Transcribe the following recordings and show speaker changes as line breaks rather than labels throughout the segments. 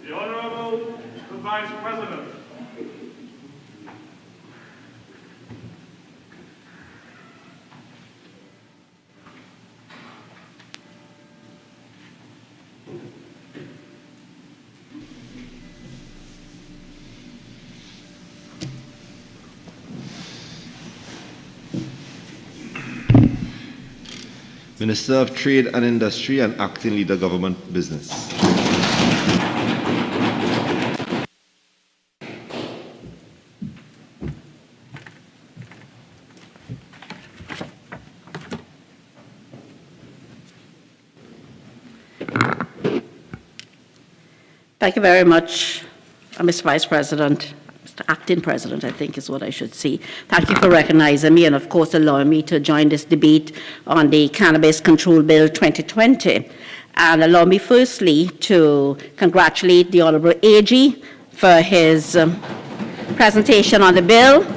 The Honourable the Vice President.
Minister of Trade and Industry and Acting Leader Government Business.
Thank you very much, Mr. Vice President, Mr. Acting President, I think is what I should say. Thank you for recognizing me and, of course, allowing me to join this debate on the Cannabis Control Bill 2020. And allow me firstly to congratulate the Honourable AG for his presentation on the bill.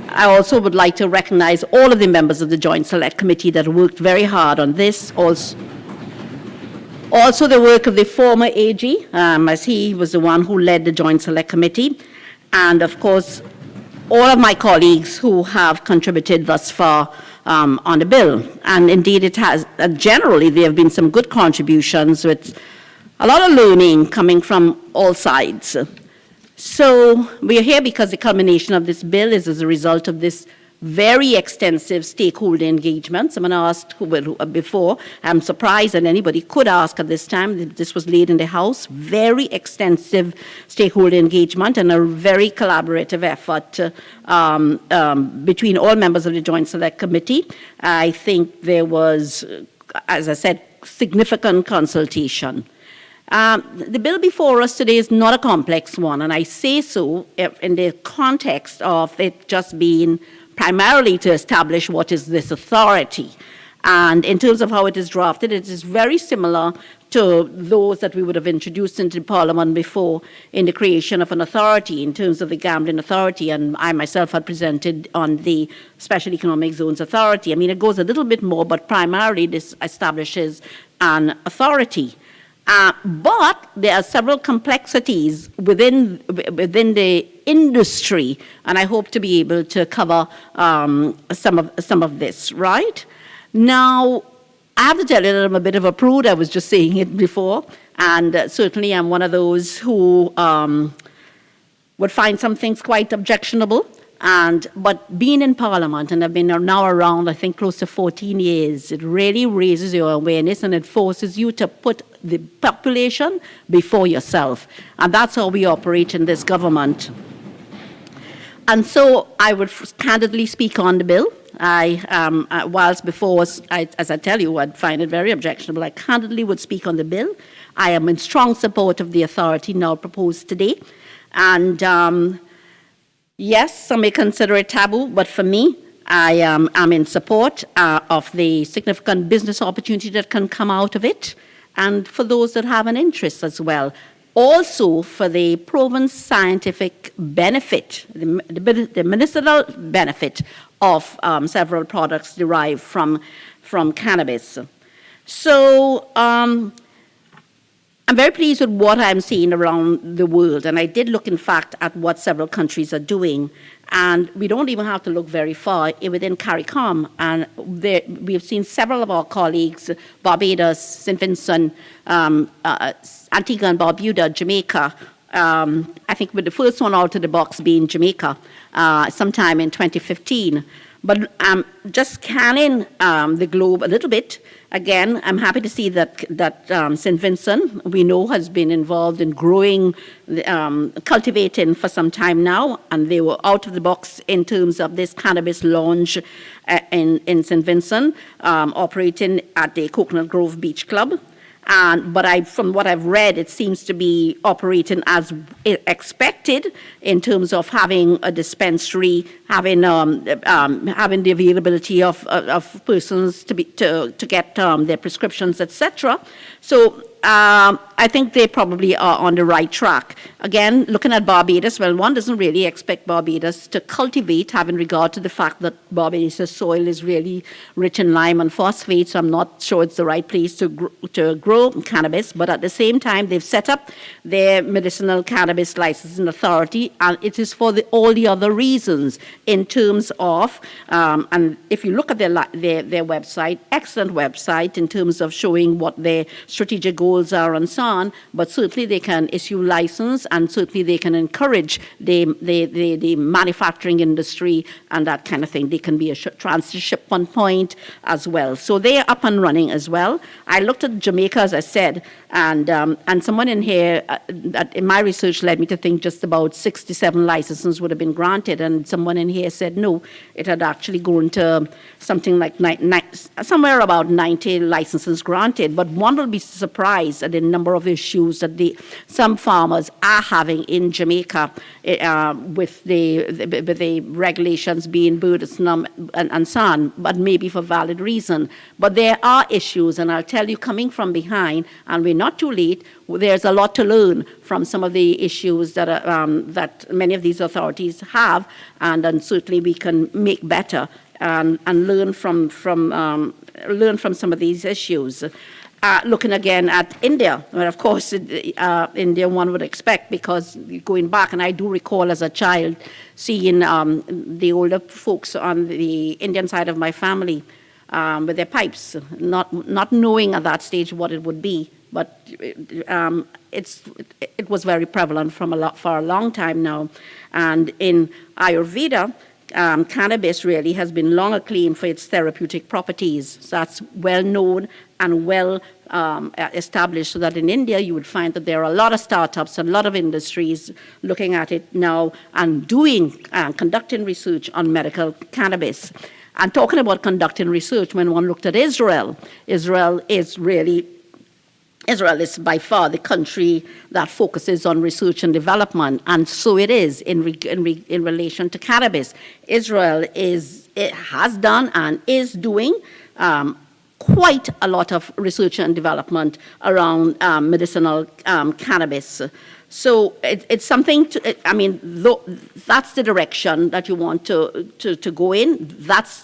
I also would like to recognize all of the members of the Joint Select Committee that worked very hard on this. Also the work of the former AG, as he was the one who led the Joint Select Committee, and of course all of my colleagues who have contributed thus far on the bill. And indeed it has, generally there have been some good contributions with a lot of learning coming from all sides. So we are here because the culmination of this bill is as a result of this very extensive stakeholder engagement. Someone asked before, I'm surprised that anybody could ask at this time. This was laid in the House. Very extensive stakeholder engagement and a very collaborative effort between all members of the Joint Select Committee. I think there was, as I said, significant consultation. The bill before us today is not a complex one, and I say so in the context of it just being primarily to establish what is this authority. And in terms of how it is drafted, it is very similar to those that we would have introduced into Parliament before in the creation of an authority in terms of the Gambling Authority, and I myself had presented on the Special Economic Zones Authority. I mean, it goes a little bit more, but primarily this establishes an authority. But there are several complexities within the industry, and I hope to be able to cover some of this, right? Now, I have to tell you that I'm a bit of a prude. I was just saying it before, and certainly I'm one of those who would find some things quite objectionable. But being in Parliament, and I've been now around, I think, close to 14 years, it really raises your awareness and it forces you to put the population before yourself. And that's how we operate in this government. And so I would candidly speak on the bill. Whilst before, as I tell you, I'd find it very objectionable, I candidly would speak on the bill. I am in strong support of the authority now proposed today. And yes, some may consider it taboo, but for me, I am in support of the significant business opportunity that can come out of it, and for those that have an interest as well. Also for the proven scientific benefit, the medicinal benefit of several products derived from cannabis. So I'm very pleased with what I'm seeing around the world, and I did look, in fact, at what several countries are doing, and we don't even have to look very far within CARICOM, and we have seen several of our colleagues, Barbados, St. Vincent, Antigua and Barbuda, Jamaica, I think with the first one out of the box being Jamaica, sometime in 2015. But just scanning the globe a little bit, again, I'm happy to see that St. Vincent, we know, has been involved in growing, cultivating for some time now, and they were out of the box in terms of this cannabis launch in St. Vincent, operating at the Coconut Grove Beach Club. But from what I've read, it seems to be operating as expected in terms of having a dispensary, having the availability of persons to get their prescriptions, etc. So I think they probably are on the right track. Again, looking at Barbados, well, one doesn't really expect Barbados to cultivate, having regard to the fact that Barbados' soil is really rich in lime and phosphate, so I'm not sure it's the right place to grow cannabis. But at the same time, they've set up their medicinal cannabis licensing authority, and it is for all the other reasons in terms of, and if you look at their website, excellent website in terms of showing what their strategic goals are and so on, but certainly they can issue license, and certainly they can encourage the manufacturing industry and that kind of thing. They can be a transshipment point as well. So they are up and running as well. I looked at Jamaica, as I said, and someone in here, that in my research led me to think just about 67 licenses would have been granted, and someone in here said no, it had actually grown to something like somewhere about 90 licenses granted. But one will be surprised at the number of issues that some farmers are having in Jamaica with the regulations being burdensome and so on, but maybe for valid reason. But there are issues, and I'll tell you, coming from behind, and we're not too late, there's a lot to learn from some of the issues that many of these authorities have, and certainly we can make better and learn from some of these issues. Looking again at India, well, of course, India one would expect, because going back, and I do recall as a child seeing the older folks on the Indian side of my family with their pipes, not knowing at that stage what it would be, but it was very prevalent for a long time now. And in Ayurveda, cannabis really has been long acclaimed for its therapeutic properties. So that's well known and well established, so that in India you would find that there are a lot of startups and a lot of industries looking at it now and conducting research on medical cannabis. And talking about conducting research, when one looked at Israel is by far the country that focuses on research and development, and so it is in relation to cannabis. Israel has done and is doing quite a lot of research and development around medicinal cannabis. So it's something that's the direction that you want to go in.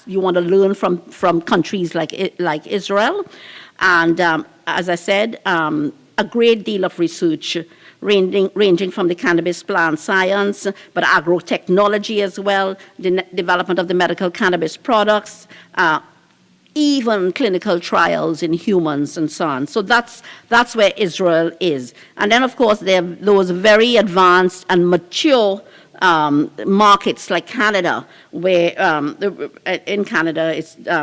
You want to learn from countries like Israel. And as I said, a great deal of research ranging from the cannabis plant science, but agrotechnology as well, the development of the medical cannabis products, even clinical trials in humans and so on. So that's where Israel is. And then, of course, there are those very advanced and mature markets like Canada, where in Canada,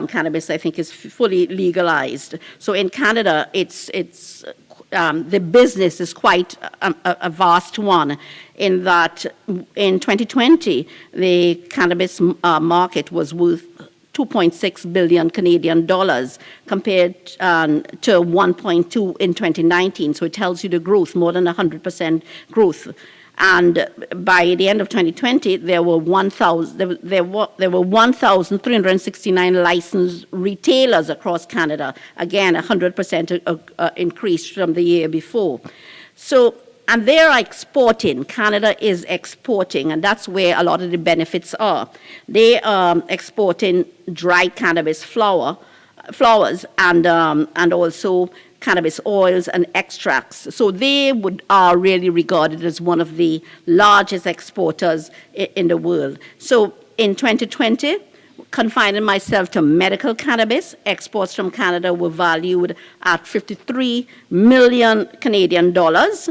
cannabis, I think, is fully legalized. So in Canada, the business is quite a vast one, in that in 2020, the cannabis market was worth 2.6 billion Canadian dollars compared to 1.2 in 2019. So it tells you the growth, more than 100% growth. And by the end of 2020, there were 1,369 licensed retailers across Canada. Again, 100% increase from the year before. So, and they're exporting. Canada is exporting, and that's where a lot of the benefits are. They are exporting dried cannabis flowers, and also cannabis oils and extracts. So they are really regarded as one of the largest exporters in the world. So in 2020, confining myself to medical cannabis, exports from Canada were valued at 53 million Canadian dollars,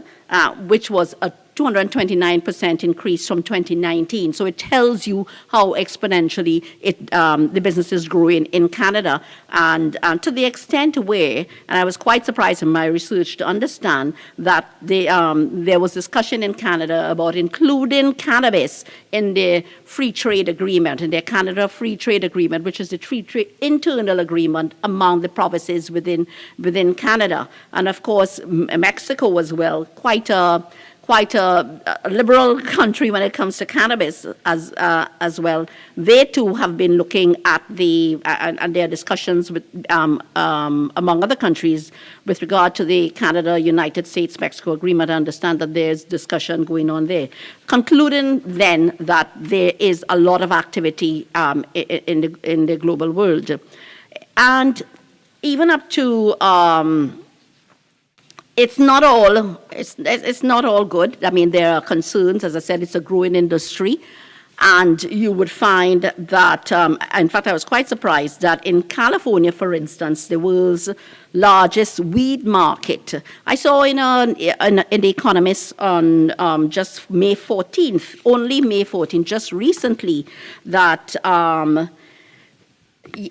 which was a 229% increase from 2019. So it tells you how exponentially the business is growing in Canada. And to the extent where, and I was quite surprised in my research to understand that there was discussion in Canada about including cannabis in the free trade agreement, in their Canada Free Trade Agreement, which is the free trade internal agreement among the provinces within Canada. And of course, Mexico as well, quite a liberal country when it comes to cannabis as well. They too have been looking at and their discussions with among other countries with regard to the Canada, United States, Mexico agreement. I understand that there's discussion going on there. Concluding then that there is a lot of activity in the global world, and even up to. It's not all good. I mean, there are concerns. As I said, it's a growing industry. And you would find that, in fact, I was quite surprised that in California, for instance, the world's largest weed market. I saw in The Economist on just May 14th, only May 14th, just recently, that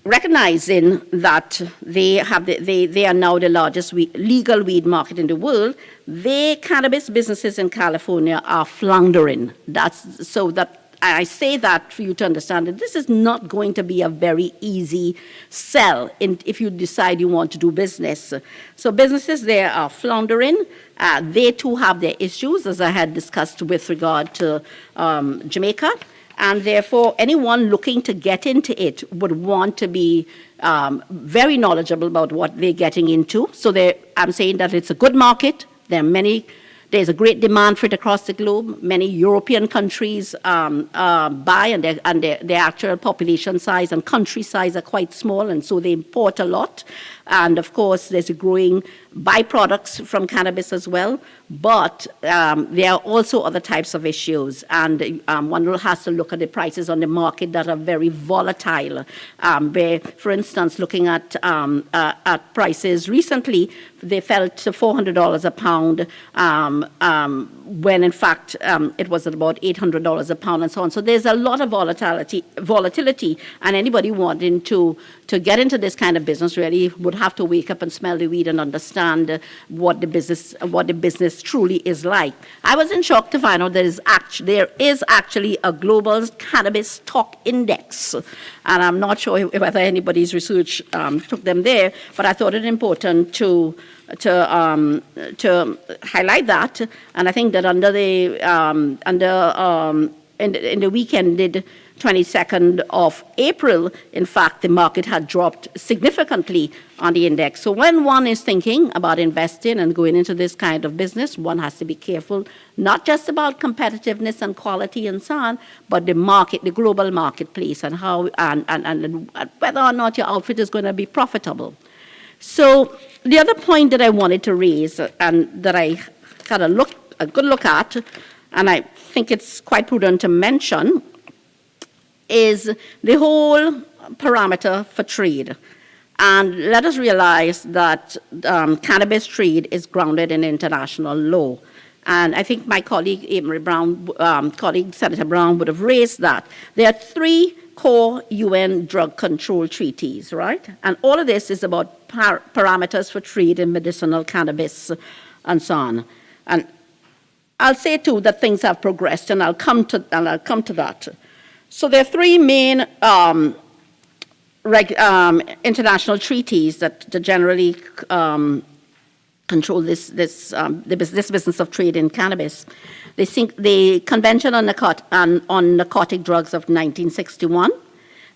recognizing that they are now the largest legal weed market in the world, the cannabis businesses in California are floundering. I say that for you to understand that this is not going to be a very easy sell if you decide you want to do business. So businesses there are floundering. They too have their issues, as I had discussed with regard to Jamaica. And therefore, anyone looking to get into it would want to be very knowledgeable about what they're getting into. So I'm saying that it's a good market. There's a great demand for it across the globe. Many European countries buy, and their actual population size and country size are quite small, and so they import a lot. And of course, there's a growing byproducts from cannabis as well. But there are also other types of issues, and one has to look at the prices on the market that are very volatile. Where, for instance, looking at prices recently, they fell to $400 a pound, when in fact it was at about $800 a pound, and so on. So there's a lot of volatility, and anybody wanting to get into this kind of business really would have to wake up and smell the weed and understand what the business truly is like. I was in shock to find out there is actually a global cannabis stock index, and I'm not sure whether anybody's research took them there, but I thought it important to highlight that. And I think that in the weekend, 22nd of April, in fact, the market had dropped significantly on the index. So when one is thinking about investing and going into this kind of business, one has to be careful, not just about competitiveness and quality and so on, but the market, the global marketplace, and how and whether or not your outfit is going to be profitable. So the other point that I wanted to raise, and that I got a good look at, and I think it's quite prudent to mention, is the whole parameter for trade. And let us realize that cannabis trade is grounded in international law. And I think my colleague, Senator Brown, would have raised that. There are 3 core UN drug control treaties, right? And all of this is about parameters for trade in medicinal cannabis and so on. And I'll say too that things have progressed, and I'll come to that. So there are 3 main international treaties that generally control this business of trade in cannabis. The Convention on Narcotic Drugs of 1961,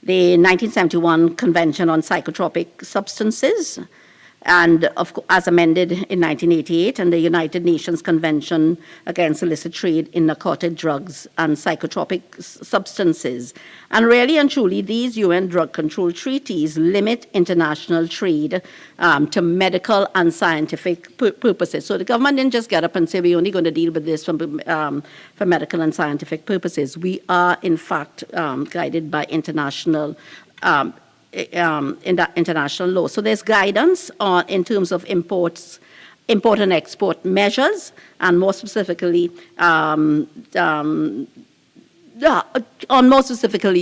the 1971 Convention on Psychotropic Substances, and as amended in 1988, and the United Nations Convention Against Illicit Trade in Narcotic Drugs and Psychotropic Substances. And really and truly, these UN drug control treaties limit international trade to medical and scientific purposes. So the government didn't just get up and say, we're only going to deal with this for medical and scientific purposes. We are, in fact, guided by international in that international law. So there's guidance in terms of imports import and export measures, and more specifically,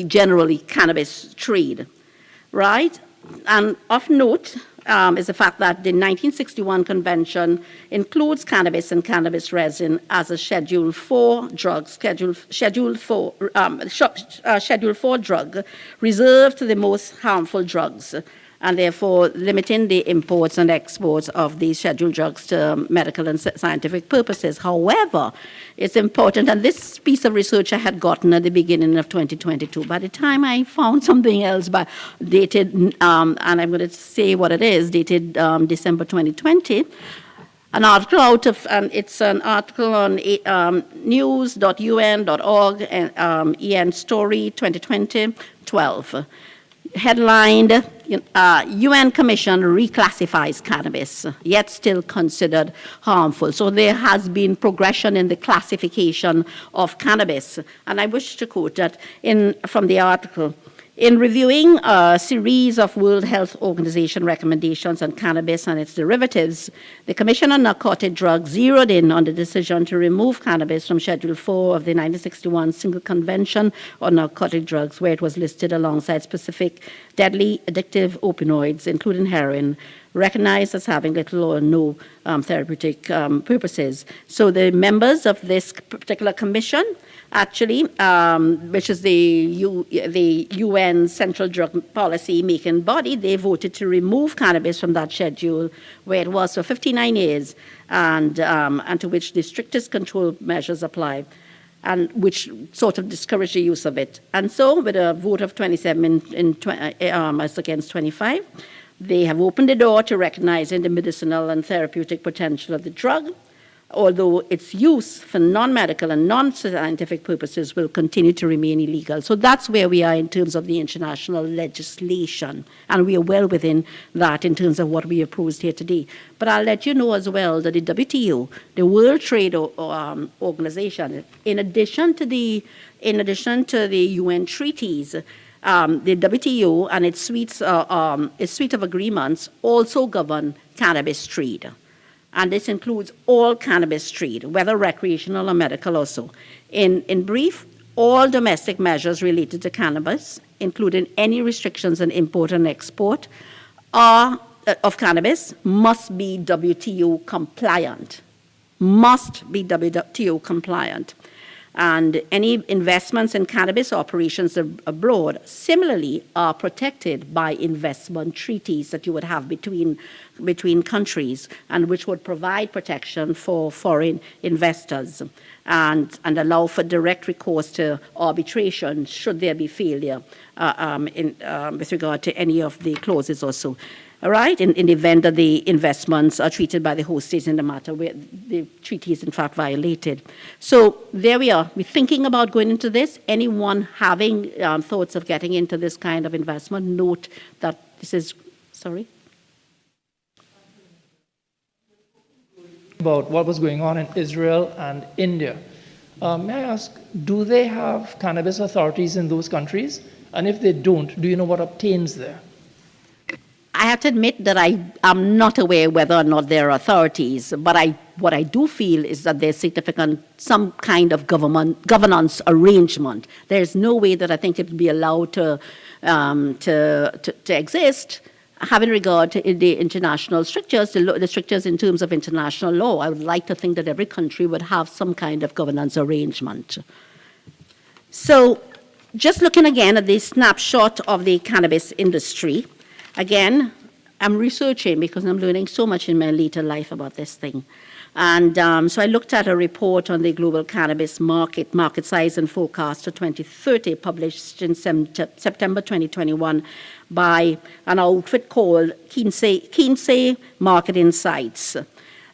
generally cannabis trade, right? And of note is the fact that the 1961 convention includes cannabis and cannabis resin as a Schedule 4 drug, Schedule 4 drug reserved to the most harmful drugs, and therefore limiting the imports and exports of these scheduled drugs to medical and scientific purposes. However, it's important, and this piece of research I had gotten at the beginning of 2022. By the time I found something else dated, and I'm going to say what it is, dated December 2020, an article out of, it's an article on news.un.org, EN Story 2020-12. Headlined, UN Commission reclassifies cannabis, yet still considered harmful. So there has been progression in the classification of cannabis. And I wish to quote that from the article. In reviewing a series of World Health Organization recommendations on cannabis and its derivatives, the Commission on Narcotic Drugs zeroed in on the decision to remove cannabis from Schedule 4 of the 1961 Single Convention on Narcotic Drugs, where it was listed alongside specific deadly addictive opioids, including heroin, recognized as having little or no therapeutic purposes. So the members of this particular commission actually, which is the UN Central Drug Policy making body, they voted to remove cannabis from that schedule where it was for 59 years and to which the strictest control measures apply, and which sort of discouraged the use of it. And so with a vote of 27 as against 25, they have opened the door to recognizing the medicinal and therapeutic potential of the drug, although its use for non-medical and non-scientific purposes will continue to remain illegal. So that's where we are in terms of the international legislation, and we are well within that in terms of what we proposed here today. But I'll let you know as well that the WTO, the World Trade Organization, in addition to the UN treaties, the WTO and its suite of agreements also govern cannabis trade. And this includes all cannabis trade, whether recreational or medical also. In brief, all domestic measures related to cannabis, including any restrictions on import and export of cannabis, must be WTO compliant. Must be WTO compliant. And any investments in cannabis operations abroad similarly are protected by investment treaties that you would have between countries, and which would provide protection for foreign investors and allow for direct recourse to arbitration should there be failure with regard to any of the clauses also. All right, in the event that the investments are treated by the host states in the matter where the treaty is in fact violated. So there we are. We're thinking about going into this. Anyone having thoughts of getting into this kind of investment, note that this is, sorry?
About what was going on in Israel and India. May I ask, do they have cannabis authorities in those countries? And if they don't, do you know what obtains there?
I have to admit that I am not aware whether or not there are authorities, but what I do feel is that there's some kind of governance arrangement. There's no way that I think it would be allowed to exist, having regard to the international strictures, the strictures in terms of international law. I would like to think that every country would have some kind of governance arrangement. So just looking again at the snapshot of the cannabis industry, again, I'm researching because I'm learning so much in my later life about this thing. And so I looked at a report on the global cannabis market size and forecast to 2030, published in September 2021 by an outfit called Kinsey Market Insights.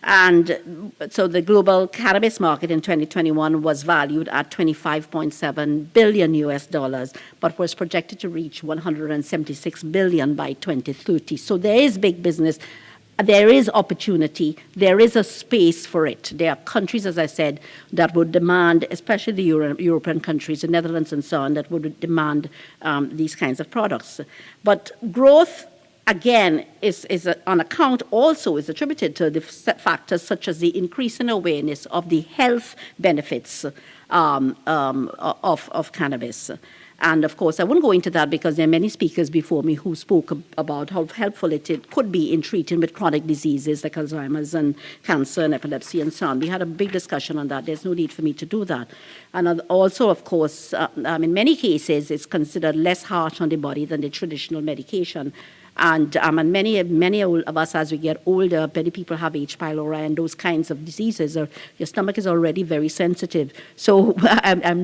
And so the global cannabis market in 2021 was valued at $25.7 billion, but was projected to reach $176 billion by 2030. So there is big business. There is opportunity. There is a space for it. There are countries, as I said, that would demand, especially the European countries, the Netherlands and so on, that would demand these kinds of products. But growth again, on account also is attributed to the factors such as the increase in awareness of the health benefits of cannabis. And of course, I wouldn't go into that because there are many speakers before me who spoke about how helpful it could be in treating with chronic diseases like Alzheimer's and cancer and epilepsy and so on. We had a big discussion on that. There's no need for me to do that. And also, of course, in many cases, it's considered less harsh on the body than the traditional medication. And many of us, as we get older, many people have H. pylori and those kinds of diseases. Your stomach is already very sensitive. So,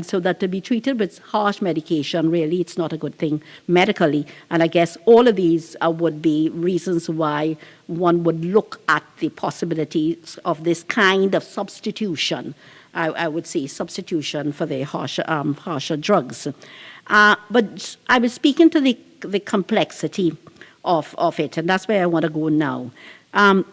so that to be treated with harsh medication, really, it's not a good thing medically. And I guess all of these would be reasons why one would look at the possibilities of this kind of substitution. I would say substitution for the harsher drugs. But I was speaking to the complexity of it, and that's where I want to go now. I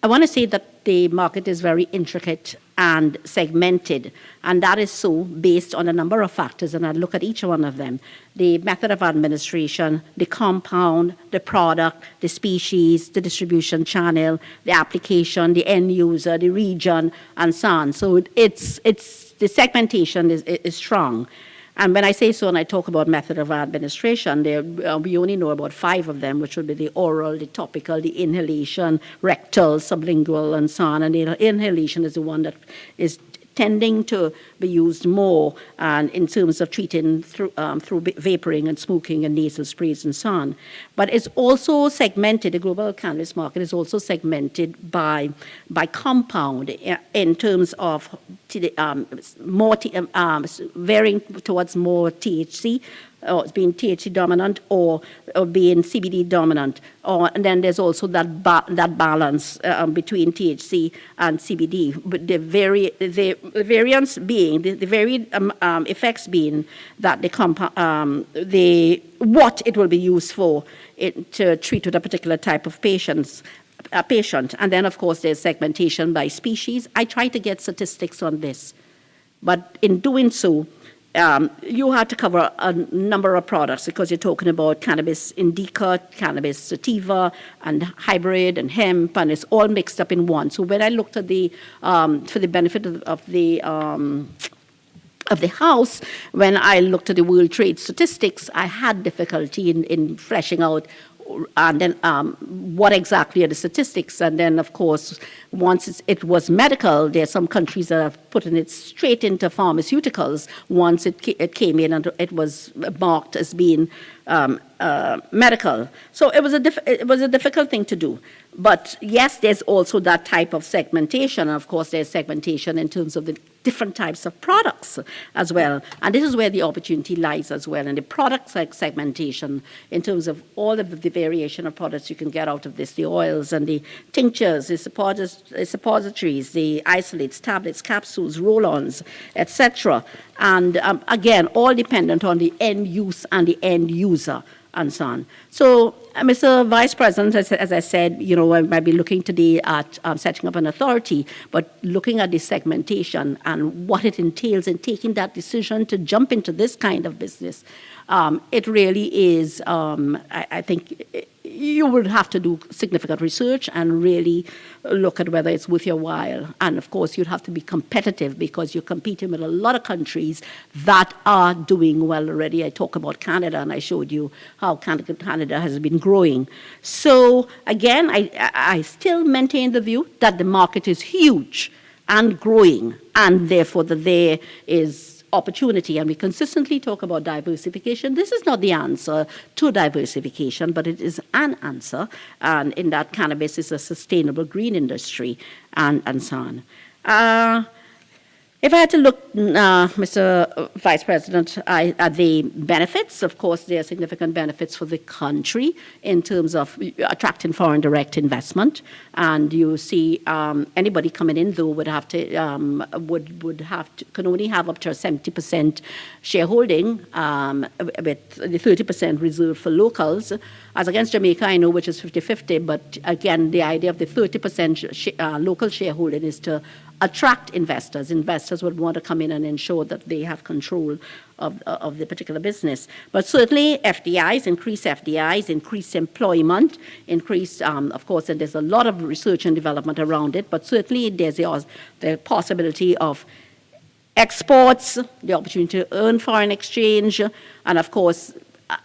want to say that the market is very intricate and segmented, and that is so based on a number of factors, and I'll look at each one of them. The method of administration, the compound, the product, the species, the distribution channel, the application, the end user, the region, and so on. So the segmentation is strong. And when I say so and I talk about method of administration, we only know about 5 of them, which would be the oral, the topical, the inhalation, rectal, sublingual, and so on. And the inhalation is the one that is tending to be used more in terms of treating through vaporing and smoking and nasal sprays and so on. But it's also segmented, the global cannabis market is also segmented by compound in terms of varying towards more THC, or being THC dominant or being CBD dominant. And then there's also that balance between THC and CBD. But the variance being, the varied effects being that what it will be used for to treat with a particular type of patient. And then, of course, there's segmentation by species. I try to get statistics on this. But in doing so, you have to cover a number of products because you're talking about cannabis indica, cannabis sativa, and hybrid and hemp, and it's all mixed up in one. So when I looked at for the benefit of the House, when I looked at the World Trade statistics, I had difficulty in fleshing out and then what exactly are the statistics. And then, of course, once it was medical, there are some countries that are putting it straight into pharmaceuticals once it came in and it was marked as being medical. So it was a difficult thing to do. But yes, there's also that type of segmentation. And of course, there's segmentation in terms of the different types of products as well. And this is where the opportunity lies as well. And the product segmentation in terms of all of the variation of products you can get out of this, the oils and the tinctures, the suppositories, the isolates, tablets, capsules, roll-ons, etc. And again, all dependent on the end use and the end user and so on. So, Mr. Vice President, as I said, I might be looking today at setting up an authority, but looking at the segmentation and what it entails in taking that decision to jump into this kind of business, it really is, I think, you would have to do significant research and really look at whether it's worth your while. And of course, you'd have to be competitive because you're competing with a lot of countries that are doing well already. I talk about Canada, and I showed you how Canada has been growing. So again, I still maintain the view that the market is huge and growing, and therefore that there is opportunity. And we consistently talk about diversification. This is not the answer to diversification, but it is an answer. And in that, cannabis is a sustainable green industry and so on. If I had to look, Mr. Vice President, at the benefits, of course, there are significant benefits for the country in terms of attracting foreign direct investment. And you see anybody coming in, though, would have to, can only have up to a 70% shareholding with the 30% reserved for locals. As against Jamaica, I know, which is 50-50, but again, the idea of the 30% local shareholding is to attract investors. Investors would want to come in and ensure that they have control of the particular business. But certainly FDIs, increased employment, of course, and there's a lot of research and development around it, but certainly there's the possibility of exports, the opportunity to earn foreign exchange, and of course,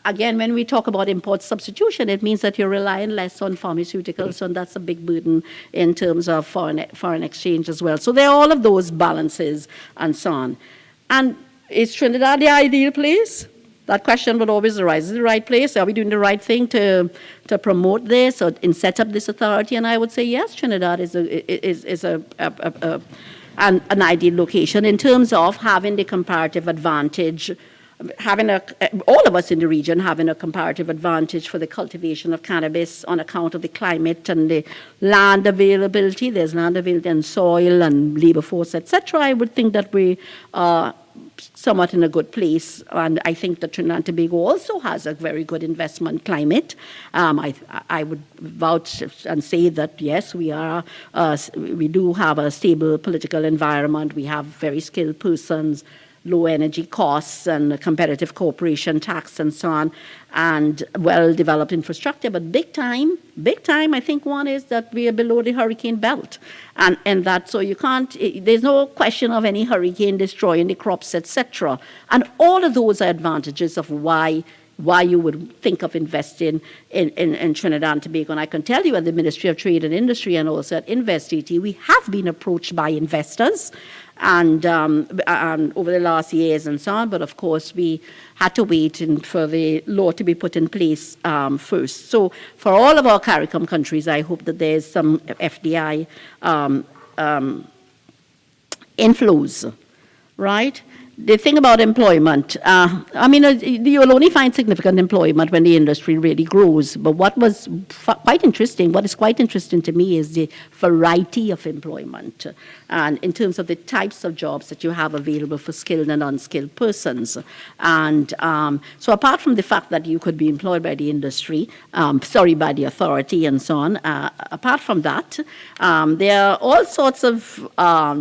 again, when we talk about import substitution, it means that you're relying less on pharmaceuticals, and that's a big burden in terms of foreign exchange as well. So there are all of those balances and so on. And is Trinidad the ideal place? That question would always arise. Is it the right place? Are we doing the right thing to promote this or set up this authority? And I would say yes, Trinidad is an ideal location in terms of having the comparative advantage, all of us in the region having a comparative advantage for the cultivation of cannabis on account of the climate and the land availability. There's land availability and soil and labor force, etc. I would think that we are somewhat in a good place, and I think that Trinidad and Tobago also has a very good investment climate. I would vouch and say that yes, we do have a stable political environment. We have very skilled persons, low energy costs and competitive corporation tax and so on, and well-developed infrastructure. But big time, I think one is that we are below the hurricane belt. And that, so you can't, there's no question of any hurricane destroying the crops, etc. And all of those are advantages of why you would think of investing in Trinidad and Tobago. And I can tell you at the Ministry of Trade and Industry and also at InvestDT, we have been approached by investors and over the last years and so on, but of course we had to wait for the law to be put in place first. So for all of our CARICOM countries, I hope that there's some FDI inflows, right? The thing about employment, you'll only find significant employment when the industry really grows. But what is quite interesting to me is the variety of employment, and in terms of the types of jobs that you have available for skilled and unskilled persons. And so apart from the fact that you could be employed by the industry, by the authority and so on, apart from that, there are all sorts of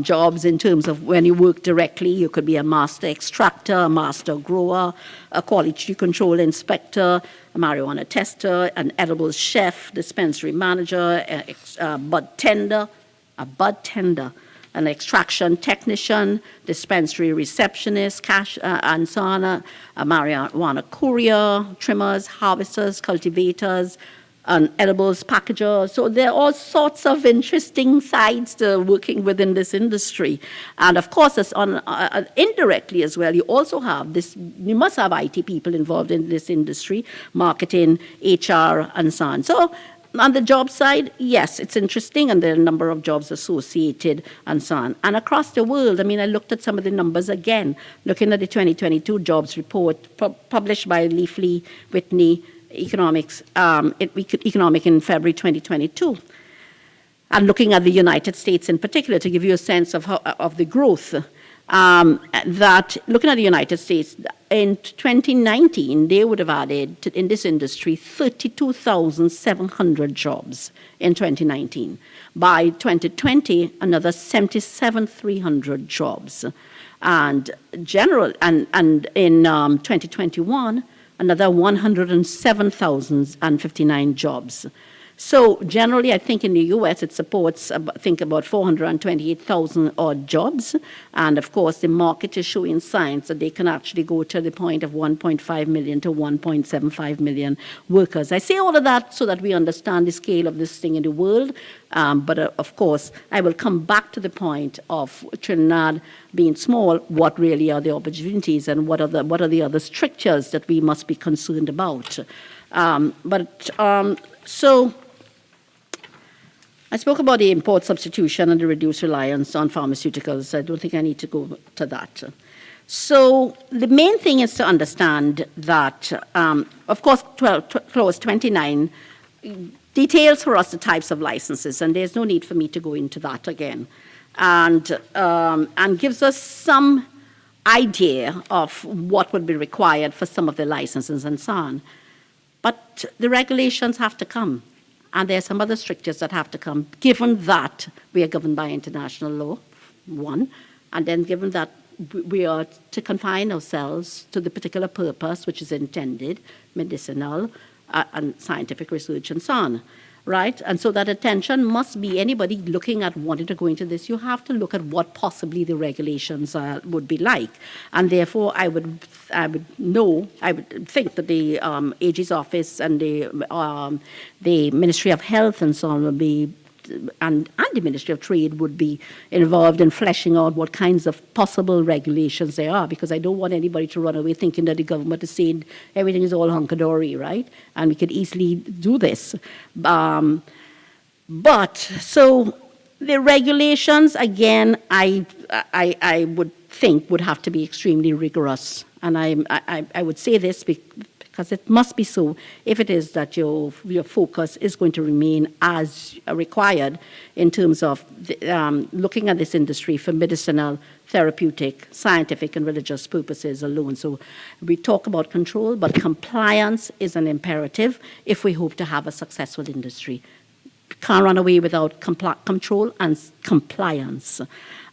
jobs in terms of when you work directly. You could be a master extractor, a master grower, a quality control inspector, a marijuana tester, an edibles chef, dispensary manager, a bud tender, an extraction technician, dispensary receptionist, cash, and so on, a marijuana courier, trimmers, harvesters, cultivators, an edibles packager. So there are all sorts of interesting sides to working within this industry. And of course, indirectly as well, you also have this, you must have IT people involved in this industry, marketing, HR, and so on. So on the job side, yes, it's interesting, and there are a number of jobs associated and so on. And across the world, I looked at some of the numbers again, looking at the 2022 jobs report published by Leafly Whitney Economic in February 2022, and looking at the United States in particular to give you a sense of the growth. That looking at the United States in 2019, they would have added in this industry 32,700 jobs in 2019. By 2020, another 77,300 jobs, and in 2021. Another 107,059 jobs. So generally, I think in the U.S. it supports, about 428,000 odd jobs. And of course, the market is showing signs that they can actually go to the point of 1.5 million to 1.75 million workers. I say all of that so that we understand the scale of this thing in the world. But of course, I will come back to the point of Trinidad being small. What really are the opportunities, and what are the other strictures that we must be concerned about? So I spoke about the import substitution and the reduced reliance on pharmaceuticals. I don't think I need to go to that. So the main thing is to understand that, of course, Clause 29 details for us the types of licenses, and there's no need for me to go into that again, and gives us some idea of what would be required for some of the licenses and so on. But the regulations have to come, and there are some other strictures that have to come, given that we are governed by international law, one. And then given that we are to confine ourselves to the particular purpose which is intended, medicinal and scientific research and so on, right? And so that attention must be, anybody looking at wanting to go into this, you have to look at what possibly the regulations would be like. And therefore, I would think that the AG's office and the Ministry of Health and so on will be, and the Ministry of Trade would be involved in fleshing out what kinds of possible regulations there are, because I don't want anybody to run away thinking that the government is saying everything is all hunky-dory, right? And we could easily do this. But, so the regulations, again, I would think would have to be extremely rigorous. And I would say this because it must be so if it is that your focus is going to remain as required in terms of looking at this industry for medicinal, therapeutic, scientific, and religious purposes alone. So we talk about control, but compliance is an imperative if we hope to have a successful industry. Can't run away without control and compliance.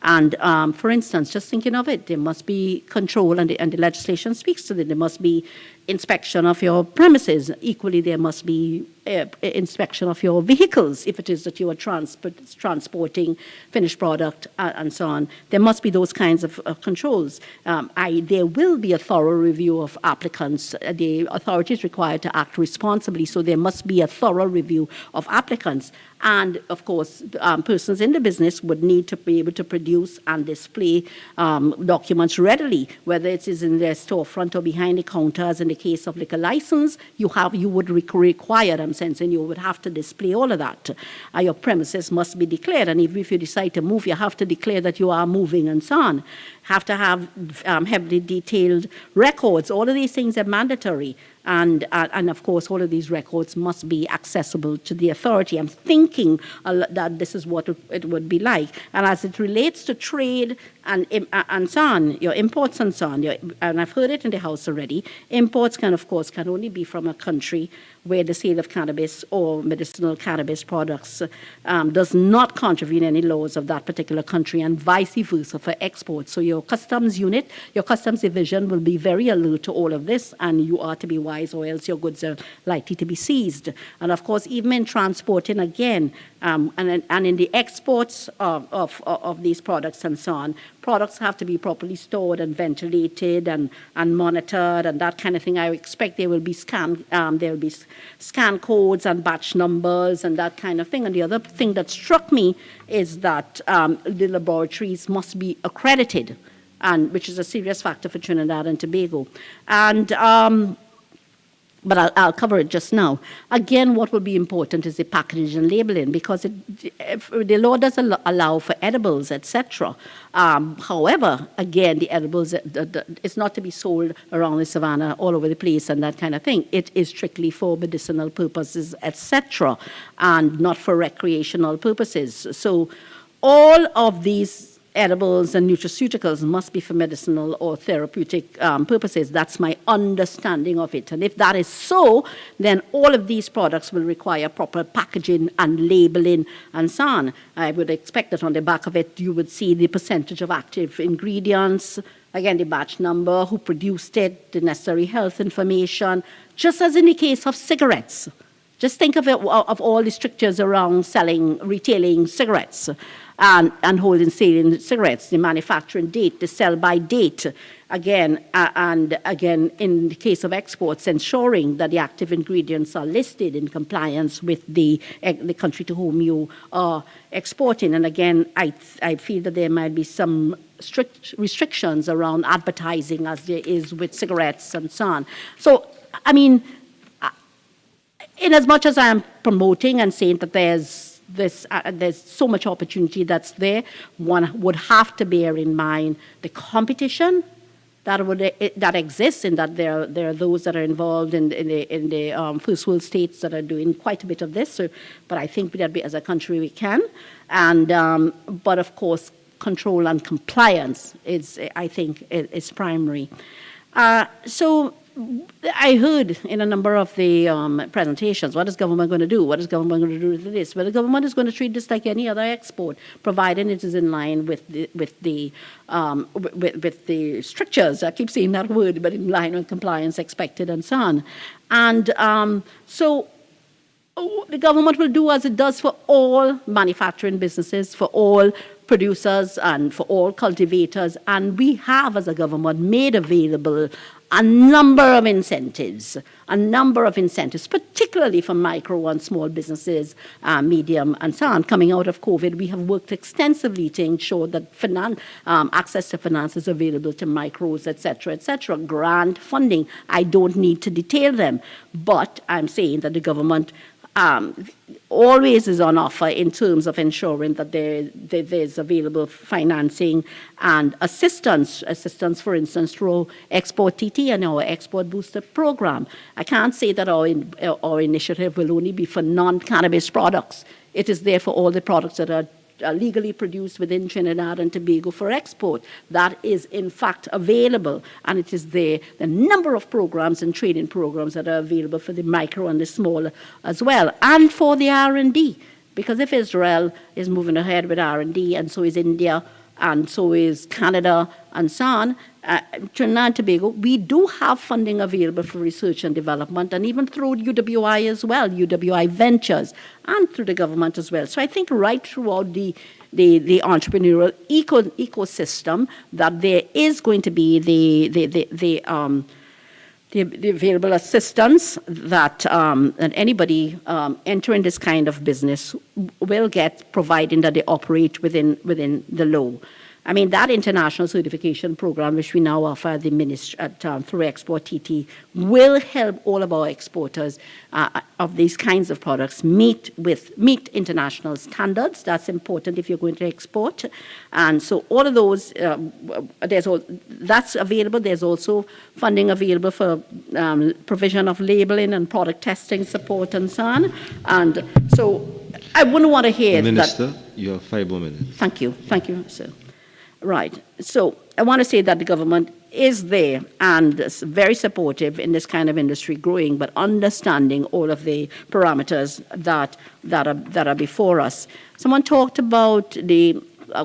And for instance, just thinking of it, there must be control, and the legislation speaks to it. There must be inspection of your premises. Equally, there must be inspection of your vehicles, if it is that you are transporting finished product and so on. There must be those kinds of controls. There will be a thorough review of applicants. The authority is required to act responsibly, so there must be a thorough review of applicants. And, of course, persons in the business would need to be able to produce and display documents readily, whether it is in their storefront or behind the counters. In the case of liquor license, you would require, I'm sensing you would have to display all of that. Your premises must be declared, and even if you decide to move, you have to declare that you are moving and so on. Have to have heavily detailed records. All of these things are mandatory. And of course, all of these records must be accessible to the authority. I'm thinking that this is what it would be like. And as it relates to trade and so on, your imports and so on, and I've heard it in the House already, imports can only be from a country where the sale of cannabis or medicinal cannabis products does not contravene any laws of that particular country, and vice versa for exports. So your customs unit, your customs division will be very alert to all of this, and you are to be wise, or else your goods are likely to be seized. And of course, even in transporting, again, and in the exports of these products and so on, products have to be properly stored and ventilated and monitored and that kind of thing. I expect there will be scan codes and batch numbers and that kind of thing. And the other thing that struck me is that the laboratories must be accredited, and which is a serious factor for Trinidad and Tobago. And but I'll cover it just now. Again, what will be important is the packaging and labeling, because the law does allow for edibles, etc. However, again, the edibles, it's not to be sold around the savannah all over the place and that kind of thing. It is strictly for medicinal purposes, etc., and not for recreational purposes. So all of these edibles and nutraceuticals must be for medicinal or therapeutic purposes. That's my understanding of it. And if that is so, then all of these products will require proper packaging and labeling and so on. I would expect that on the back of it, you would see the percentage of active ingredients, again, the batch number, who produced it, the necessary health information, just as in the case of cigarettes. Just think of it, of all the strictures around retailing cigarettes. And holding selling cigarettes, the manufacturing date, the sell-by date, again, and again, in the case of exports, ensuring that the active ingredients are listed in compliance with the country to whom you are exporting. And again, I feel that there might be some strict restrictions around advertising, as there is with cigarettes and so on. So, I mean, in as much as I am promoting and saying that there's so much opportunity that's there, one would have to bear in mind the competition that exists, in that there are those that are involved in the first world states that are doing quite a bit of this. So, but I think that as a country we can, and but of course control and compliance is, I think, is primary. So I heard in a number of the presentations, what is government going to do? What is government going to do with this? Well, the government is going to treat this like any other export, providing it is in line with the strictures. I keep saying that word, but in line with compliance expected and so on. And so the government will do as it does for all manufacturing businesses, for all producers and for all cultivators. And we have, as a government, made available a number of incentives, particularly for micro and small businesses, medium and so on. Coming out of COVID, we have worked extensively to ensure that access to finance is available to micros, et cetera, grant funding. I don't need to detail them, but I'm saying that the government always is on offer in terms of ensuring that there's available financing and assistance, for instance, through Export TT and our Export Booster program. I can't say that our initiative will only be for non-cannabis products. It is there for all the products that are legally produced within Trinidad and Tobago for export. That is in fact available, and it is there. The number of programs and training programs that are available for the micro and the small as well, and for the R&D, because if Israel is moving ahead with R&D, and so is India, and so is Canada, and so on, Trinidad and Tobago, we do have funding available for research and development, and even through UWI as well, UWI Ventures, and through the government as well. So I think right throughout the entrepreneurial ecosystem that there is going to be the available assistance that anybody entering this kind of business will get, providing that they operate within the law. I mean, that international certification program, which we now offer at the ministry through Export TT, will help all of our exporters of these kinds of products meet international standards. That's important if you're going to export. And so all of those, that's available. There's also funding available for provision of labeling and product testing support and so on. And so I wouldn't want to hear
Minister,
that.
you have 5 more minutes.
Thank you, sir. Right. So I want to say that the government is there and is very supportive in this kind of industry growing, but understanding all of the parameters that are before us. Someone talked about the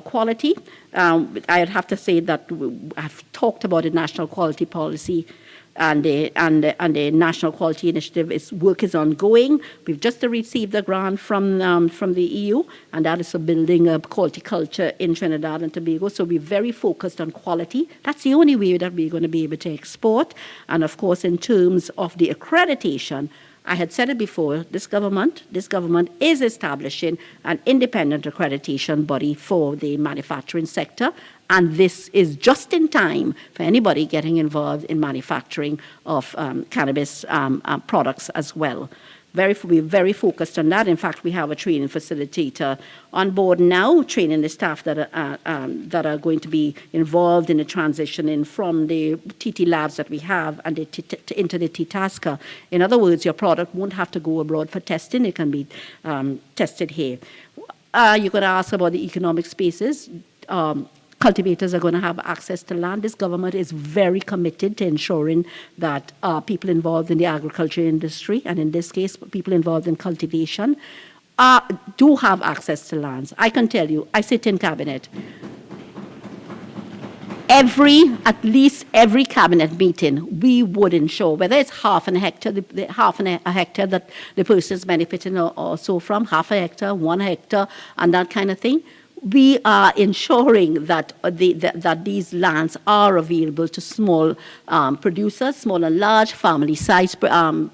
quality. I'd have to say that I've talked about the national quality policy and the National Quality Initiative. Work is ongoing. We've just received a grant from the EU, and that is for building a quality culture in Trinidad and Tobago. So we're very focused on quality. That's the only way that we're going to be able to export. And of course, in terms of the accreditation, I had said it before, this government is establishing an independent accreditation body for the manufacturing sector. And this is just in time for anybody getting involved in manufacturing of cannabis products as well. We're very focused on that. In fact, we have a training facilitator on board now, training the staff that are going to be involved in the transitioning from the TT labs that we have and into the TTASCA. In other words, your product won't have to go abroad for testing. It can be tested here. You're going to ask about the economic spaces. Cultivators are going to have access to land. This government is very committed to ensuring that people involved in the agriculture industry, and in this case, people involved in cultivation, do have access to lands. I can tell you, I sit in cabinet. At least every cabinet meeting, we would ensure, whether it's half a hectare that the person is benefiting also from, half a hectare, 1 hectare, and that kind of thing, we are ensuring that that these lands are available to small producers, small and large, family-sized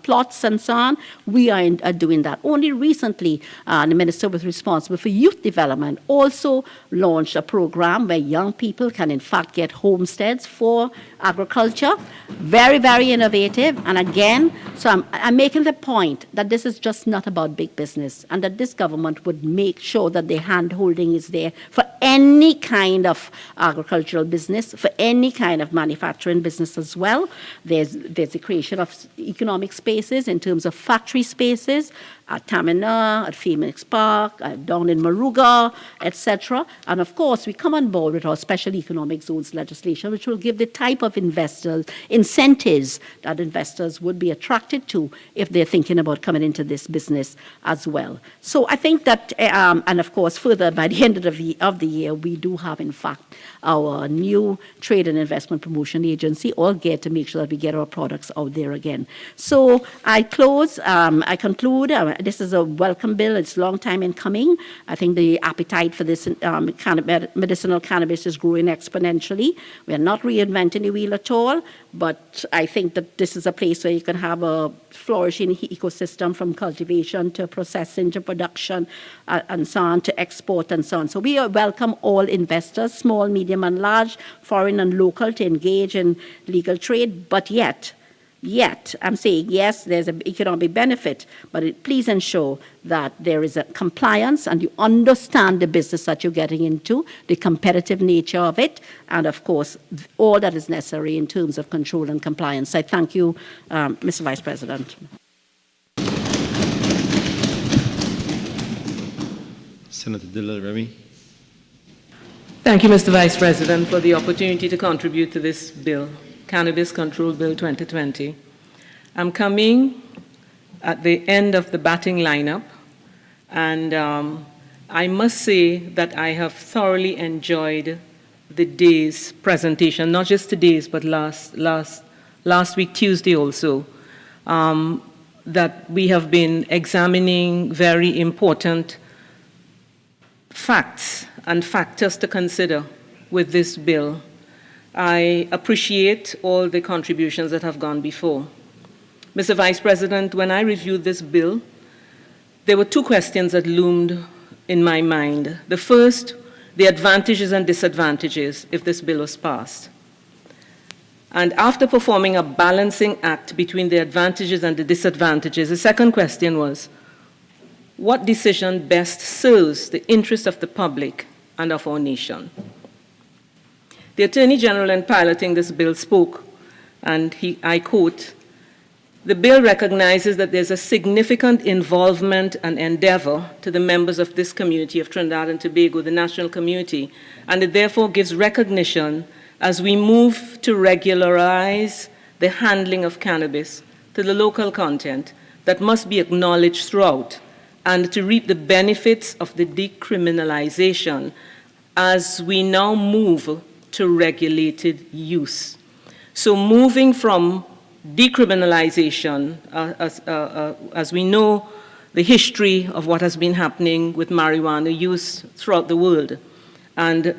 plots and so on. We are doing that. Only recently, the minister was responsible for youth development also launched a program where young people can in fact get homesteads for agriculture. Very, very innovative. And again, so I'm making the point that this is just not about big business, and that this government would make sure that the hand-holding is there for any kind of agricultural business, for any kind of manufacturing business as well. There's the creation of economic spaces in terms of factory spaces at Tamina, at Phoenix Park, down in Maruga, etc. And of course, we come on board with our special economic zones legislation, which will give the type of investors incentives that investors would be attracted to if they're thinking about coming into this business as well. So I think that, and of course, further by the end of the year, we do have, in fact, our new trade and investment promotion agency all geared to make sure that we get our products out there again. So I conclude. This is a welcome bill. It's a long time in coming. I think the appetite for this medicinal cannabis is growing exponentially. We are not reinventing the wheel at all, but I think that this is a place where you can have a flourishing ecosystem from cultivation to processing to production and so on, to export and so on. So we welcome all investors, small, medium and large, foreign and local, to engage in legal trade, but yet, I'm saying, yes, there's an economic benefit, but please ensure that there is a compliance and you understand the business that you're getting into, the competitive nature of it, and of course, all that is necessary in terms of control and compliance. I thank you, Mr. Vice President.
Senator Dillard Remy.
Thank you, Mr. Vice President, for the opportunity to contribute to this bill, Cannabis Control Bill 2020. I'm coming at the end of the batting lineup, and I must say that I have thoroughly enjoyed the day's presentation, not just today's, but last week, Tuesday also, that we have been examining very important facts and factors to consider with this bill. I appreciate all the contributions that have gone before. Mr. Vice President, when I reviewed this bill, there were two questions that loomed in my mind. The first, the advantages and disadvantages if this bill was passed. And after performing a balancing act between the advantages and the disadvantages, the second question was, what decision best serves the interest of the public and of our nation? The Attorney General, in piloting this bill, spoke, and I quote, "The bill recognizes that there's a significant involvement and endeavor to the members of this community of Trinidad and Tobago, the national community, and it therefore gives recognition as we move to regularize the handling of cannabis to the local content that must be acknowledged throughout, and to reap the benefits of the decriminalization as we now move to regulated use." So moving from decriminalization, as we know the history of what has been happening with marijuana use throughout the world, and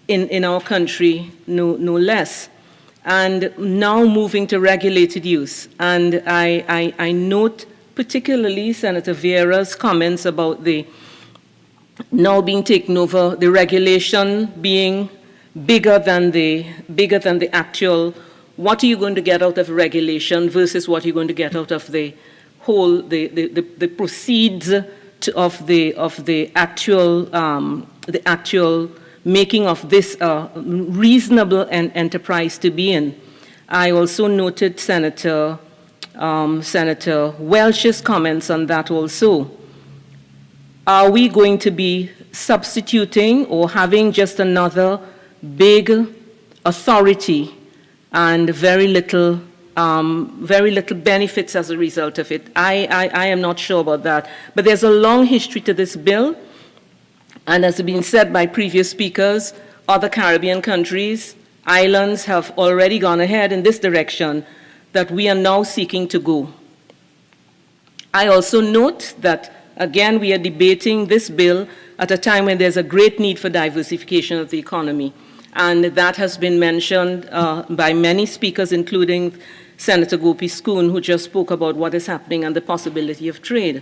in our country no less, and now moving to regulated use. And I note particularly Senator Vieira's comments about the now being taken over, the regulation being bigger than the actual, what are you going to get out of regulation versus what you're going to get out of the whole, the proceeds of the actual making of this reasonable enterprise to be in. I also noted Senator Welch's comments on that also. Are we going to be substituting or having just another big authority and very little benefits as a result of it? I am not sure about that. But there's a long history to this bill, and as has been said by previous speakers, other Caribbean countries, islands have already gone ahead in this direction that we are now seeking to go. I also note that, again, we are debating this bill at a time when there's a great need for diversification of the economy. And that has been mentioned by many speakers, including Senator Gopi Schoon, who just spoke about what is happening and the possibility of trade.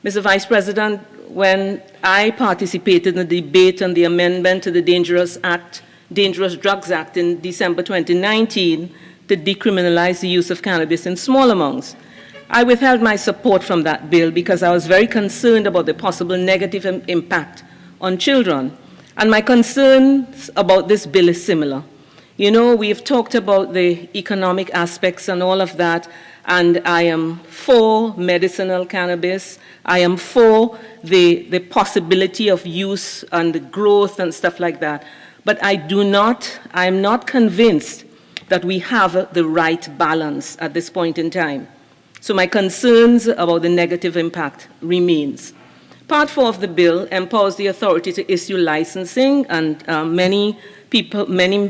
Mr. Vice President, when I participated in the debate on the amendment to the Dangerous Drugs Act in December 2019 to decriminalize the use of cannabis in small amounts, I withheld my support from that bill because I was very concerned about the possible negative impact on children. And my concerns about this bill is similar. You know, we've talked about the economic aspects and all of that, and I am for medicinal cannabis. I am for the possibility of use and the growth and stuff like that. But I am not convinced that we have the right balance at this point in time. So my concerns about the negative impact remains. Part 4 of the bill empowers the authority to issue licensing, and many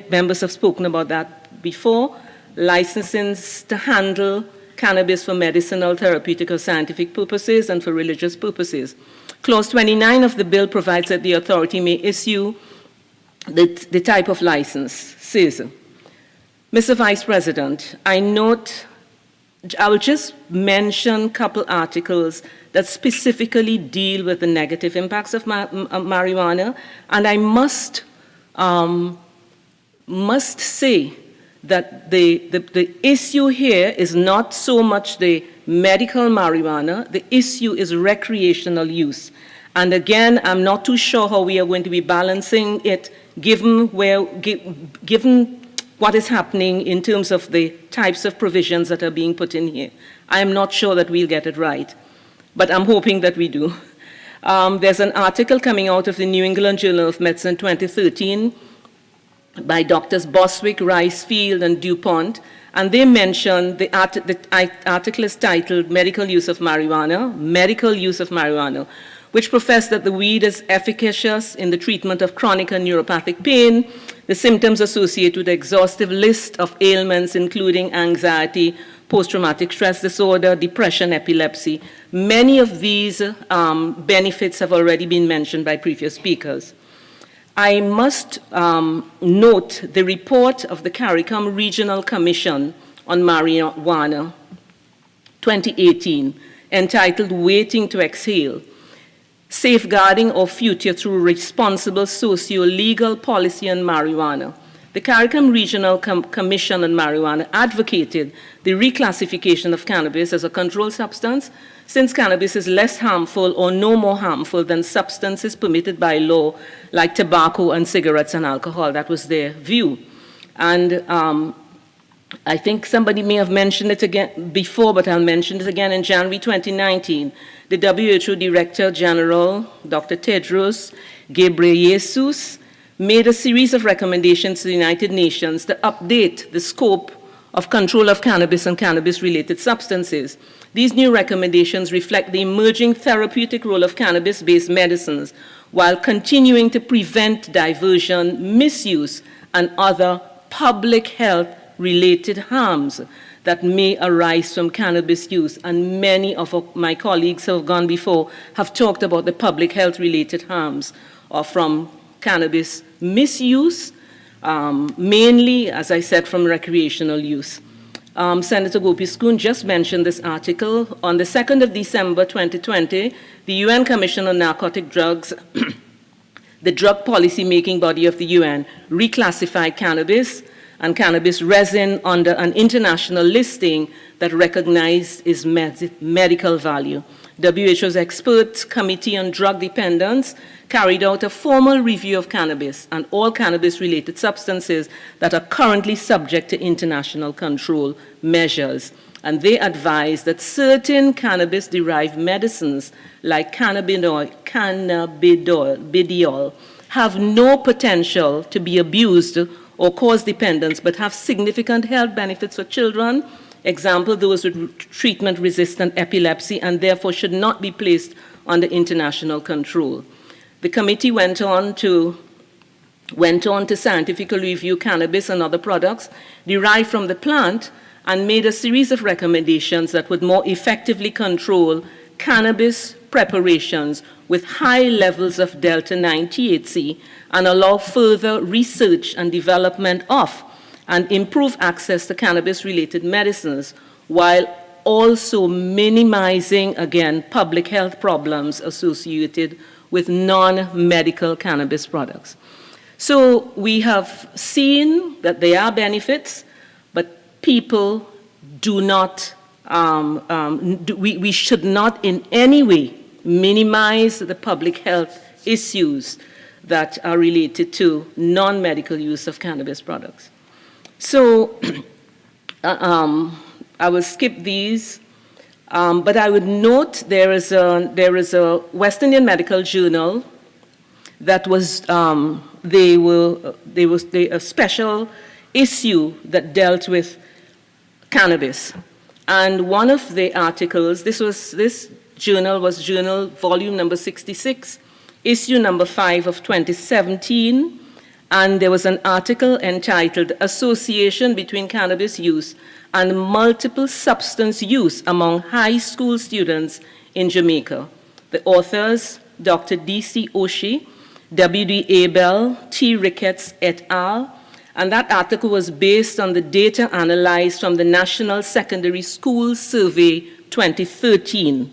members have spoken about that before, licenses to handle cannabis for medicinal, therapeutic, or scientific purposes and for religious purposes. Clause 29 of the bill provides that the authority may issue the type of license. Says, Mr. Vice President, I will just mention a couple articles that specifically deal with the negative impacts of marijuana, and I must say that the issue here is not so much the medical marijuana, the issue is recreational use. And again, I'm not too sure how we are going to be balancing it given what is happening in terms of the types of provisions that are being put in here. I am not sure that we'll get it right, but I'm hoping that we do. There's an article coming out of the New England Journal of Medicine 2013 by Drs. Boswick, Ricefield, and DuPont, and they mention, the article is titled Medical Use of Marijuana, which profess that the weed is efficacious in the treatment of chronic and neuropathic pain. The symptoms associated with an exhaustive list of ailments, including anxiety, post-traumatic stress disorder, depression, epilepsy. Many of these benefits have already been mentioned by previous speakers. I must note the report of the CARICOM Regional Commission on Marijuana 2018, entitled Waiting to Exhale, Safeguarding Our Future Through Responsible Socio-Legal Policy on Marijuana. The CARICOM Regional Commission on Marijuana advocated the reclassification of cannabis as a controlled substance, since cannabis is less harmful or no more harmful than substances permitted by law, like tobacco and cigarettes and alcohol. That was their view. And I think somebody may have mentioned it again before, but I'll mention it again. In January 2019, the WHO Director General, Dr. Tedros Ghebreyesus, made a series of recommendations to the United Nations to update the scope of control of cannabis and cannabis-related substances. These new recommendations reflect the emerging therapeutic role of cannabis-based medicines while continuing to prevent diversion, misuse, and other public health-related harms that may arise from cannabis use. And many of my colleagues who have gone before have talked about the public health-related harms from cannabis misuse, mainly, as I said, from recreational use. Senator Gopi Skoon just mentioned this article. On the 2nd of December 2020, the UN Commission on Narcotic Drugs, the drug policy-making body of the UN, reclassified cannabis and cannabis resin under an international listing that recognized its medical value. WHO's Expert Committee on Drug Dependence carried out a formal review of cannabis and all cannabis-related substances that are currently subject to international control measures. And they advised that certain cannabis-derived medicines, like cannabidiol, have no potential to be abused or cause dependence, but have significant health benefits for children. Example, those with treatment-resistant epilepsy, and therefore should not be placed under international control. The committee went on to scientifically review cannabis and other products derived from the plant and made a series of recommendations that would more effectively control cannabis preparations with high levels of Delta-9 THC and allow further research and development of and improve access to cannabis-related medicines, while also minimizing, again, public health problems associated with non-medical cannabis products. So we have seen that there are benefits, but people do not, we should not in any way minimize the public health issues that are related to non-medical use of cannabis products. So I will skip these, but I would note there is a West Indian Medical Journal that was a special issue that dealt with cannabis. And one of the articles, this journal was journal volume number 66, issue number 5 of 2017, and there was an article entitled Association Between Cannabis Use and Multiple Substance Use Among High School Students in Jamaica. The authors, Dr. D.C. Oshie, W.D. Abel, T. Ricketts et al., and that article was based on the data analyzed from the National Secondary School Survey 2013.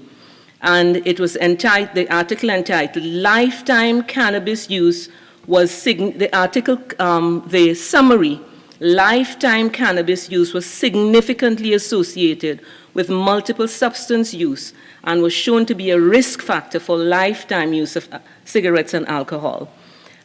And it was the article entitled Lifetime Cannabis Use was, the summary, lifetime cannabis use was significantly associated with multiple substance use and was shown to be a risk factor for lifetime use of cigarettes and alcohol.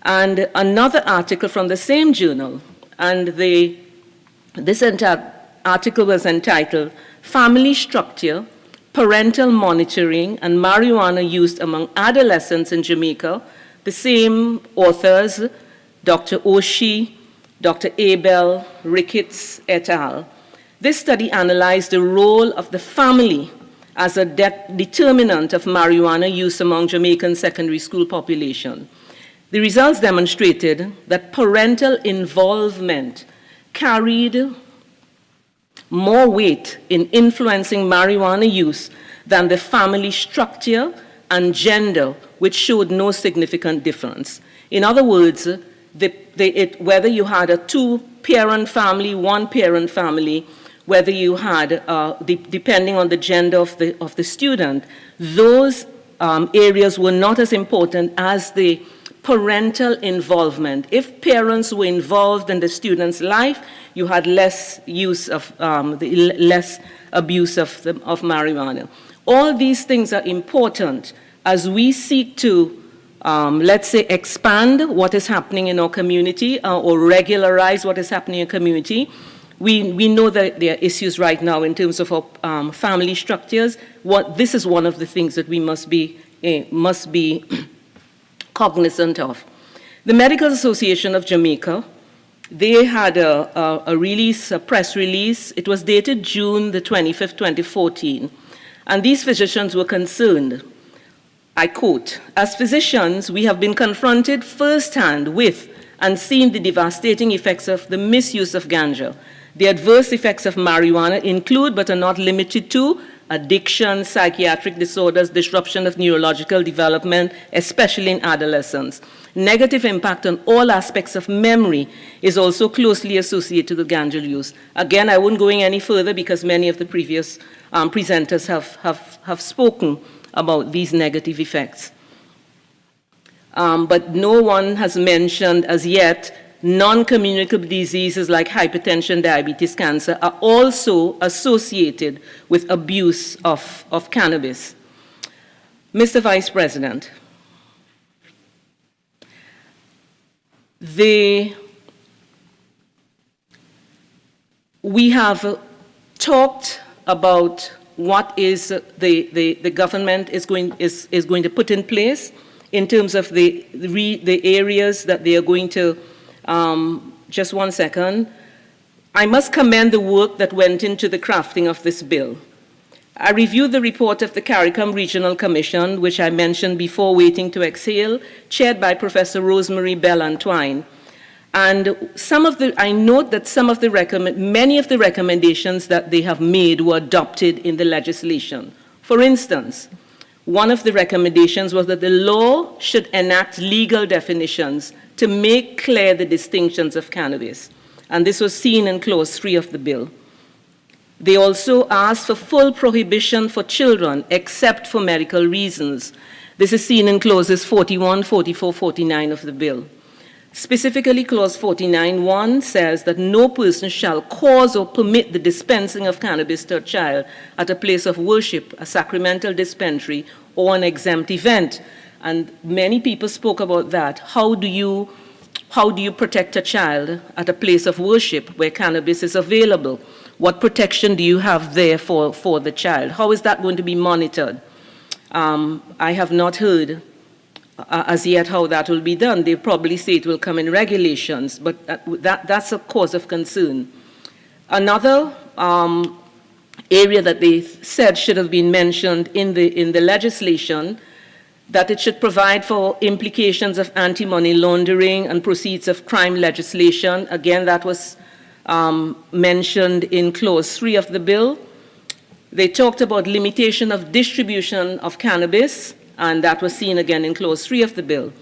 And another article from the same journal, and this entire article was entitled Family Structure, Parental Monitoring, and Marijuana Used Among Adolescents in Jamaica. The same authors, Dr. Oshie, Dr. Abel, Ricketts et al. This study analyzed the role of the family as a determinant of marijuana use among Jamaican secondary school population. The results demonstrated that parental involvement carried more weight in influencing marijuana use than the family structure and gender, which showed no significant difference. In other words, whether you had a two-parent family, one-parent family, whether you had, depending on the gender of the student, those areas were not as important as the parental involvement. If parents were involved in the student's life, you had less use of, less abuse of marijuana. All these things are important as we seek to, let's say, expand what is happening in our community or regularize what is happening in the community. We know that there are issues right now in terms of our family structures. This is one of the things that we must be cognizant of. The Medical Association of Jamaica, they had a release, a press release. It was dated June the 25th, 2014. And these physicians were concerned. I quote, "As physicians, we have been confronted firsthand with and seen the devastating effects of the misuse of ganja. The adverse effects of marijuana include, but are not limited to, addiction, psychiatric disorders, disruption of neurological development, especially in adolescents. Negative impact on all aspects of memory is also closely associated with ganja use." Again, I won't go any further because many of the previous presenters have spoken about these negative effects. But no one has mentioned as yet non-communicable diseases like hypertension, diabetes, cancer are also associated with abuse of cannabis. Mr. Vice President, we have talked about what is the government is going to put in place in terms of the areas that they are going to. Just one second. I must commend the work that went into the crafting of this bill. I reviewed the report of the CARICOM Regional Commission, which I mentioned before, Waiting to Exhale, chaired by Professor Rosemary Bell-Antwine. And I note that many of the recommendations that they have made were adopted in the legislation. For instance, one of the recommendations was that the law should enact legal definitions to make clear the distinctions of cannabis. And this was seen in Clause 3 of the bill. They also asked for full prohibition for children except for medical reasons. This is seen in Clauses 41, 44, 49 of the bill. Specifically, Clause 49(1) says that no person shall cause or permit the dispensing of cannabis to a child at a place of worship, a sacramental dispensary, or an exempt event. And many people spoke about that. How do you protect a child at a place of worship where cannabis is available? What protection do you have there for the child? How is that going to be monitored? I have not heard as yet how that will be done. They probably say it will come in regulations, but that's a cause of concern. Another area that they said should have been mentioned in the legislation, that it should provide for implications of anti-money laundering and proceeds of crime legislation. Again, that was mentioned in Clause 3 of the bill. They talked about limitation of distribution of cannabis, and that was seen again in Clause 3 of the bill.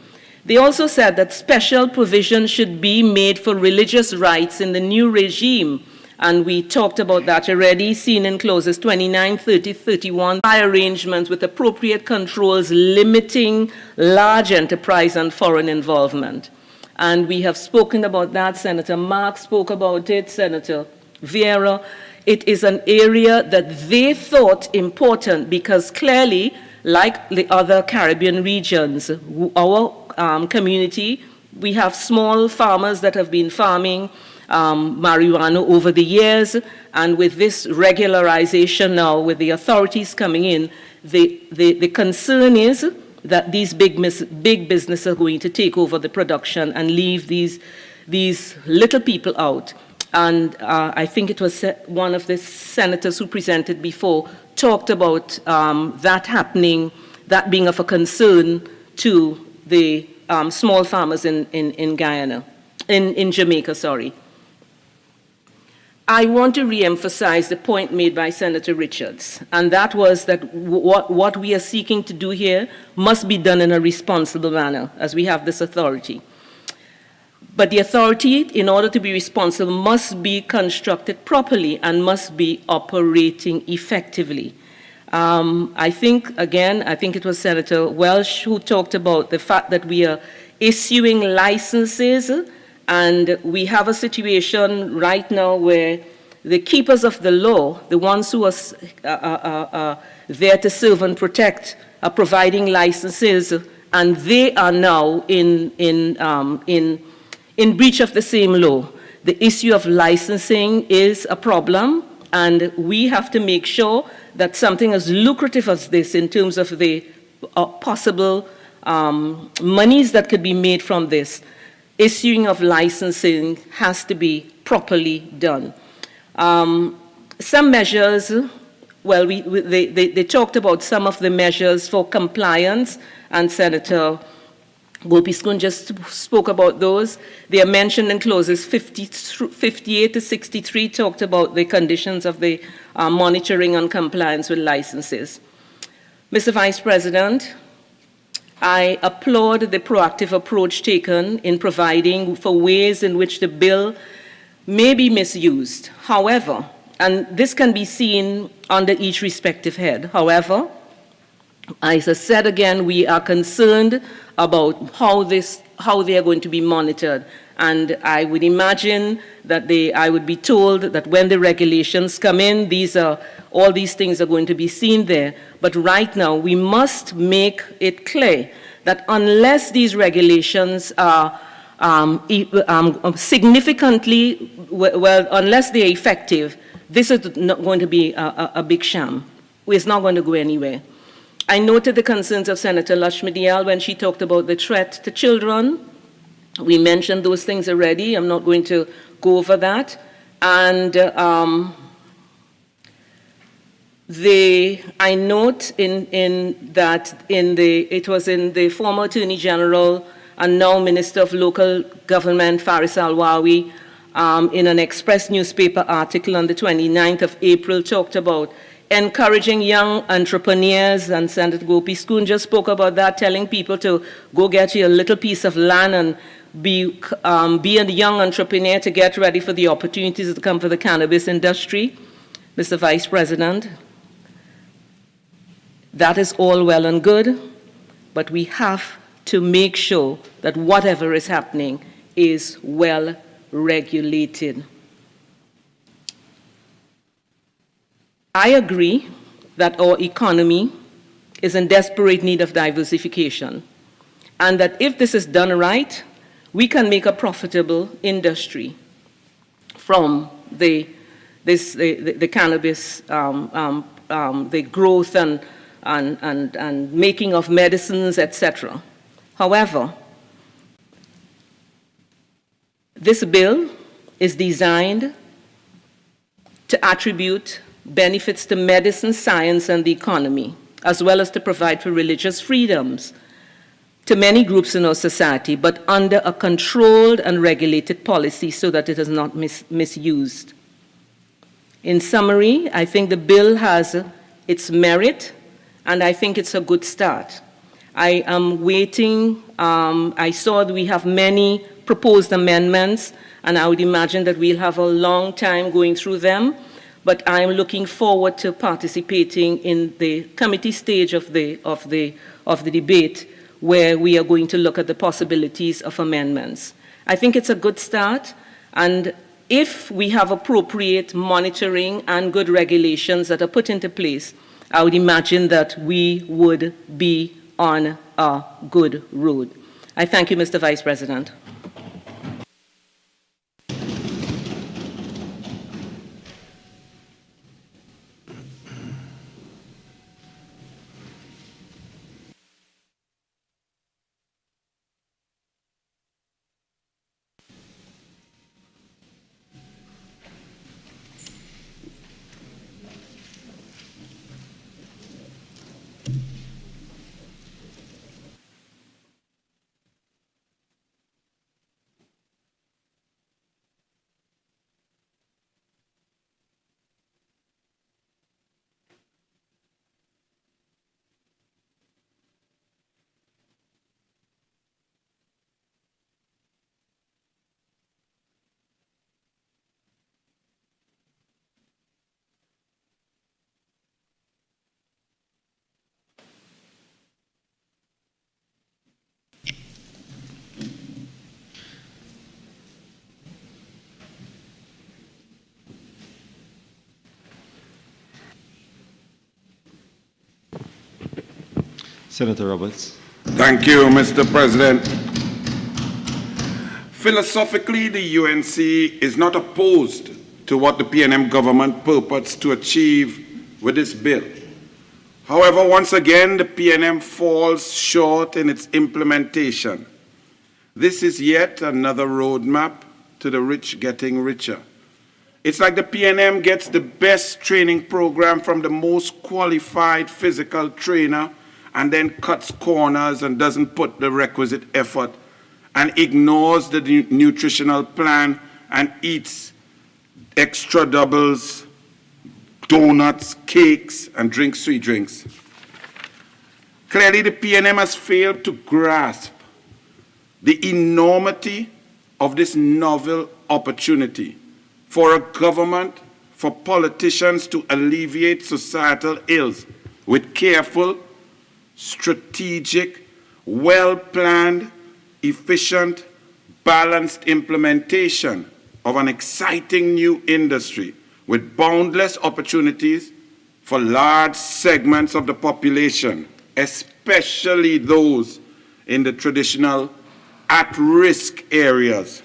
They also said that special provision should be made for religious rights in the new regime, and we talked about that already, seen in Clauses 29, 30, 31, by arrangements with appropriate controls limiting large enterprise and foreign involvement. And we have spoken about that. Senator Mark spoke about it, Senator Vieira. It is an area that they thought important because clearly, like the other Caribbean regions, our community, we have small farmers that have been farming marijuana over the years, and with this regularization now, with the authorities coming in, the concern is that these big businesses are going to take over the production and leave these little people out. And I think it was one of the senators who presented before talked about that happening, that being of a concern to the small farmers in Guyana, in Jamaica, sorry. I want to re-emphasize the point made by Senator Richards, and that was that what we are seeking to do here must be done in a responsible manner, as we have this authority. But the authority, in order to be responsible, must be constructed properly and must be operating effectively. I think it was Senator Welsh who talked about the fact that we are issuing licenses, and we have a situation right now where the keepers of the law, the ones who are there to serve and protect, are providing licenses, and they are now in breach of the same law. The issue of licensing is a problem, and we have to make sure that something as lucrative as this, in terms of the possible monies that could be made from this, issuing of licensing has to be properly done. Some measures, well, they talked about some of the measures for compliance, and Senator Gopiskun just spoke about those. They are mentioned in clauses 58 to 63, talked about the conditions of the monitoring and compliance with licenses. Mr. Vice President, I applaud the proactive approach taken in providing for ways in which the bill may be misused. However, and this can be seen under each respective head. However, as I said again, we are concerned about how they are going to be monitored. And I would imagine that I would be told that when the regulations come in, all these things are going to be seen there. But right now, we must make it clear that unless these regulations are significantly, well, unless they're effective, this is not going to be a big sham. It's not going to go anywhere. I noted the concerns of Senator Lakshmi Dayal when she talked about the threat to children. We mentioned those things already. I'm not going to go over that. And I note it was in the former Attorney General and now Minister of Local Government, Faris Alwawi, in an Express newspaper article on the 29th of April, talked about encouraging young entrepreneurs, and Senator Gopi Skoon just spoke about that, telling people to go get you a little piece of land and be a young entrepreneur to get ready for the opportunities that come for the cannabis industry. Mr. Vice President, that is all well and good, but we have to make sure that whatever is happening is well regulated. I agree that our economy is in desperate need of diversification, and that if this is done right, we can make a profitable industry from the cannabis, the growth and making of medicines, etc. However, this bill is designed to attribute benefits to medicine, science, and the economy, as well as to provide for religious freedoms to many groups in our society, but under a controlled and regulated policy so that it is not misused. In summary, I think the bill has its merit, and I think it's a good start. I am waiting. I saw that we have many proposed amendments, and I would imagine that we'll have a long time going through them, but I'm looking forward to participating in the committee stage of the debate, where we are going to look at the possibilities of amendments. I think it's a good start, and if we have appropriate monitoring and good regulations that are put into place, I would imagine that we would be on a good road. I thank you, Mr. Vice President.
Senator Roberts.
Thank you, Mr. President. Philosophically, the UNC is not opposed to what the PNM government purports to achieve with this bill. However, once again, the PNM falls short in its implementation. This is yet another roadmap to the rich getting richer. It's like the PNM gets the best training program from the most qualified physical trainer and then cuts corners and doesn't put the requisite effort and ignores the nutritional plan and eats extra doubles, donuts, cakes, and drinks sweet drinks. Clearly, the PNM has failed to grasp the enormity of this novel opportunity for a government, for politicians to alleviate societal ills with careful, strategic, well-planned, efficient, balanced implementation of an exciting new industry with boundless opportunities for large segments of the population, especially those in the traditional at-risk areas.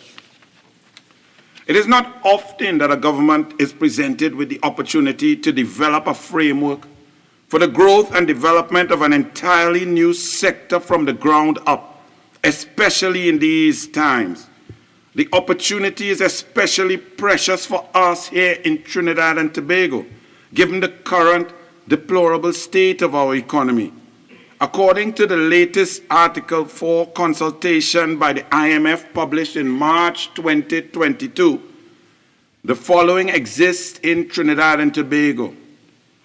It is not often that a government is presented with the opportunity to develop a framework for the growth and development of an entirely new sector from the ground up, especially in these times. The opportunity is especially precious for us here in Trinidad and Tobago, given the current deplorable state of our economy. According to the latest Article 4 consultation by the IMF published in March 2022, the following exists in Trinidad and Tobago.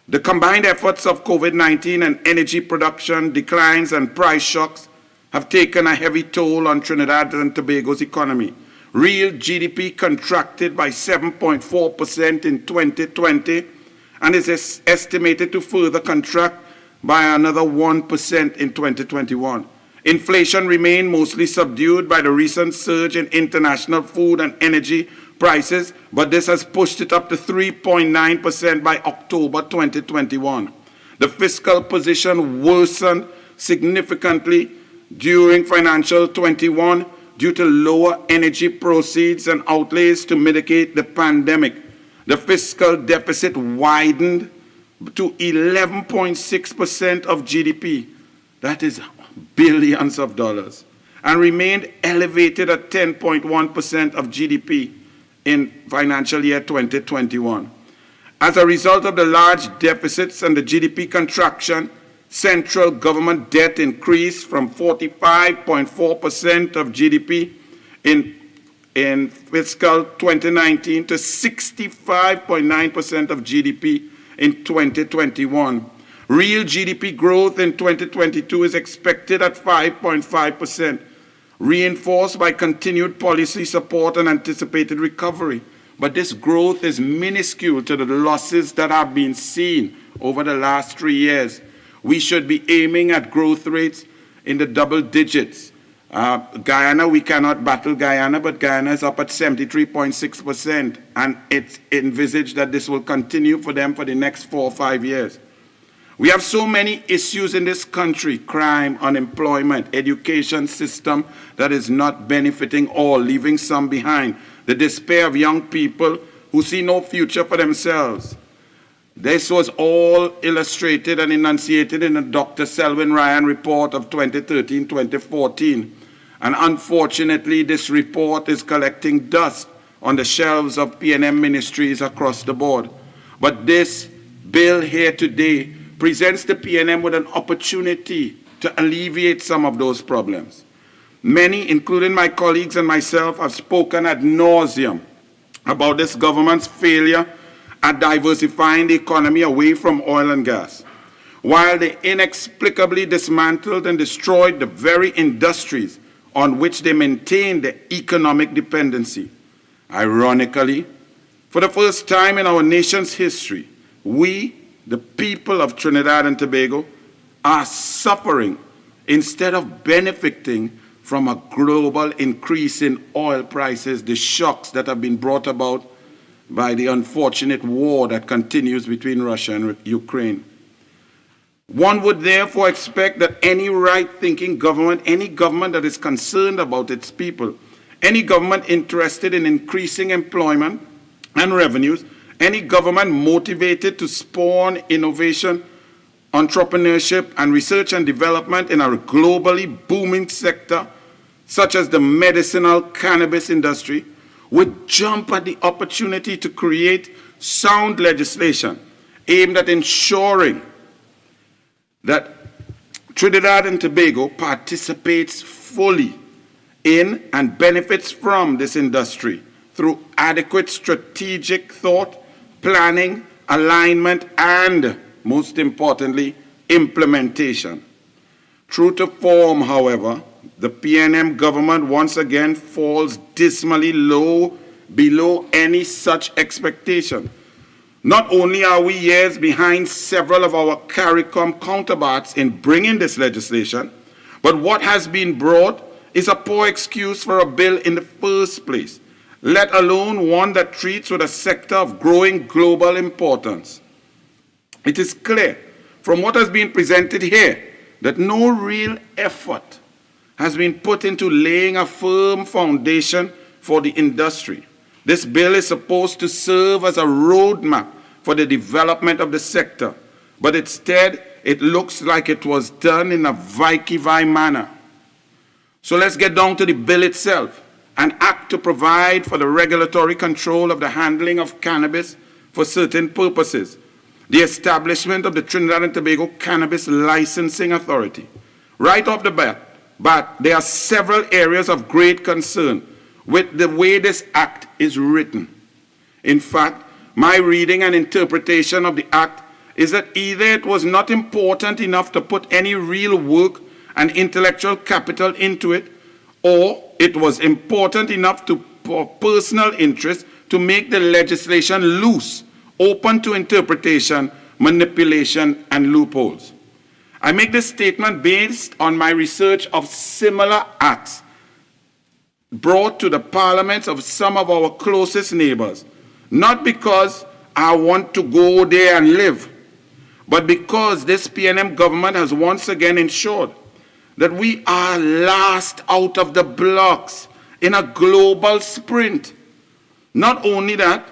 The combined efforts of COVID-19 and energy production declines and price shocks have taken a heavy toll on Trinidad and Tobago's economy. Real GDP contracted by 7.4% in 2020 and is estimated to further contract by another 1% in 2021. Inflation remained mostly subdued by the recent surge in international food and energy prices, but this has pushed it up to 3.9% by October 2021. The fiscal position worsened significantly during financial 21 due to lower energy proceeds and outlays to mitigate the pandemic. The fiscal deficit widened to 11.6% of GDP. That is billions of dollars, and remained elevated at 10.1% of GDP in financial year 2021. As a result of the large deficits and the GDP contraction, central government debt increased from 45.4% of GDP in fiscal 2019 to 65.9% of GDP in 2021. Real GDP growth in 2022 is expected at 5.5%, reinforced by continued policy support and anticipated recovery. But this growth is minuscule to the losses that have been seen over the last 3 years. We should be aiming at growth rates in the double digits. Guyana, we cannot battle Guyana, but Guyana is up at 73.6%, and it's envisaged that this will continue for them for the next 4 or 5 years. We have so many issues in this country: crime, unemployment, education system that is not benefiting all, leaving some behind, the despair of young people who see no future for themselves. This was all illustrated and enunciated in the Dr. Selwyn Ryan report of 2013-2014. And unfortunately, this report is collecting dust on the shelves of PNM ministries across the board. But this bill here today presents the PNM with an opportunity to alleviate some of those problems. Many, including my colleagues and myself, have spoken ad nauseum about this government's failure at diversifying the economy away from oil and gas, while they inexplicably dismantled and destroyed the very industries on which they maintained their economic dependency. Ironically, for the first time in our nation's history, we, the people of Trinidad and Tobago, are suffering instead of benefiting from a global increase in oil prices, the shocks that have been brought about by the unfortunate war that continues between Russia and Ukraine. One would therefore expect that any right-thinking government, any government that is concerned about its people, any government interested in increasing employment and revenues, any government motivated to spawn innovation, entrepreneurship, and research and development in a globally booming sector, such as the medicinal cannabis industry, would jump at the opportunity to create sound legislation aimed at ensuring that Trinidad and Tobago participates fully in and benefits from this industry through adequate strategic thought, planning, alignment, and, most importantly, implementation. True to form, however, the PNM government once again falls dismally low below any such expectation. Not only are we years behind several of our CARICOM counterparts in bringing this legislation, but what has been brought is a poor excuse for a bill in the first place, let alone one that treats with a sector of growing global importance. It is clear from what has been presented here that no real effort has been put into laying a firm foundation for the industry. This bill is supposed to serve as a roadmap for the development of the sector, but instead it looks like it was done in a vai-ki-vai manner. So let's get down to the bill itself. An act to provide for the regulatory control of the handling of cannabis for certain purposes. The establishment of the Trinidad and Tobago Cannabis Licensing Authority. Right off the bat, but there are several areas of great concern with the way this act is written. In fact, my reading and interpretation of the act is that either it was not important enough to put any real work and intellectual capital into it, or it was important enough for personal interest to make the legislation loose, open to interpretation, manipulation, and loopholes. I make this statement based on my research of similar acts brought to the parliaments of some of our closest neighbors, not because I want to go there and live, but because this PNM government has once again ensured that we are last out of the blocks in a global sprint. Not only that,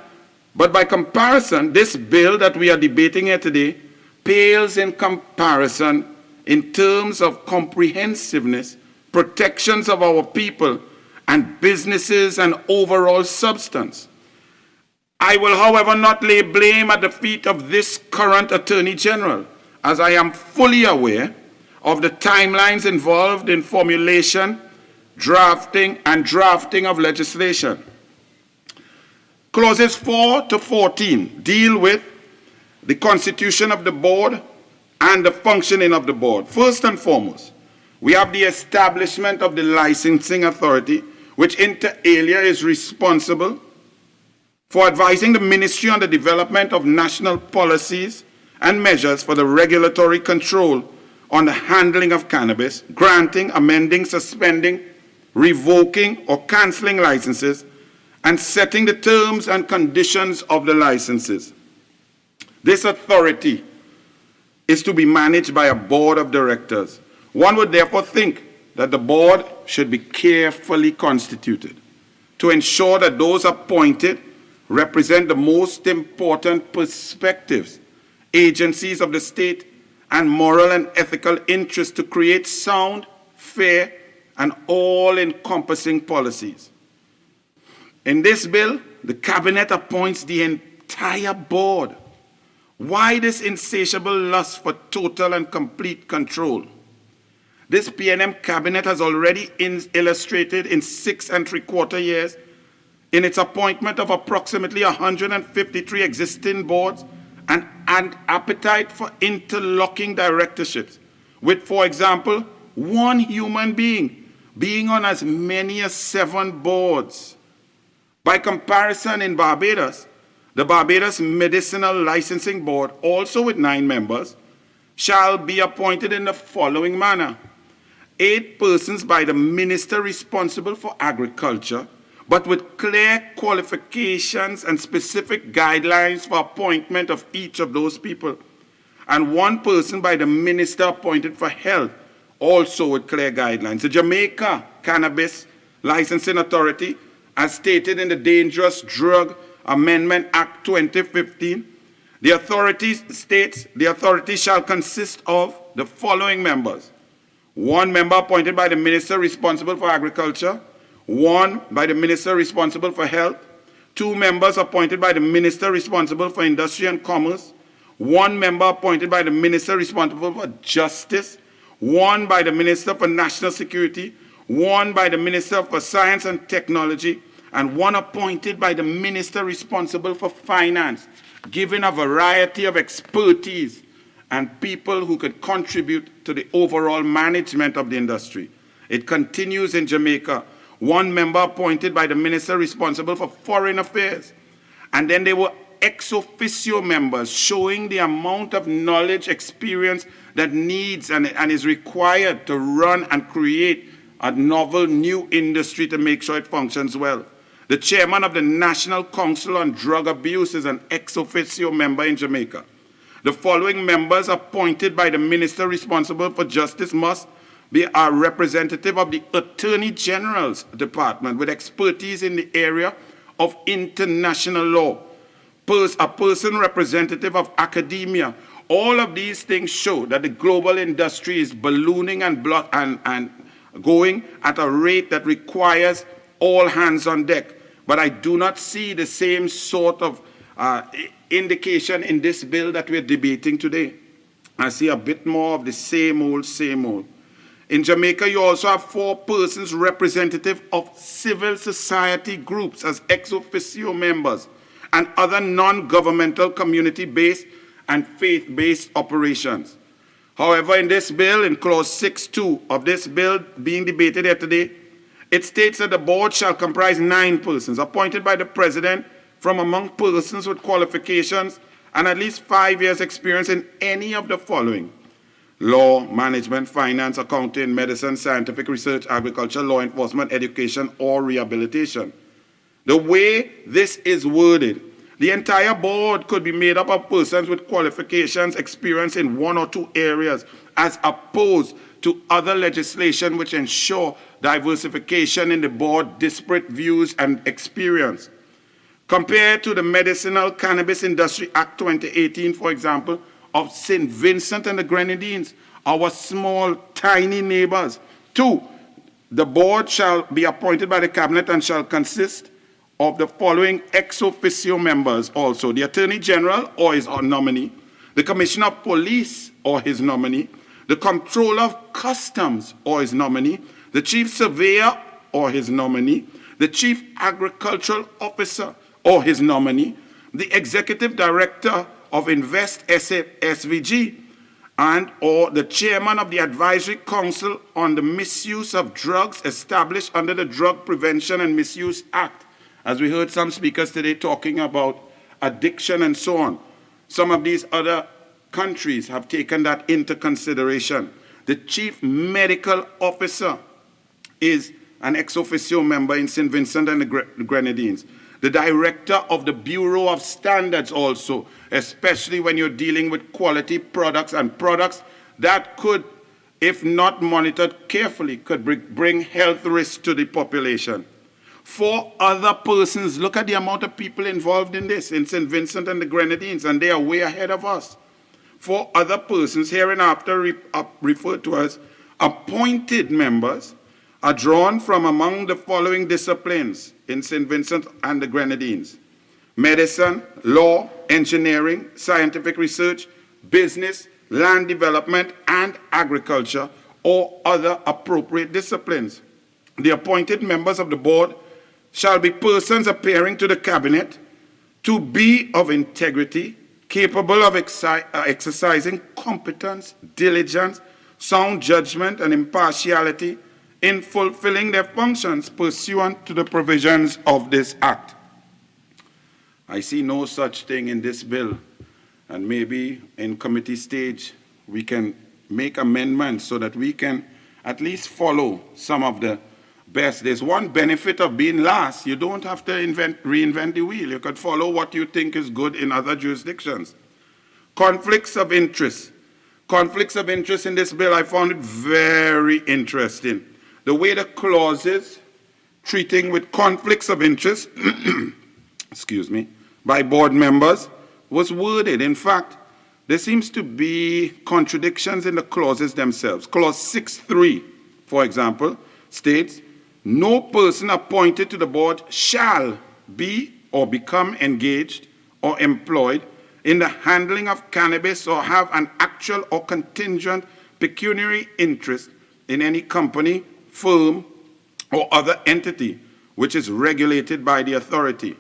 but by comparison, this bill that we are debating here today pales in comparison in terms of comprehensiveness, protections of our people, and businesses and overall substance. I will, however, not lay blame at the feet of this current Attorney General, as I am fully aware of the timelines involved in formulation, drafting of legislation. Clauses 4 to 14 deal with the constitution of the board and the functioning of the board. First and foremost, we have the establishment of the licensing authority, which inter alia is responsible for advising the ministry on the development of national policies and measures for the regulatory control on the handling of cannabis, granting, amending, suspending, revoking, or cancelling licenses, and setting the terms and conditions of the licenses. This authority is to be managed by a board of directors. One would therefore think that the board should be carefully constituted to ensure that those appointed represent the most important perspectives, agencies of the state, and moral and ethical interests to create sound, fair, and all-encompassing policies. In this bill, the cabinet appoints the entire board. Why this insatiable lust for total and complete control? This PNM cabinet has already illustrated in 6 3/4 years in its appointment of approximately 153 existing boards and an appetite for interlocking directorships, with, for example, one human being on as many as 7 boards. By comparison, in Barbados, the Barbados Medicinal Licensing Board, also with 9 members, shall be appointed in the following manner: 8 persons by the minister responsible for agriculture, but with clear qualifications and specific guidelines for appointment of each of those people, and 1 person by the minister appointed for health, also with clear guidelines. The Jamaica Cannabis Licensing Authority, as stated in the Dangerous Drug Amendment Act 2015, the authority states the authority shall consist of the following members: 1 member appointed by the minister responsible for agriculture, 1 by the minister responsible for health, 2 members appointed by the minister responsible for industry and commerce, 1 member appointed by the minister responsible for justice, 1 by the minister for national security, 1 by the minister for science and technology, and 1 appointed by the minister responsible for finance, giving a variety of expertise and people who could contribute to the overall management of the industry. It continues in Jamaica: 1 member appointed by the minister responsible for foreign affairs. And then there were ex officio members, showing the amount of knowledge, experience that needs and is required to run and create a novel new industry to make sure it functions well. The chairman of the National Council on Drug Abuse is an ex officio member in Jamaica. The following members appointed by the minister responsible for justice must be a representative of the Attorney General's Department with expertise in the area of international law, a person representative of academia. All of these things show that the global industry is ballooning and going at a rate that requires all hands on deck. But I do not see the same sort of indication in this bill that we're debating today. I see a bit more of the same old, same old. In Jamaica, you also have 4 persons representative of civil society groups as ex officio members and other non-governmental community-based and faith-based operations. However, in this bill, in clause 6.2 of this bill being debated here today, it states that the board shall comprise 9 persons appointed by the president from among persons with qualifications and at least 5 years experience in any of the following: law, management, finance, accounting, medicine, scientific research, agriculture, law enforcement, education, or rehabilitation. The way this is worded The entire board could be made up of persons with qualifications, experience in one or two areas, as opposed to other legislation which ensure diversification in the board, disparate views and experience. Compared to the Medicinal Cannabis Industry Act 2018, for example, of St. Vincent and the Grenadines, our small, tiny neighbors. 2, the board shall be appointed by the cabinet and shall consist of the following ex officio members also: the Attorney General or his nominee, the Commissioner of Police or his nominee, the Comptroller of Customs or his nominee, the Chief Surveyor or his nominee, the Chief Agricultural Officer or his nominee, the Executive Director of Invest SVG, and or the Chairman of the Advisory Council on the Misuse of Drugs established under the Drug Prevention and Misuse Act. As we heard some speakers today talking about addiction and so on. Some of these other countries have taken that into consideration. The Chief Medical Officer is an ex officio member in St. Vincent and the Grenadines. The Director of the Bureau of Standards also, especially when you're dealing with quality products and products that could, if not monitored carefully, could bring health risks to the population. 4 other persons, look at the amount of people involved in this in St. Vincent and the Grenadines, and they are way ahead of us. 4 other persons, hereinafter referred to as appointed members, are drawn from among the following disciplines in St. Vincent and the Grenadines: medicine, law, engineering, scientific research, business, land development, and agriculture, or other appropriate disciplines. The appointed members of the board shall be persons appearing to the cabinet to be of integrity, capable of exercising competence, diligence, sound judgment, and impartiality in fulfilling their functions pursuant to the provisions of this Act. I see no such thing in this bill, and maybe in committee stage we can make amendments so that we can at least follow some of the best. There's one benefit of being last. You don't have to reinvent the wheel. You could follow what you think is good in other jurisdictions. Conflicts of interest. Conflicts of interest in this bill, I found it very interesting. The way the clauses treating with conflicts of interest excuse me, by board members was worded. In fact, there seems to be contradictions in the clauses themselves. Clause 6.3, for example, states, no person appointed to the board shall be or become engaged or employed in the handling of cannabis or have an actual or contingent pecuniary interest in any company, firm, or other entity which is regulated by the authority.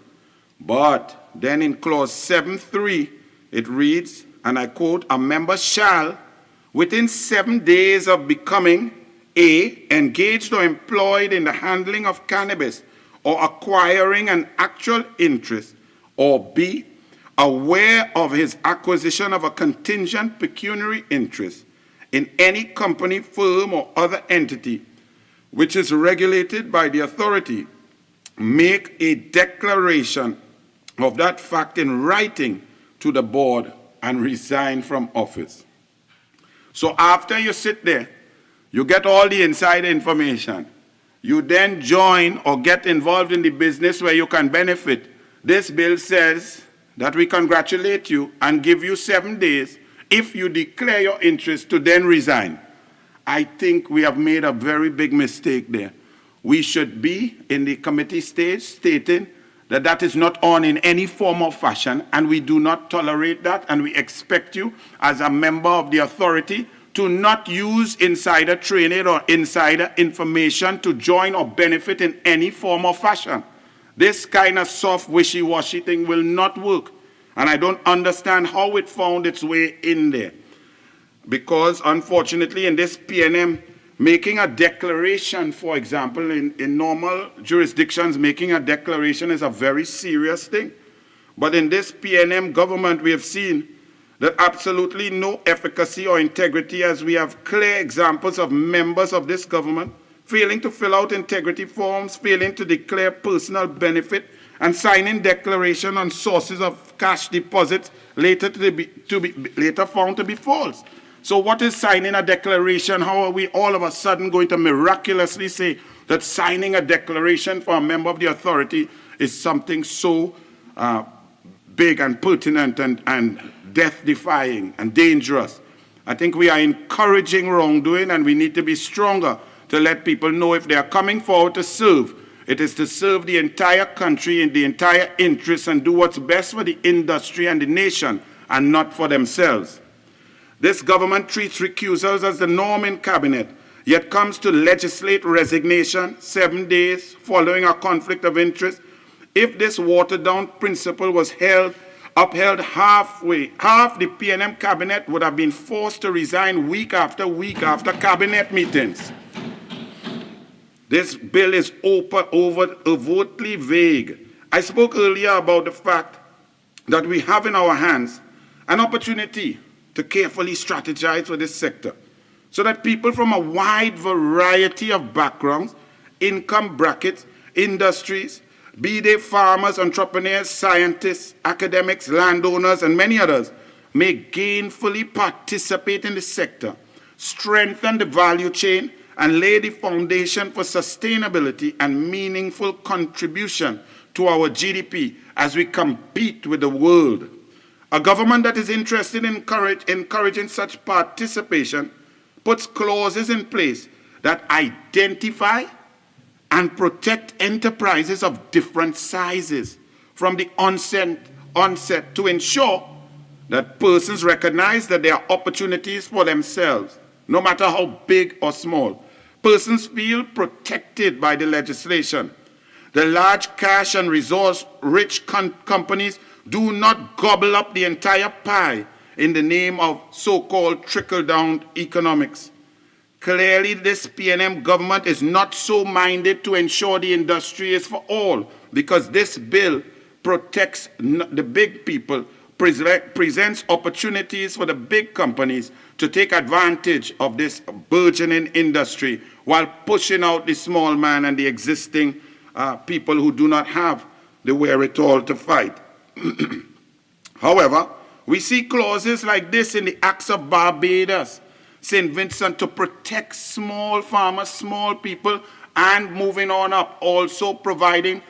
But then in clause 7.3, it reads, and I quote, a member shall, within 7 days of becoming A, engaged or employed in the handling of cannabis or acquiring an actual interest, or B, aware of his acquisition of a contingent pecuniary interest in any company, firm, or other entity which is regulated by the authority, make a declaration of that fact in writing to the board and resign from office. So after you sit there, you get all the insider information. You then join or get involved in the business where you can benefit. This bill says that we congratulate you and give you 7 days if you declare your interest to then resign. I think we have made a very big mistake there. We should be in the committee stage stating that that is not on in any form or fashion, and we do not tolerate that, and we expect you as a member of the authority to not use insider trading or insider information to join or benefit in any form or fashion. This kind of soft, wishy-washy thing will not work, and I don't understand how it found its way in there. Because, unfortunately, in this PNM, making a declaration, for example, in normal jurisdictions, making a declaration is a very serious thing. But in this PNM government, we have seen that absolutely no efficacy or integrity, as we have clear examples of members of this government failing to fill out integrity forms, failing to declare personal benefit, and signing declaration on sources of cash deposits later found to be false. So what is signing a declaration? How are we all of a sudden going to miraculously say that signing a declaration for a member of the authority is something so big and pertinent and death-defying and dangerous? I think we are encouraging wrongdoing, and we need to be stronger to let people know if they are coming forward to serve, it is to serve the entire country in the entire interest and do what's best for the industry and the nation and not for themselves. This government treats recusals as the norm in cabinet, yet comes to legislate resignation 7 days following a conflict of interest. If this watered-down principle was upheld halfway, half the PNM cabinet would have been forced to resign week after cabinet meetings. This bill is overtly vague. I spoke earlier about the fact that we have in our hands an opportunity to carefully strategize for this sector so that people from a wide variety of backgrounds, income brackets, industries, be they farmers, entrepreneurs, scientists, academics, landowners, and many others, may gainfully participate in the sector, strengthen the value chain, and lay the foundation for sustainability and meaningful contribution to our GDP as we compete with the world. A government that is interested in encouraging such participation puts clauses in place that identify and protect enterprises of different sizes from the onset to ensure that persons recognize that there are opportunities for themselves, no matter how big or small. Persons feel protected by the legislation. The large cash and resource-rich companies do not gobble up the entire pie in the name of so-called trickle-down economics. Clearly, this PNM government is not so minded to ensure the industry is for all, because this bill protects the big people, presents opportunities for the big companies to take advantage of this burgeoning industry while pushing out the small man and the existing people who do not have the wherewithal to fight. However, we see clauses like this in the Acts of Barbados, St. Vincent, to protect small farmers, small people, and moving on up, also providing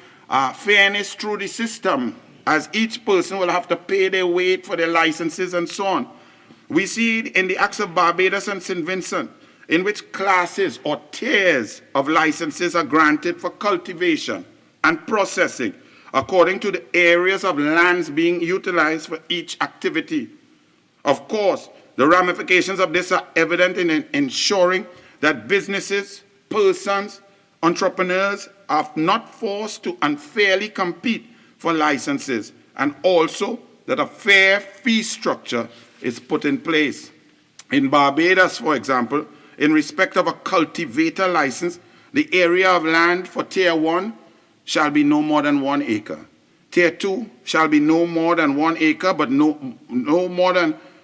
fairness through the system, as each person will have to pay their weight for their licenses and so on. We see it in the Acts of Barbados and St. Vincent, in which classes or tiers of licenses are granted for cultivation and processing, according to the areas of lands being utilized for each activity. Of course, the ramifications of this are evident in ensuring that businesses, persons, entrepreneurs are not forced to unfairly compete for licenses, and also that a fair fee structure is put in place. In Barbados, for example, in respect of a cultivator license, the area of land for Tier 1 shall be no more than 1 acre. Tier 2 shall be no more than 1 acre, but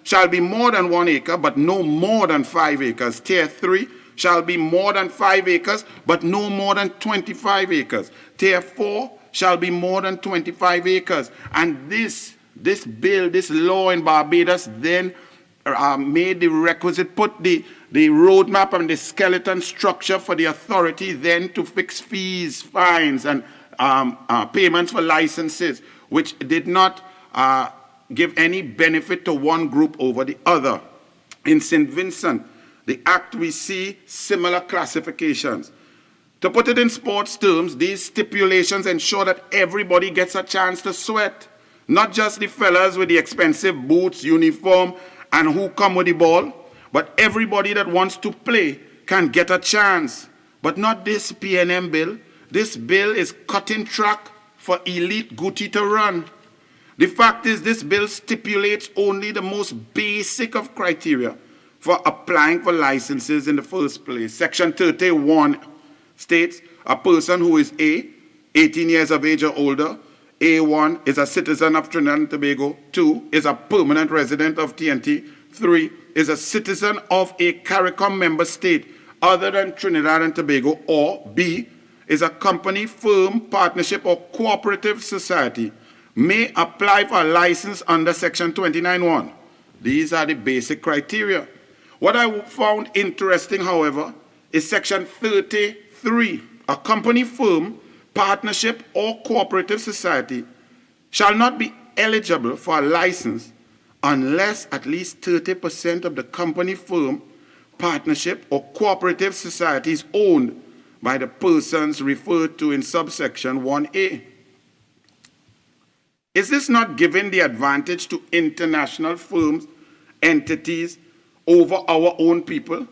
shall be more than 1 acre, but no more than 5 acres. Tier 3 shall be more than 5 acres, but no more than 25 acres. Tier 4 shall be more than 25 acres. And this bill, this law in Barbados then made the requisite, put the roadmap and the skeleton structure for the authority then to fix fees, fines, and payments for licenses, which did not give any benefit to one group over the other. In St. Vincent, the Act, we see similar classifications. To put it in sports terms, these stipulations ensure that everybody gets a chance to sweat, not just the fellas with the expensive boots, uniform, and who come with the ball, but everybody that wants to play can get a chance. But not this PNM bill. This bill is cutting track for elite Gucci to run. The fact is, this bill stipulates only the most basic of criteria for applying for licenses in the first place. Section 31 states a person who is A, 18 years of age or older, A1 is a citizen of Trinidad and Tobago, 2 is a permanent resident of TNT, 3 is a citizen of a CARICOM member state other than Trinidad and Tobago, or B, is a company, firm, partnership, or cooperative society may apply for a license under Section 29(1). These are the basic criteria. What I found interesting, however, is Section 33. A company, firm, partnership, or cooperative society shall not be eligible for a license unless at least 30% of the company, firm, partnership, or cooperative society is owned by the persons referred to in subsection 1A. Is this not giving the advantage to international firms, entities, over our own people,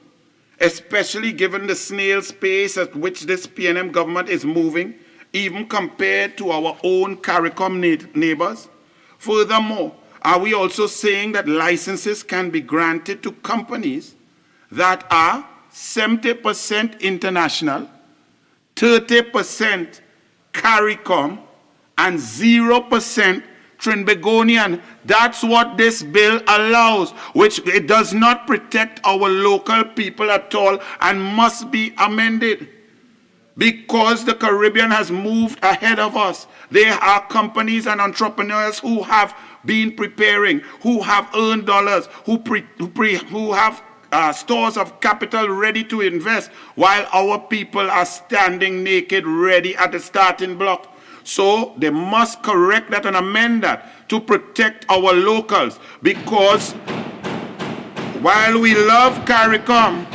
especially given the snail's pace at which this PNM government is moving, even compared to our own CARICOM neighbors? Furthermore, are we also saying that licenses can be granted to companies that are 70% international, 30% CARICOM, and 0% Trinbagonian? That's what this bill allows, which it does not protect our local people at all and must be amended. Because the Caribbean has moved ahead of us. There are companies and entrepreneurs who have been preparing, who have earned dollars, who have stores of capital ready to invest, while our people are standing naked, ready at the starting block. So they must correct that and amend that to protect our locals, because while we love CARICOM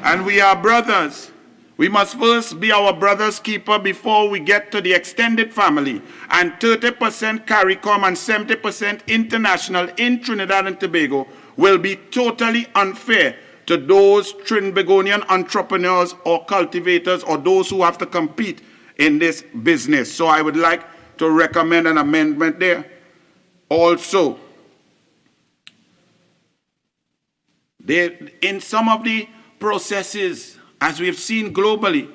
and we are brothers, we must first be our brother's keeper before we get to the extended family. And 30% CARICOM and 70% international in Trinidad and Tobago will be totally unfair to those Trinbagonian entrepreneurs or cultivators or those who have to compete in this business. So I would like to recommend an amendment there. Also, in some of the processes, as we have seen globally,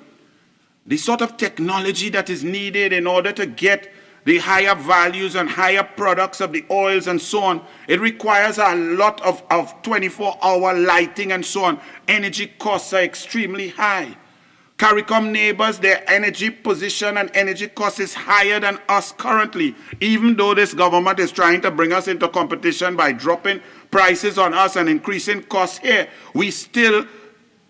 the sort of technology that is needed in order to get the higher values and higher products of the oils and so on, it requires a lot of 24-hour lighting and so on. Energy costs are extremely high. CARICOM neighbors, their energy position and energy cost is higher than us currently, even though this government is trying to bring us into competition by dropping prices on us and increasing costs here. We still,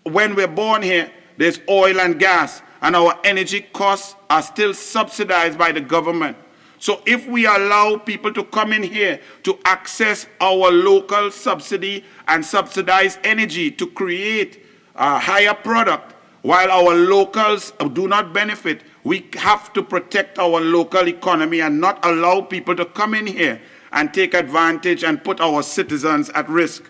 when we're born here, there's oil and gas, and our energy costs are still subsidized by the government. So if we allow people to come in here to access our local subsidy and subsidized energy to create a higher product, while our locals do not benefit, we have to protect our local economy and not allow people to come in here and take advantage and put our citizens at risk.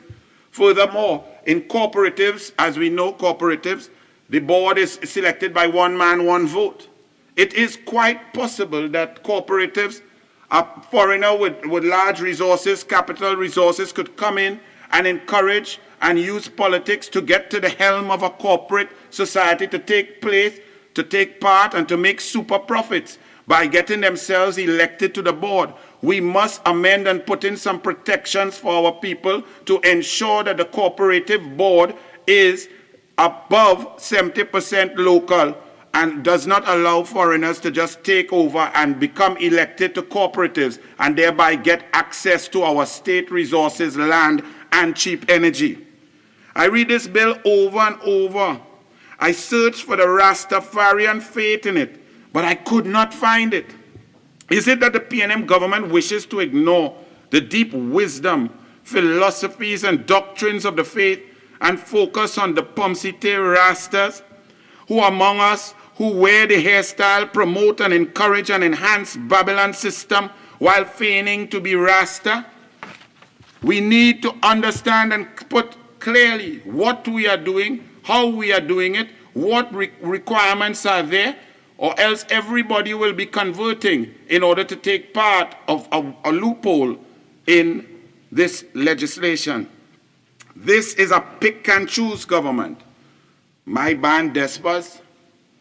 Furthermore, in cooperatives, as we know cooperatives, the board is selected by one man, one vote. It is quite possible that cooperatives, a foreigner with large resources, capital resources, could come in and encourage and use politics to get to the helm of a corporate society, to take part and to make super profits by getting themselves elected to the board. We must amend and put in some protections for our people to ensure that the cooperative board is above 70% local and does not allow foreigners to just take over and become elected to cooperatives and thereby get access to our state resources, land, and cheap energy. I read this bill over and over. I searched for the Rastafarian faith in it, but I could not find it. Is it that the PNM government wishes to ignore the deep wisdom, philosophies, and doctrines of the faith and focus on the Pomsite Rastas, who among us who wear the hairstyle, promote and encourage and enhance Babylon system while feigning to be Rasta? We need to understand and put clearly what we are doing, how we are doing it, what requirements are there, or else everybody will be converting in order to take part of a loophole in this legislation. This is a pick and choose government. My band Despas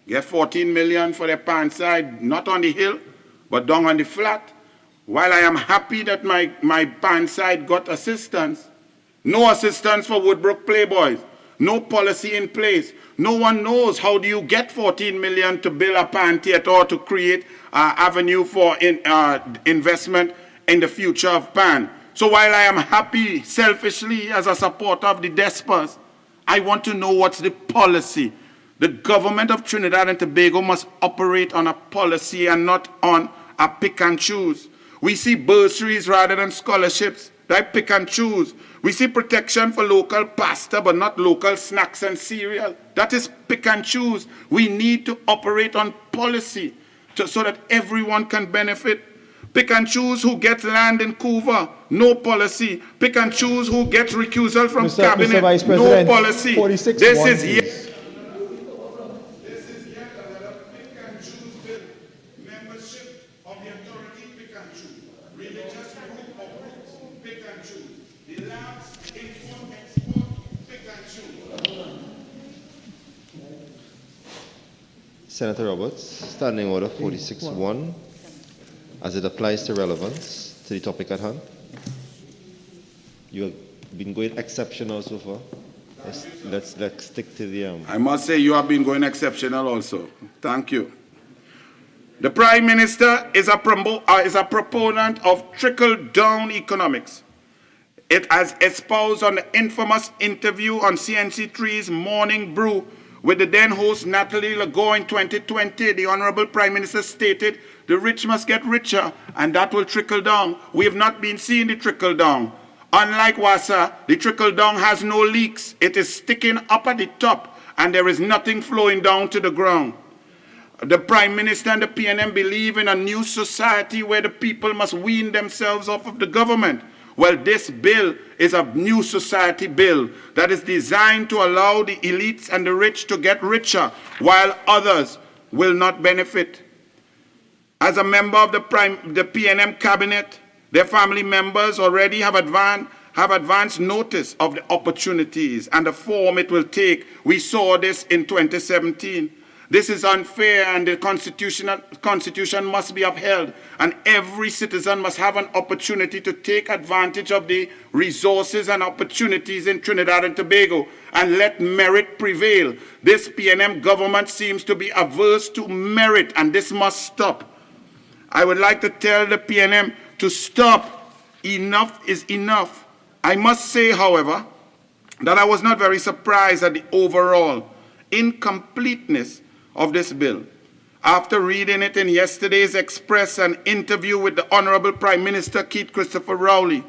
get 14 million for their pan side, not on the hill, but down on the flat. While I am happy that my pan side got assistance, no assistance for Woodbrook Playboys. no policy in place. No one knows how do you get 14 million to build a pan theater or to create an avenue for investment in the future of pan. So while I am happy selfishly as a supporter of the DESPAs, I want to know what's the policy. The government of Trinidad and Tobago must operate on a policy and not on a pick and choose. We see bursaries rather than scholarships. That pick and choose. We see protection for local pasta but not local snacks and cereal. That is pick and choose. We need to operate on policy so that everyone can benefit. Pick and choose who gets land in Couva, no policy. Pick and choose who gets recusal from cabinet,
Mr. Vice
no
President,
policy.
46
This
one,
is
please.
yet another pick and choose bill. Membership of the authority, pick and choose. Religious group or groups, pick and choose. The labs, import, export, pick and choose.
Senator Roberts, Standing Order 46-1, as it applies to relevance to the topic at hand. You have been going exceptional so far. Let's stick to the...
I must say you have been going exceptional also. Thank you. The Prime Minister is a proponent of trickle-down economics. It has espoused on the infamous interview on CNC3's Morning Brew with the then host Natalie Legault in 2020. The Honorable Prime Minister stated, the rich must get richer and that will trickle down. We have not been seeing the trickle down. Unlike WASA, the trickle down has no leaks. It is sticking up at the top and there is nothing flowing down to the ground. The Prime Minister and the PNM believe in a new society where the people must wean themselves off of the government. Well, this bill is a new society bill that is designed to allow the elites and the rich to get richer while others will not benefit. As a member of the PNM cabinet, their family members already have advanced notice of the opportunities and the form it will take. We saw this in 2017. This is unfair and the Constitution must be upheld and every citizen must have an opportunity to take advantage of the resources and opportunities in Trinidad and Tobago and let merit prevail. This PNM government seems to be averse to merit and this must stop. I would like to tell the PNM to stop. Enough is enough. I must say, however, that I was not very surprised at the overall incompleteness of this bill. After reading it in yesterday's Express, an interview with the Honorable Prime Minister Keith Christopher Rowley,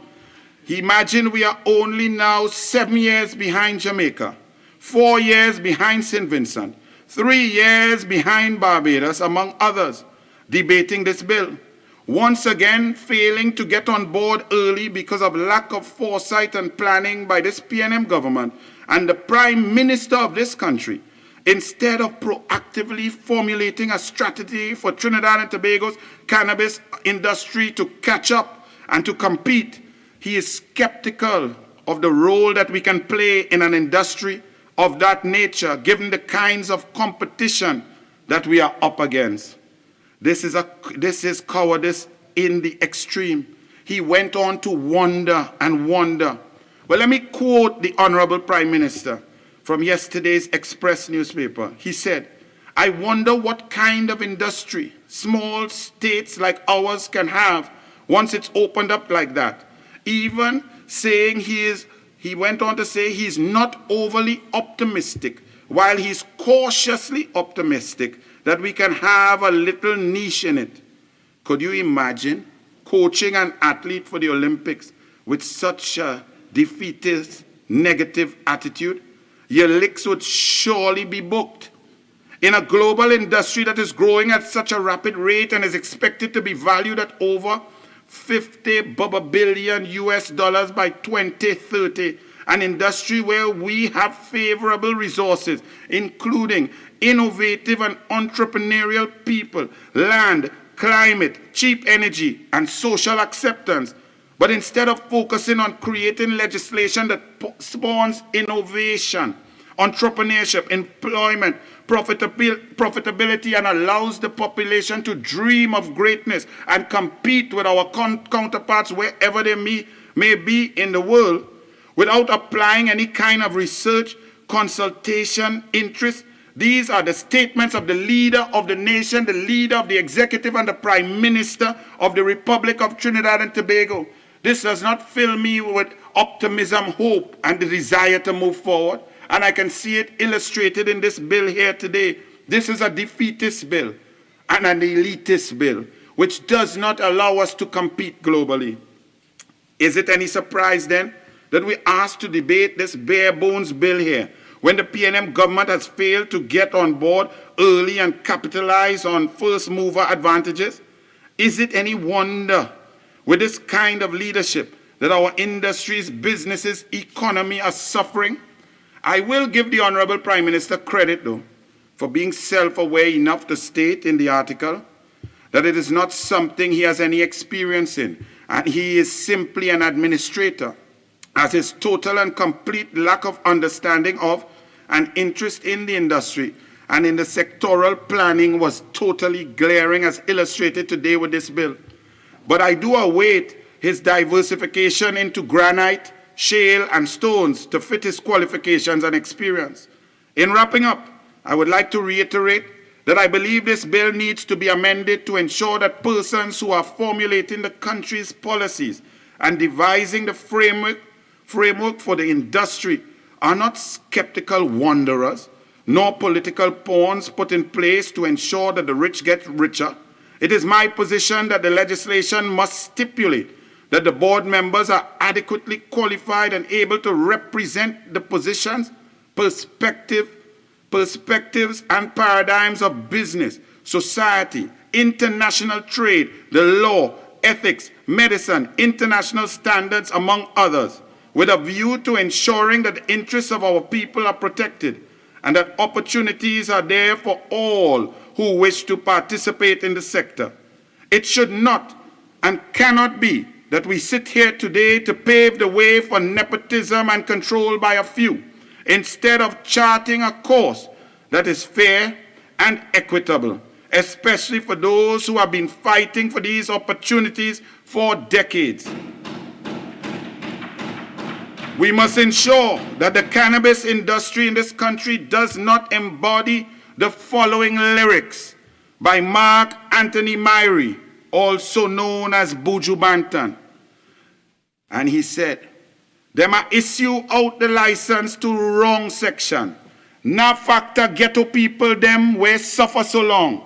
he imagined we are only now 7 years behind Jamaica, 4 years behind St. Vincent, 3 years behind Barbados, among others, debating this bill. Once again, failing to get on board early because of lack of foresight and planning by this PNM government and the Prime Minister of this country. Instead of proactively formulating a strategy for Trinidad and Tobago's cannabis industry to catch up and to compete, he is skeptical of the role that we can play in an industry of that nature, given the kinds of competition that we are up against. This is cowardice in the extreme. He went on to wonder and wonder. Well, let me quote the Honorable Prime Minister from yesterday's Express newspaper. He said, I wonder what kind of industry small states like ours can have once it's opened up like that. Even saying he went on to say he's not overly optimistic, while he's cautiously optimistic that we can have a little niche in it. Could you imagine coaching an athlete for the Olympics with such a defeatist, negative attitude? Your licks would surely be booked. In a global industry that is growing at such a rapid rate and is expected to be valued at over $50 billion US by 2030, an industry where we have favorable resources, including innovative and entrepreneurial people, land, climate, cheap energy, and social acceptance. But instead of focusing on creating legislation that spawns innovation, entrepreneurship, employment, profitability, and allows the population to dream of greatness and compete with our counterparts wherever they may be in the world, without applying any kind of research, consultation, interest. These are the statements of the leader of the nation, the leader of the executive and the Prime Minister of the Republic of Trinidad and Tobago. This does not fill me with optimism, hope, and the desire to move forward. And I can see it illustrated in this bill here today. This is a defeatist bill and an elitist bill, which does not allow us to compete globally. Is it any surprise then that we asked to debate this bare bones bill here when the PNM government has failed to get on board early and capitalize on first mover advantages? Is it any wonder with this kind of leadership that our industries, businesses, economy are suffering? I will give the Honorable Prime Minister credit, though, for being self-aware enough to state in the article that it is not something he has any experience in, and he is simply an administrator, as his total and complete lack of understanding of and interest in the industry and in the sectoral planning was totally glaring, as illustrated today with this bill. But I do await his diversification into granite, shale, and stones to fit his qualifications and experience. In wrapping up, I would like to reiterate that I believe this bill needs to be amended to ensure that persons who are formulating the country's policies and devising the framework for the industry are not skeptical wanderers, nor political pawns put in place to ensure that the rich get richer. It is my position that the legislation must stipulate that the board members are adequately qualified and able to represent the positions, perspectives, and paradigms of business, society, international trade, the law, ethics, medicine, international standards, among others, with a view to ensuring that the interests of our people are protected and that opportunities are there for all who wish to participate in the sector. It should not and cannot be that we sit here today to pave the way for nepotism and control by a few, instead of charting a course that is fair and equitable, especially for those who have been fighting for these opportunities for decades. We must ensure that the cannabis industry in this country does not embody the following lyrics by Mark Anthony Myrie, also known as Buju Banton. And he said, "Them a issue out the license to wrong section. Na factor ghetto people them where suffer so long.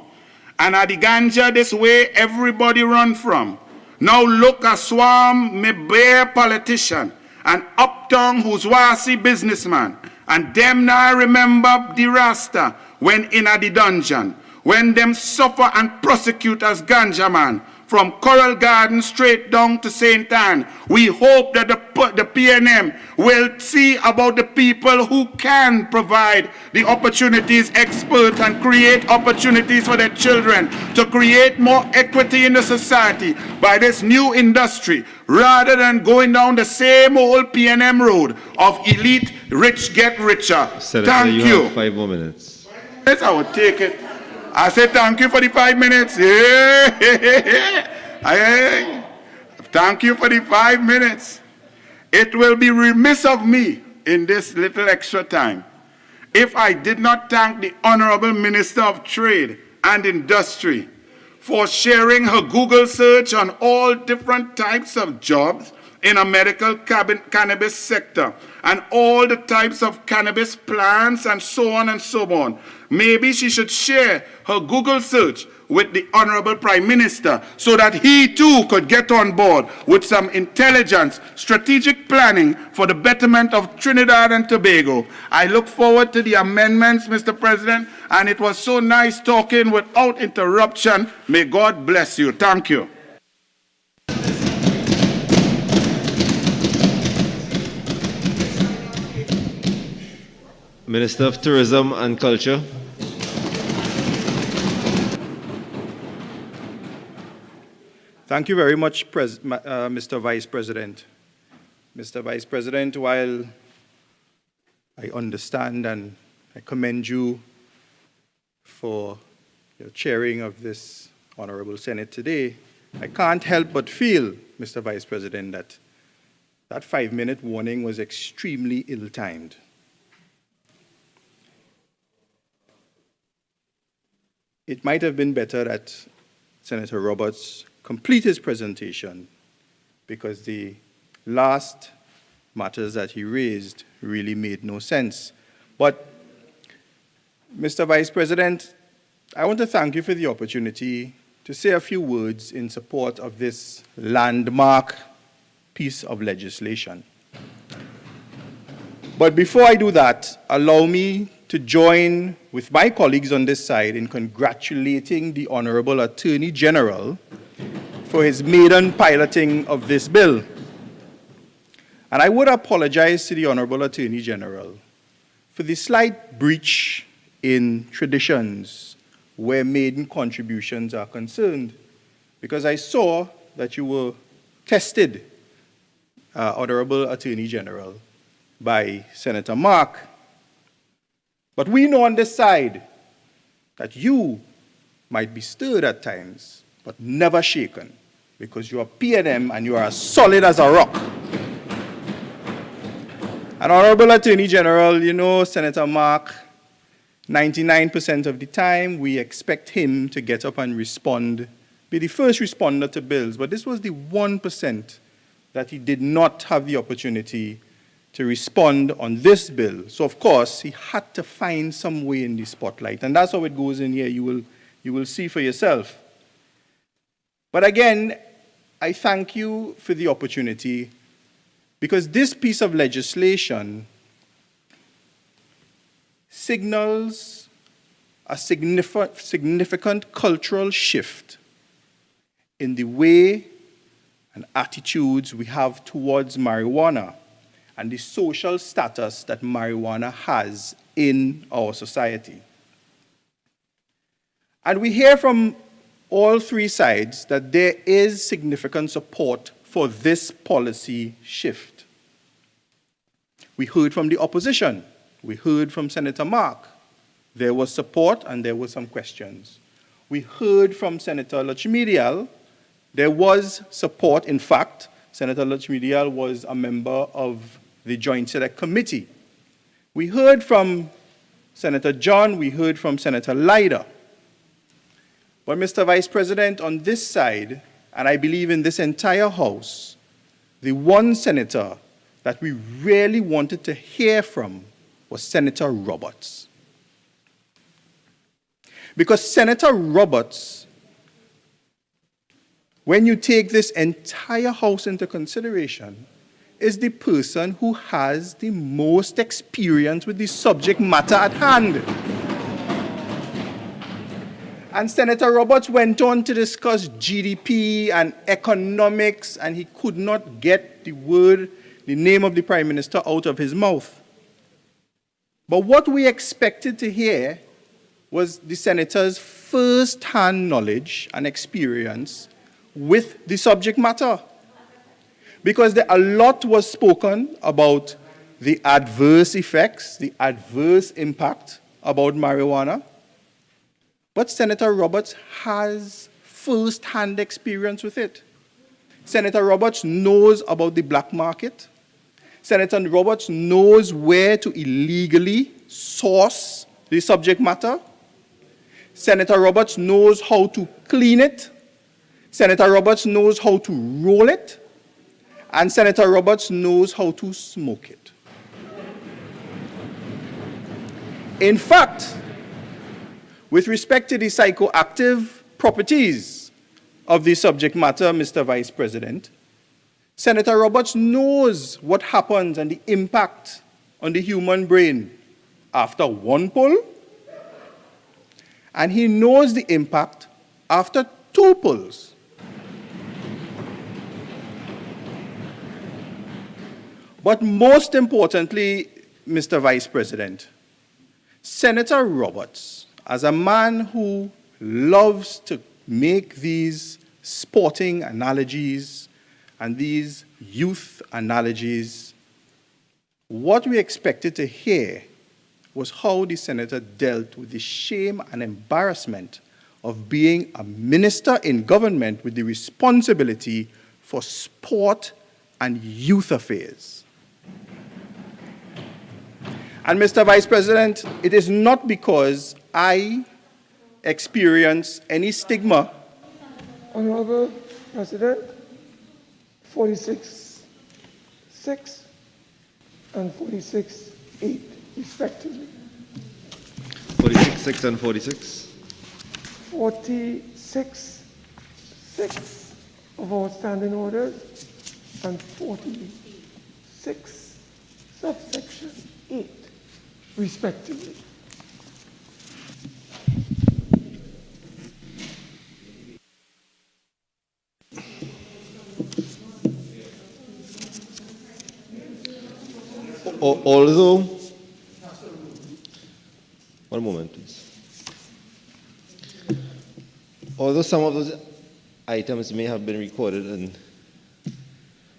And a the ganja this way everybody run from. Now look a swarm me bare politician and uptown who's wasi businessman. And them now remember the Rasta when in a the dungeon. When them suffer and prosecute as ganja man. From Coral Garden straight down to St. Anne. We hope that the PNM will see about the people who can provide the opportunities, experts, and create opportunities for their children to create more equity in the society by this new industry, rather than going down the same old PNM road of elite, rich get richer."
Senator,
Thank
you have 5 more minutes.
Yes, I will take it. I say thank you for the 5 minutes. Yeah. Thank you for the 5 minutes. It will be remiss of me in this little extra time if I did not thank the Honorable Minister of Trade and Industry for sharing her Google search on all different types of jobs in a medical cannabis sector and all the types of cannabis plants and so on and so on. Maybe she should share her Google search with the Honorable Prime Minister so that he too could get on board with some intelligence, strategic planning for the betterment of Trinidad and Tobago. I look forward to the amendments, Mr. President, and it was so nice talking without interruption. May God bless you. Thank you.
Minister of Tourism and Culture.
Thank you very much, Mr. Vice President. Mr. Vice President, while I understand and I commend you for your chairing of this Honorable Senate today, I can't help but feel, Mr. Vice President, that that 5-minute warning was extremely ill-timed. it might have been better that Senator Roberts complete his presentation, because the last matters that he raised really made no sense. But, Mr. Vice President, I want to thank you for the opportunity to say a few words in support of this landmark piece of legislation. But before I do that, allow me to join with my colleagues on this side in congratulating the Honorable Attorney General for his maiden piloting of this bill. And I would apologize to the Honorable Attorney General for the slight breach in traditions where maiden contributions are concerned, because I saw that you were tested, Honorable Attorney General, by Senator Mark. But we know on this side that you might be stirred at times, but never shaken, because you are P&M and you are as solid as a rock. And Honorable Attorney General, you know Senator Mark, 99% of the time we expect him to get up and respond, be the first responder to bills, but this was the 1% that he did not have the opportunity to respond on this bill. So of course, he had to find some way in the spotlight, and that's how it goes in here. You will see for yourself. But again, I thank you for the opportunity, because this piece of legislation signals a significant cultural shift in the way and attitudes we have towards marijuana and the social status that marijuana has in our society. And we hear from all three sides that there is significant support for this policy shift. We heard from the opposition. We heard from Senator Mark. There was support and there were some questions. We heard from Senator Lachmidial. There was support. In fact, Senator Lachmidial was a member of the Joint Select Committee. We heard from Senator John. We heard from Senator Leida. But Mr. Vice President, on this side, and I believe in this entire House, the one senator that we really wanted to hear from was Senator Roberts. Because Senator Roberts, when you take this entire House into consideration, is the person who has the most experience with the subject matter at hand. And Senator Roberts went on to discuss GDP and economics, and he could not get the name of the Prime Minister out of his mouth. But what we expected to hear was the Senator's first-hand knowledge and experience with the subject matter. Because a lot was spoken about the adverse effects, the adverse impact about marijuana. But Senator Roberts has first-hand experience with it. Senator Roberts knows about the black market. Senator Roberts knows where to illegally source the subject matter. Senator Roberts knows how to clean it. Senator Roberts knows how to roll it. And Senator Roberts knows how to smoke it. In fact, with respect to the psychoactive properties of the subject matter, Mr. Vice President, Senator Roberts knows what happens and the impact on the human brain after one pull, and he knows the impact after two pulls. But most importantly, Mr. Vice President, Senator Roberts, as a man who loves to make these sporting analogies and these youth analogies, what we expected to hear was how the senator dealt with the shame and embarrassment of being a minister in government with the responsibility for sport and youth affairs. And Mr. Vice President, it is not because I experience any stigma?
Honorable President, 46.6 and 46.8 respectively.
46.6 and 46.
46.6 of our standing orders and 46 subsection 8 respectively.
Although, one moment please. Although some of those items may have been recorded in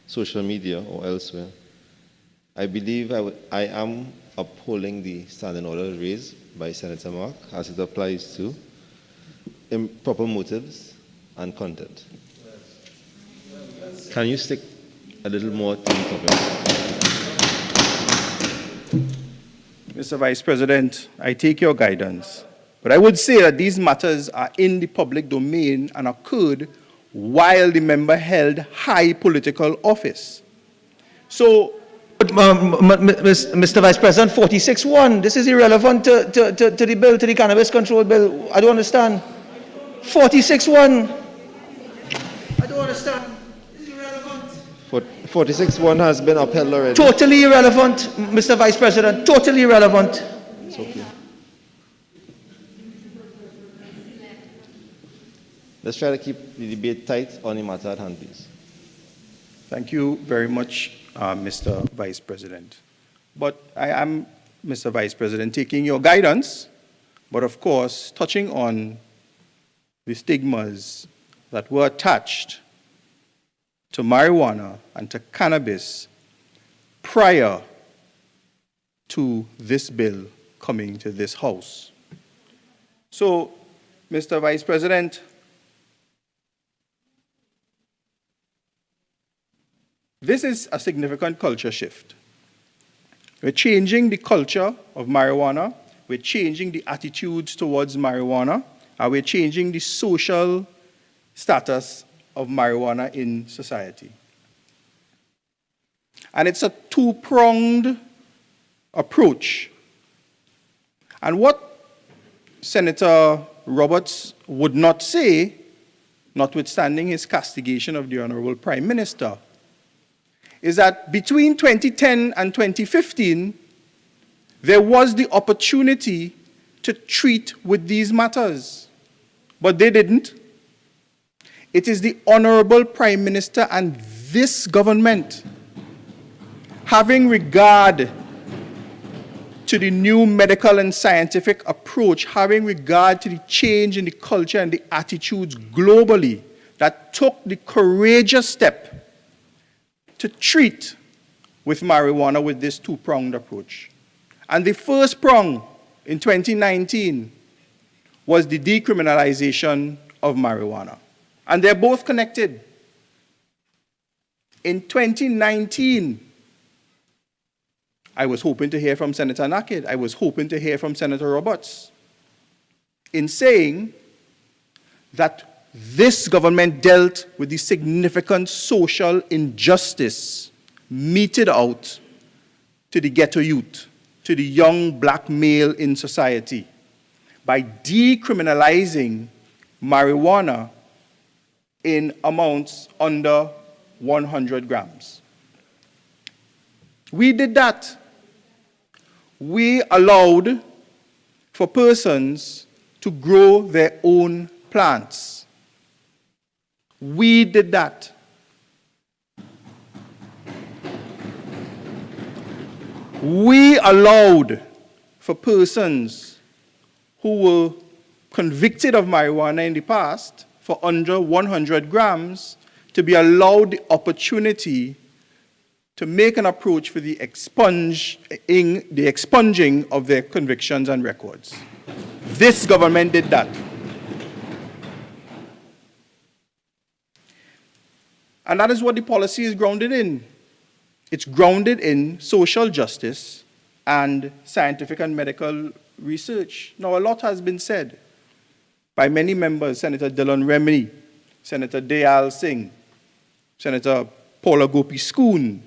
social media or elsewhere, I believe I am upholding the standing order raised by Senator Mark as it applies to improper motives and content. Can you stick a little more to the topic?
Mr. Vice President, I take your guidance, but I would say that these matters are in the public domain and occurred while the member held high political office. So,
Mr. Vice President, 46.1, this is irrelevant to the bill, to the cannabis control bill. I don't understand. 46.1, I don't understand. This is irrelevant.
46.1 has been upheld already.
Totally irrelevant, Mr. Vice President, totally irrelevant.
It's okay. Let's try to keep the debate tight on the matter at hand, please.
thank you very much, Mr. Vice President. But I am, Mr. Vice President, taking your guidance, but of course, touching on the stigmas that were attached to marijuana and to cannabis prior to this bill coming to this House. So, Mr. Vice President, this is a significant culture shift. We're changing the culture of marijuana, we're changing the attitudes towards marijuana, and we're changing the social status of marijuana in society. And it's a two-pronged approach. And what Senator Roberts would not say, notwithstanding his castigation of the Honorable Prime Minister, is that between 2010 and 2015, there was the opportunity to treat with these matters, but they didn't. It is the Honorable Prime Minister and this government, having regard to the new medical and scientific approach, having regard to the change in the culture and the attitudes globally, that took the courageous step to treat with marijuana with this two-pronged approach. And the first prong in 2019 was the decriminalization of marijuana. And they're both connected. In 2019, I was hoping to hear from Senator Naked, I was hoping to hear from Senator Roberts in saying that this government dealt with the significant social injustice meted out to the ghetto youth, to the young black male in society, by decriminalizing marijuana in amounts under 100 grams. We did that. We allowed for persons to grow their own plants. We did that. We allowed for persons who were convicted of marijuana in the past for under 100 grams to be allowed the opportunity to make an approach for the expunging of their convictions and records. This government did that. And that is what the policy is grounded in. It's grounded in social justice and scientific and medical research. Now, a lot has been said. by many members, Senator Dillon Remini, Senator Dayal Singh, Senator Paula Gopi Schoon.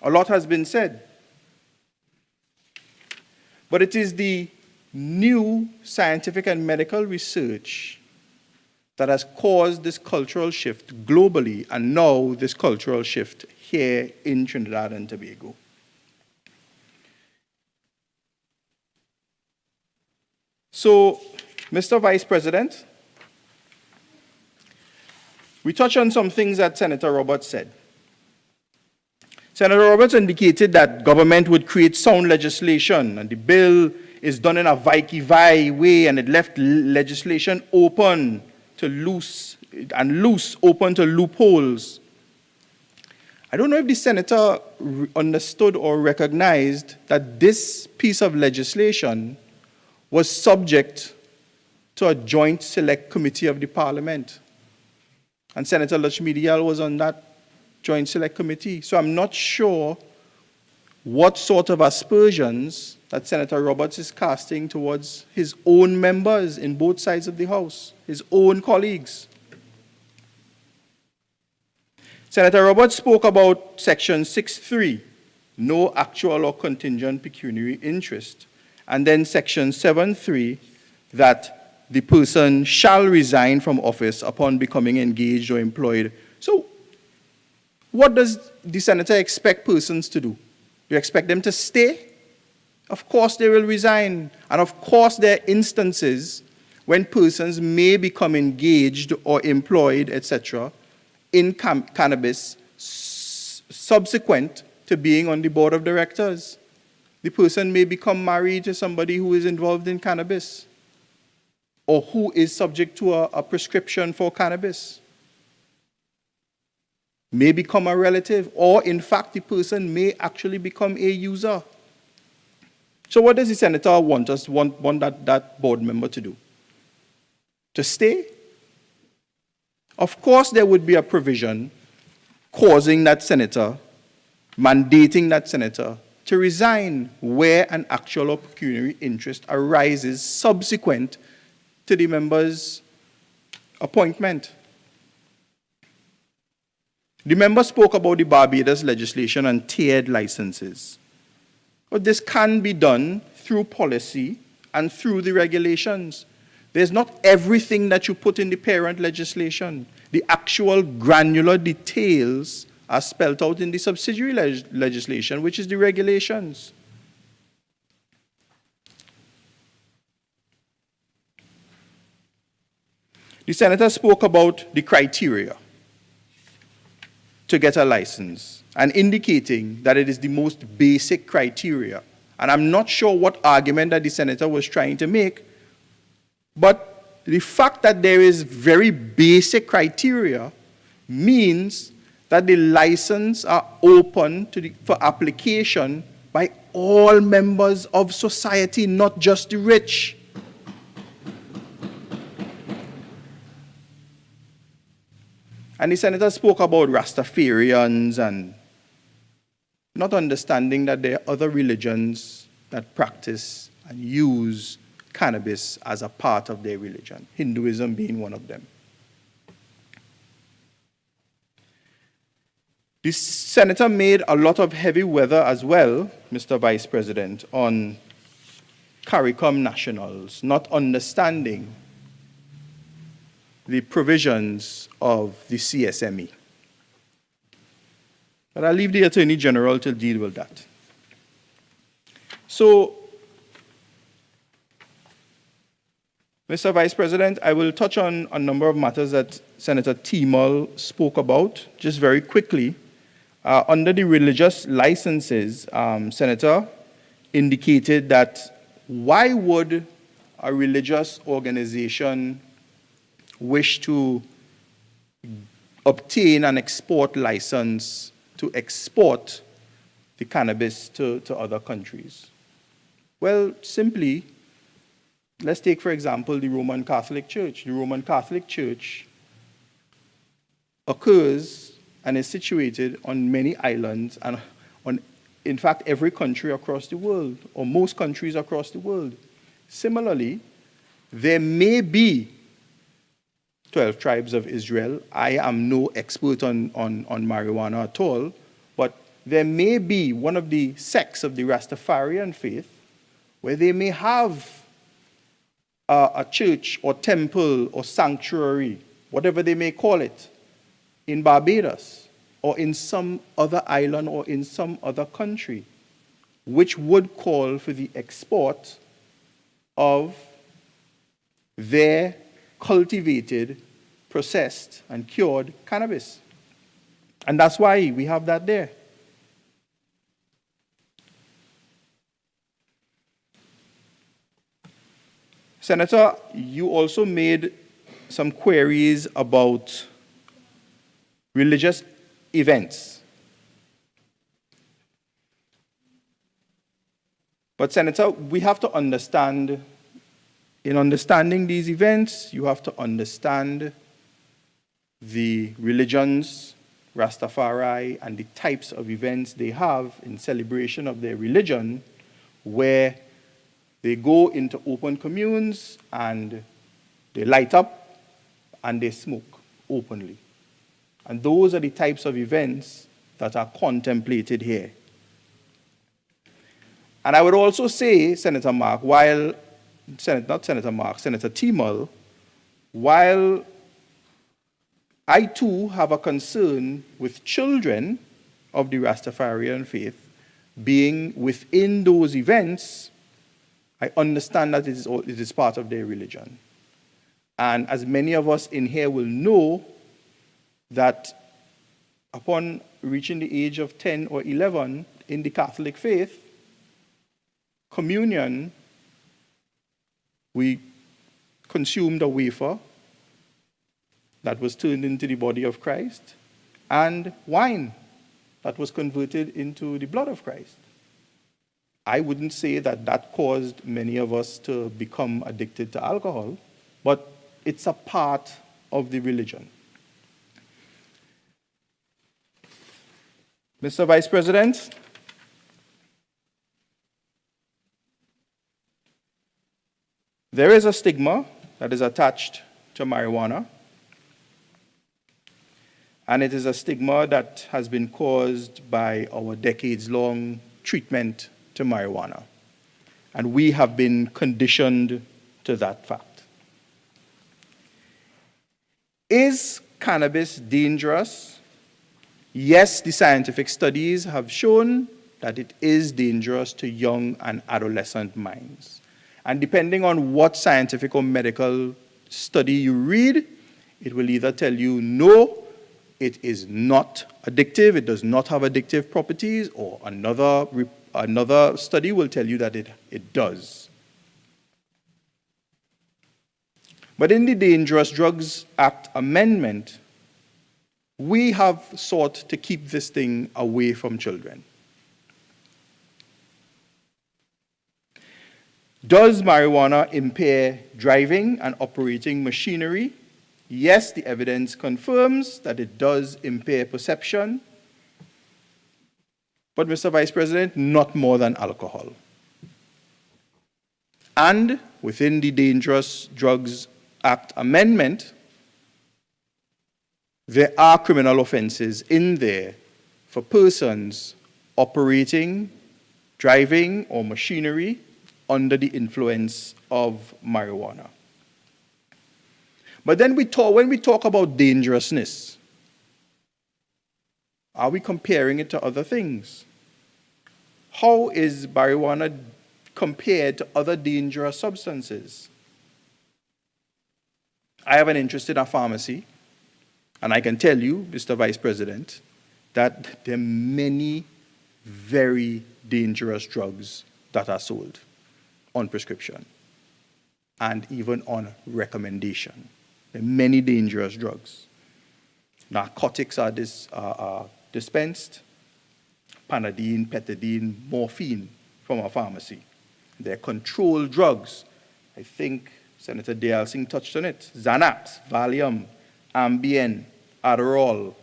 A lot has been said. But it is the new scientific and medical research that has caused this cultural shift globally, and now this cultural shift here in Trinidad and Tobago. So, Mr. Vice President, we touch on some things that Senator Roberts said. Senator Roberts indicated that government would create sound legislation, and the bill is done in a vai-ki-vai way, and it left legislation open to open to loopholes. I don't know if the senator understood or recognized that this piece of legislation was subject to a joint select committee of the Parliament. And Senator Lakshmi Dayal was on that joint select committee. So I'm not sure what sort of aspersions that Senator Roberts is casting towards his own members in both sides of the House, his own colleagues. Senator Roberts spoke about Section 6.3, no actual or contingent pecuniary interest, and then Section 7.3, that the person shall resign from office upon becoming engaged or employed. So, what does the senator expect persons to do? You expect them to stay? Of course they will resign. And of course there are instances when persons may become engaged or employed, etc., in cannabis subsequent to being on the board of directors. The person may become married to somebody who is involved in cannabis or who is subject to a prescription for cannabis. May become a relative, or in fact, the person may actually become a user. So what does the senator want that board member to do? To stay? Of course, there would be a provision causing that senator, mandating that senator to resign where an actual or pecuniary interest arises subsequent to the member's appointment. The member spoke about the Barbados legislation and tiered licenses. But this can be done through policy and through the regulations. There's not everything that you put in the parent legislation. The actual granular details are spelled out in the subsidiary legislation, which is the regulations. The senator spoke about the criteria to get a license and indicating that it is the most basic criteria. And I'm not sure what argument that the senator was trying to make, but the fact that there is very basic criteria means that the license are open for application by all members of society, not just the rich. And the senator spoke about Rastafarians and not understanding that there are other religions that practice and use cannabis as a part of their religion, Hinduism being one of them. The senator made a lot of heavy weather as well, Mr. Vice President, on CARICOM nationals not understanding the provisions of the CSME. But I'll leave the Attorney General to deal with that. So, Mr. Vice President, I will touch on a number of matters that Senator Timal spoke about, just very quickly. Under the religious licenses, Senator indicated that why would a religious organization wish to obtain an export license to export the cannabis to other countries? Well, simply, let's take, for example, the Roman Catholic Church. The Roman Catholic Church occurs and is situated on many islands and on, in fact, every country across the world, or most countries across the world. Similarly, There may be 12 tribes of Israel. I am no expert on marijuana at all, but there may be one of the sects of the Rastafarian faith where they may have a church or temple or sanctuary, whatever they may call it, in Barbados or in some other island or in some other country, which would call for the export of their cultivated, processed, and cured cannabis. And that's why we have that there. Senator, you also made some queries about religious events. But Senator, we have to understand, in understanding these events, you have to understand the religions, Rastafari, and the types of events they have in celebration of their religion, where they go into open communes and they light up and they smoke openly. And those are the types of events that are contemplated here. And I would also say, Senator Mark, Senator Timal, while I too have a concern with children of the Rastafarian faith being within those events, I understand that it is part of their religion. And as many of us in here will know, that upon reaching the age of 10 or 11 in the Catholic faith, communion, we consumed a wafer that was turned into the body of Christ, and wine that was converted into the blood of Christ. I wouldn't say that that caused many of us to become addicted to alcohol, but it's a part of the religion. Mr. Vice President, there is a stigma that is attached to marijuana, and it is a stigma that has been caused by our decades-long treatment to marijuana. And we have been conditioned to that fact. Is cannabis dangerous? Yes, the scientific studies have shown that it is dangerous to young and adolescent minds. And depending on what scientific or medical study you read, it will either tell you, no, it is not addictive, it does not have addictive properties, or another study will tell you that it does. But in the Dangerous Drugs Act amendment, we have sought to keep this thing away from children. Does marijuana impair driving and operating machinery? Yes, the evidence confirms that it does impair perception. But, Mr. Vice President, not more than alcohol. And within the Dangerous Drugs Act amendment, there are criminal offenses in there for persons operating, driving, or machinery under the influence of marijuana. But then when we talk about dangerousness, are we comparing it to other things? How is marijuana compared to other dangerous substances? I have an interest in a pharmacy, and I can tell you, Mr. Vice President, that there are many very dangerous drugs that are sold on prescription and even on recommendation. There are many dangerous drugs. Narcotics are dispensed, Panadine, Petadine, morphine from a pharmacy. They're controlled drugs. I think Senator Dayal Singh touched on it. Xanax, Valium, Ambien, Adderall.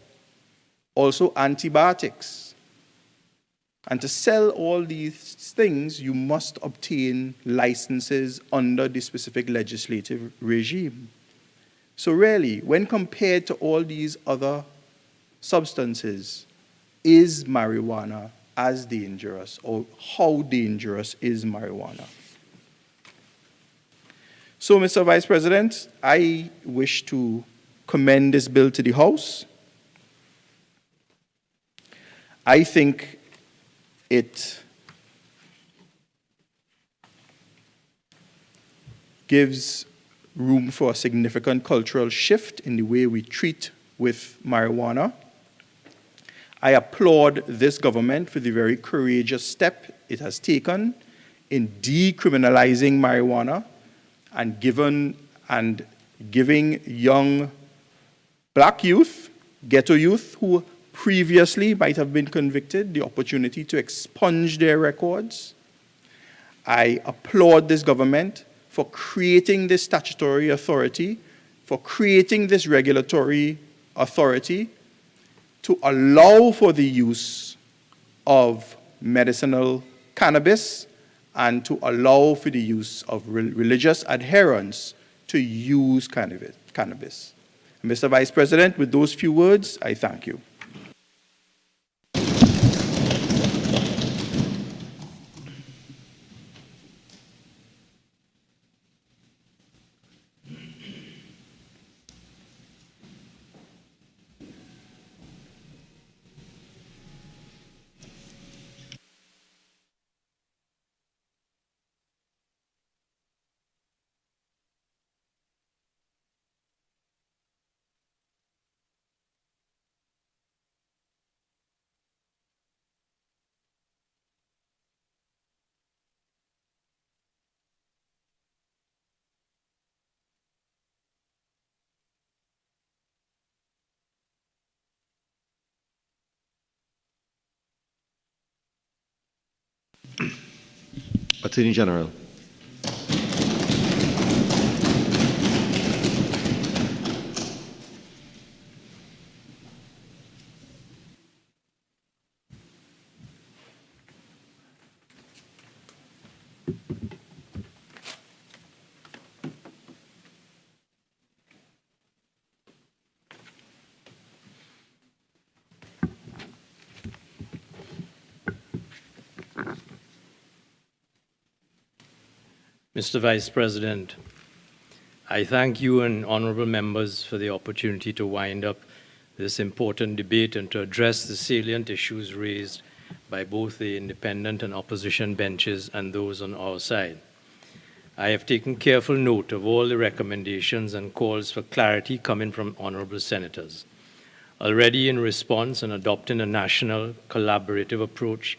Also antibiotics. And to sell all these things, you must obtain licenses under the specific legislative regime. So really, when compared to all these other substances, is marijuana as dangerous, or how dangerous is marijuana? So, Mr. Vice President, I wish to commend this bill to the House. I think it gives room for a significant cultural shift in the way we treat with marijuana. I applaud this government for the very courageous step it has taken in decriminalizing marijuana and giving young black youth, ghetto youth, who previously might have been convicted, the opportunity to expunge their records. I applaud this government for creating this statutory authority, for creating this regulatory authority to allow for the use of medicinal cannabis and to allow for the use of religious adherents to use cannabis. Mr. Vice President, with those few words, I thank you.
Attorney General.
Mr. Vice President, I thank you and honorable members for the opportunity to wind up this important debate and to address the salient issues raised by both the independent and opposition benches and those on our side. I have taken careful note of all the recommendations and calls for clarity coming from honorable senators. Already in response and adopting a national collaborative approach,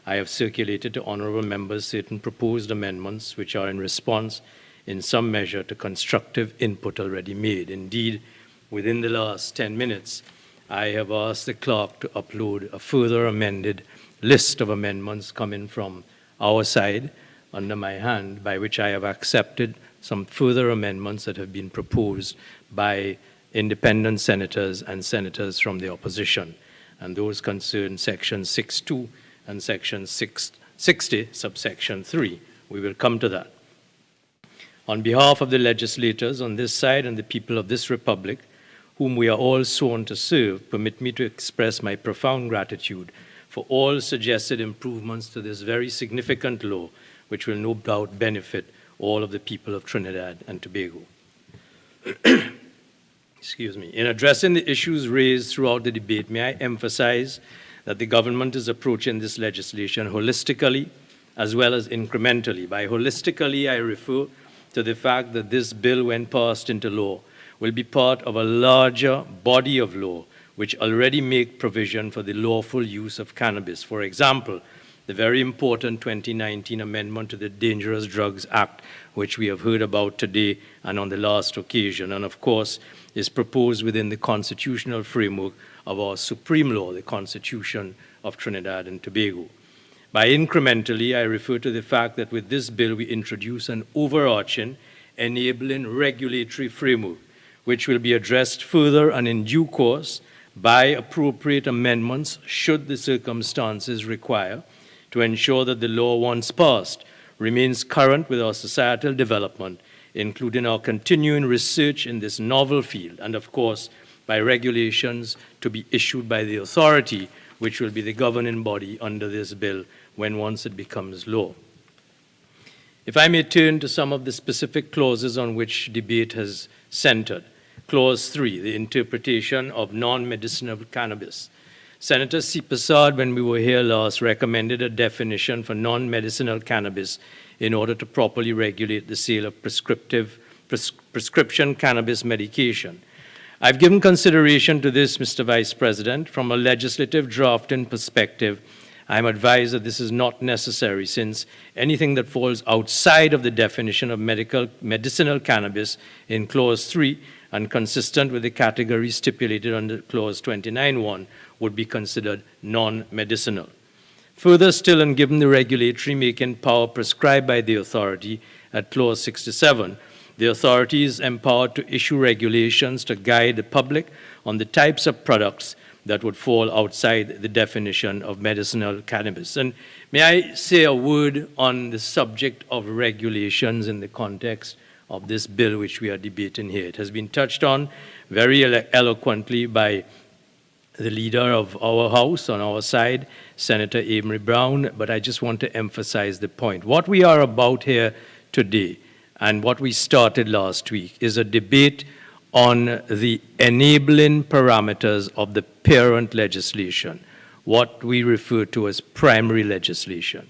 I have circulated to honorable members certain proposed amendments which are in response in some measure to constructive input already made. Indeed, within the last 10 minutes, I have asked the clerk to upload a further amended list of amendments coming from our side under my hand, by which I have accepted some further amendments that have been proposed by independent senators and senators from the opposition. And those concern Section 6.2 and Section 60, subsection 3. We will come to that. On behalf of the legislators on this side and the people of this republic, whom we are all sworn to serve, permit me to express my profound gratitude for all suggested improvements to this very significant law, which will no doubt benefit all of the people of Trinidad and Tobago. Excuse me. In addressing the issues raised throughout the debate, may I emphasize that the government is approaching this legislation holistically as well as incrementally. By holistically, I refer to the fact that this bill, when passed into law, will be part of a larger body of law which already make provision for the lawful use of cannabis. For example, the very important 2019 amendment to the Dangerous Drugs Act, which we have heard about today and on the last occasion, and of course is proposed within the constitutional framework of our supreme law, the Constitution of Trinidad and Tobago. By incrementally, I refer to the fact that with this bill we introduce an overarching, enabling regulatory framework, which will be addressed further and in due course by appropriate amendments, should the circumstances require, to ensure that the law once passed remains current with our societal development, including our continuing research in this novel field, and of course, by regulations to be issued by the authority, which will be the governing body under this bill when once it becomes law. If I may turn to some of the specific clauses on which debate has centered. Clause 3, the interpretation of non-medicinal cannabis. Senator Sipasad, when we were here last, recommended a definition for non-medicinal cannabis in order to properly regulate the sale of prescription cannabis medication. I've given consideration to this, Mr. Vice President. From a legislative drafting perspective, I'm advised that this is not necessary, since anything that falls outside of the definition of medicinal cannabis in Clause 3 and consistent with the category stipulated under Clause 29.1 would be considered non-medicinal. Further still, and given the regulatory making power prescribed by the authority at Clause 67, the authority is empowered to issue regulations to guide the public on the types of products that would fall outside the definition of medicinal cannabis. And may I say a word on the subject of regulations in the context of this bill which we are debating here. It has been touched on very eloquently by the leader of our House on our side, Senator Amory Brown, but I just want to emphasize the point. What we are about here today, and what we started last week, is a debate on the enabling parameters of the parent legislation, what we refer to as primary legislation.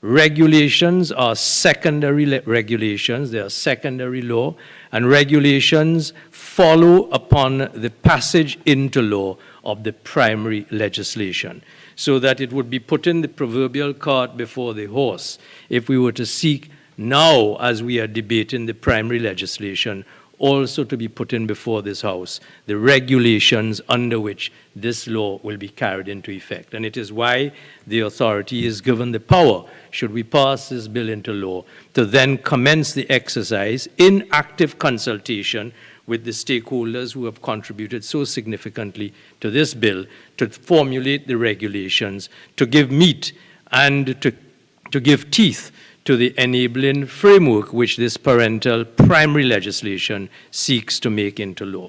Regulations are secondary regulations, they are secondary law, and regulations follow upon the passage into law of the primary legislation, so that it would be putting the proverbial cart before the horse if we were to seek now, as we are debating the primary legislation, also to be put in before this House the regulations under which this law will be carried into effect. And it is why the authority is given the power, should we pass this bill into law, to then commence the exercise in active consultation with the stakeholders who have contributed so significantly to this bill, to formulate the regulations, to give meat and to give teeth to the enabling framework which this parental primary legislation seeks to make into law.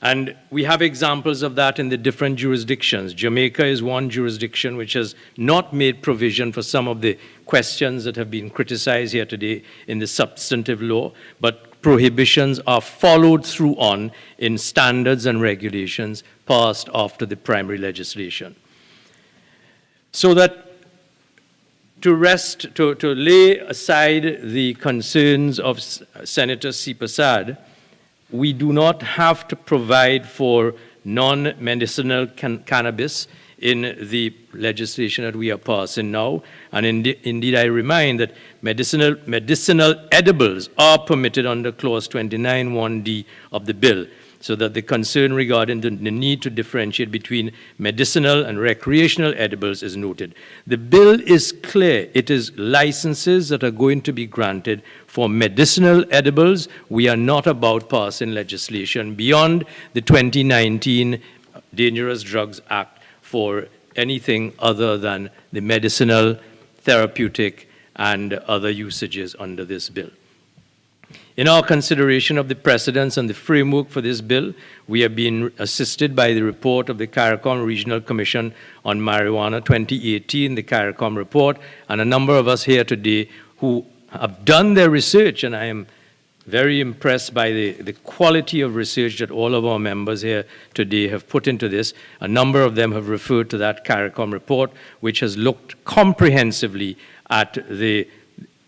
And we have examples of that in the different jurisdictions. Jamaica is one jurisdiction which has not made provision for some of the questions that have been criticized here today in the substantive law, but prohibitions are followed through on in standards and regulations passed after the primary legislation. So that to lay aside the concerns of Senator Sipasad, we do not have to provide for non-medicinal cannabis in the legislation that we are passing now. And indeed, I remind that medicinal edibles are permitted under Clause 29(1)(d) of the bill, so that the concern regarding the need to differentiate between medicinal and recreational edibles is noted. The bill is clear. It is licenses that are going to be granted for medicinal edibles. We are not about passing legislation beyond the 2019 Dangerous Drugs Act for anything other than the medicinal, therapeutic, and other usages under this bill. In our consideration of the precedents and the framework for this bill, we have been assisted by the report of the CARICOM Regional Commission on Marijuana 2018, the CARICOM report, and a number of us here today who have done their research, and I am very impressed by the quality of research that all of our members here today have put into this. A number of them have referred to that CARICOM report, which has looked comprehensively at the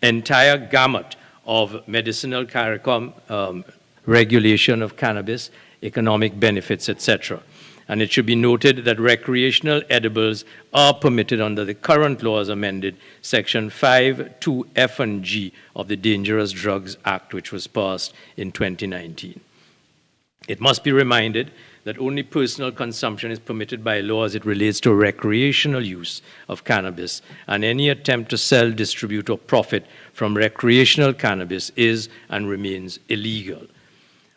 entire gamut of medicinal CARICOM regulation of cannabis, economic benefits, etc. And it should be noted that recreational edibles are permitted under the current law as amended, Section 5, 2F and G of the Dangerous Drugs Act, which was passed in 2019. It must be reminded that only personal consumption is permitted by law as it relates to recreational use of cannabis, and any attempt to sell, distribute, or profit from recreational cannabis is and remains illegal.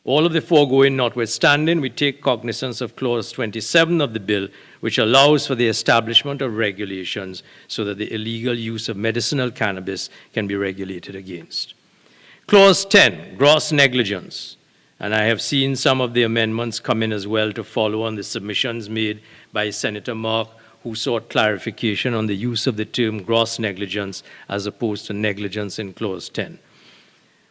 All of the foregoing notwithstanding, we take cognizance of Clause 27 of the bill, which allows for the establishment of regulations so that the illegal use of medicinal cannabis can be regulated against. Clause 10, gross negligence. And I have seen some of the amendments come in as well to follow on the submissions made by Senator Mark, who sought clarification on the use of the term gross negligence as opposed to negligence in Clause 10.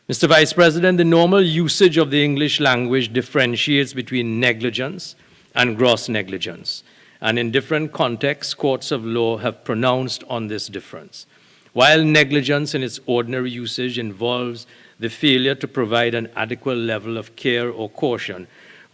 Mr. Vice President, the normal usage of the English language differentiates between negligence and gross negligence. And in different contexts, courts of law have pronounced on this difference. While negligence in its ordinary usage involves the failure to provide an adequate level of care or caution,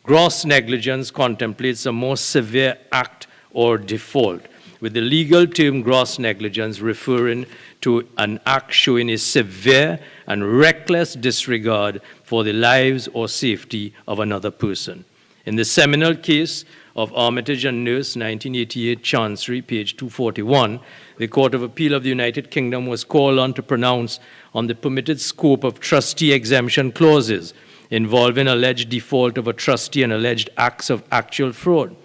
gross negligence contemplates a more severe act or default, with the legal term gross negligence referring to an act showing a severe and reckless disregard for the lives or safety of another person. In the seminal case of Armitage and Nurse, 1988 Chancery, page 241, the Court of Appeal of the United Kingdom was called on to pronounce on the permitted scope of trustee exemption clauses involving alleged default of a trustee and alleged acts of actual fraud.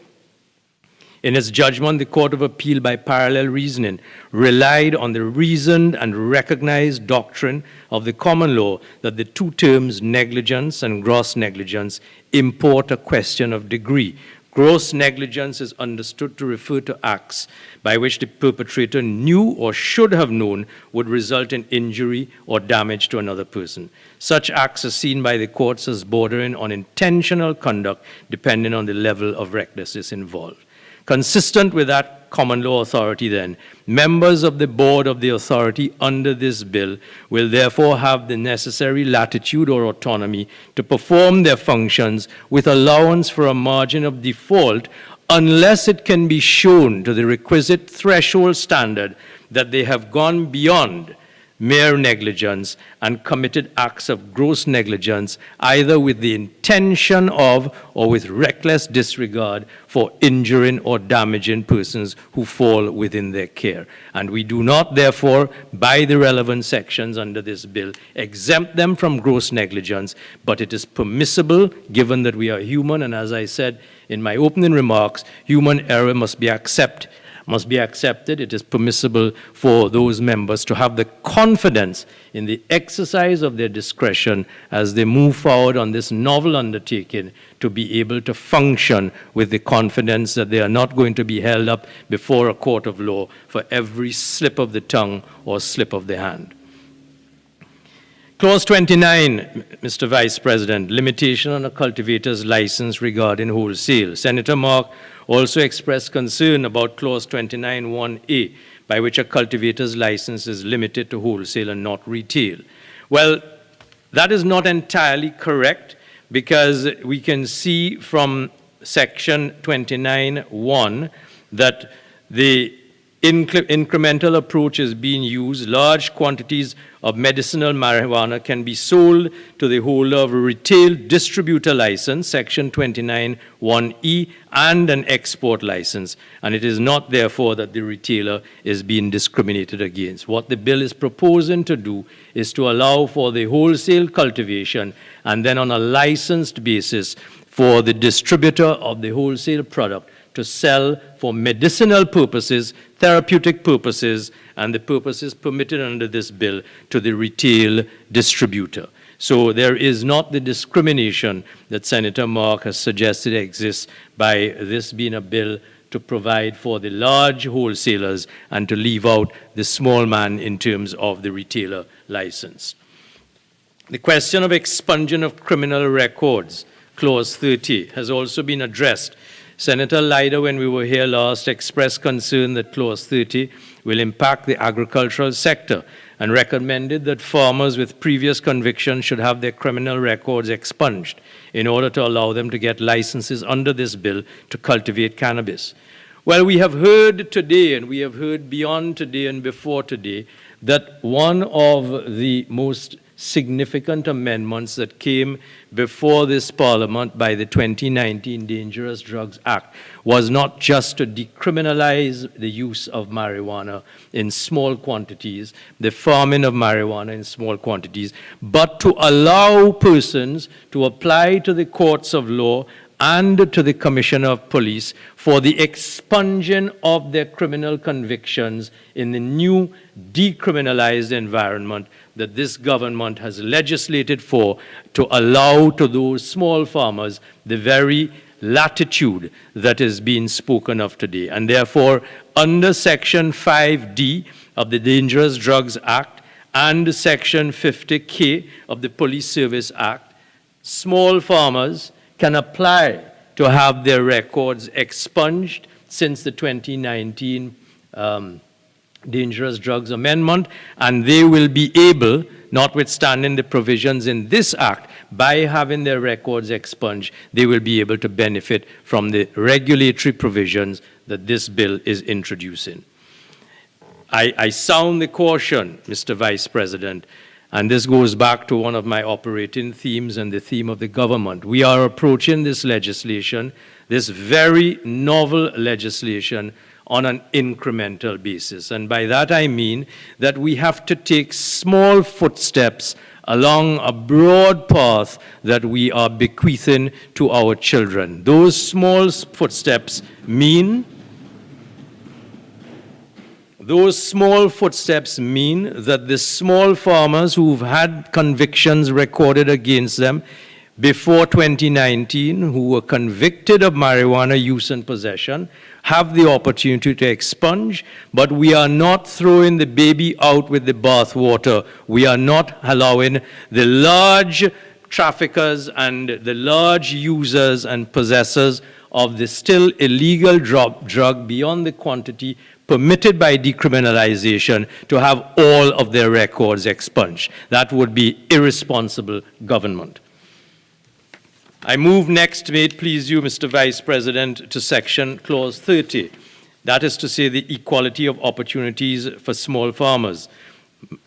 In its judgment, the Court of Appeal, by parallel reasoning, relied on the reasoned and recognized doctrine of the common law that the two terms negligence and gross negligence import a question of degree. Gross negligence is understood to refer to acts by which the perpetrator knew or should have known would result in injury or damage to another person. Such acts are seen by the courts as bordering on intentional conduct depending on the level of recklessness involved. Consistent with that common law authority, then, members of the board of the authority under this bill will therefore have the necessary latitude or autonomy to perform their functions with allowance for a margin of default unless it can be shown to the requisite threshold standard that they have gone beyond mere negligence and committed acts of gross negligence, either with the intention of or with reckless disregard for injuring or damaging persons who fall within their care. And we do not, therefore, by the relevant sections under this bill, exempt them from gross negligence, but it is permissible, given that we are human, and as I said in my opening remarks, human error must be accepted. It is permissible for those members to have the confidence in the exercise of their discretion as they move forward on this novel undertaking to be able to function with the confidence that they are not going to be held up before a court of law for every slip of the tongue or slip of the hand. Clause 29, Mr. Vice President, limitation on a cultivator's license regarding wholesale. Senator Mark also expressed concern about Clause 29(1)(a), by which a cultivator's license is limited to wholesale and not retail. Well, that is not entirely correct, because we can see from Section 29(1) that the incremental approach is being used. Large quantities of medicinal marijuana can be sold to the holder of a retail distributor license, Section 29(1)(e), and an export license. And it is not, therefore, that the retailer is being discriminated against. What the bill is proposing to do is to allow for the wholesale cultivation and then on a licensed basis for the distributor of the wholesale product to sell for medicinal purposes, therapeutic purposes, and the purposes permitted under this bill to the retail distributor. So there is not the discrimination that Senator Mark has suggested exists by this being a bill to provide for the large wholesalers and to leave out the small man in terms of the retailer license. The question of expunging of criminal records, Clause 30, has also been addressed. Senator Leiter, when we were here last, expressed concern that Clause 30 will impact the agricultural sector and recommended that farmers with previous convictions should have their criminal records expunged in order to allow them to get licenses under this bill to cultivate cannabis. Well, we have heard today, and we have heard beyond today and before today, that one of the most significant amendments that came before this Parliament by the 2019 Dangerous Drugs Act was not just to decriminalize the use of marijuana in small quantities, the farming of marijuana in small quantities, but to allow persons to apply to the courts of law and to the Commissioner of Police for the expunging of their criminal convictions in the new decriminalized environment that this government has legislated for, to allow to those small farmers the very latitude that is being spoken of today. And therefore, under Section 5D of the Dangerous Drugs Act and Section 50K of the Police Service Act, small farmers can apply to have their records expunged since the 2019 Dangerous Drugs Amendment, and they will be able, notwithstanding the provisions in this act, by having their records expunged, they will be able to benefit from the regulatory provisions that this bill is introducing. I sound the caution, Mr. Vice President, and this goes back to one of my operating themes and the theme of the government. We are approaching this legislation, this very novel legislation, on an incremental basis. And by that I mean that we have to take small footsteps along a broad path that we are bequeathing to our children. Those small footsteps mean that the small farmers who've had convictions recorded against them before 2019, who were convicted of marijuana use and possession, have the opportunity to expunge, but we are not throwing the baby out with the bathwater. We are not allowing the large traffickers and the large users and possessors of the still illegal drug beyond the quantity permitted by decriminalization to have all of their records expunged. That would be irresponsible government. I move next, may it please you, Mr. Vice President, to section clause 30. That is to say, the equality of opportunities for small farmers.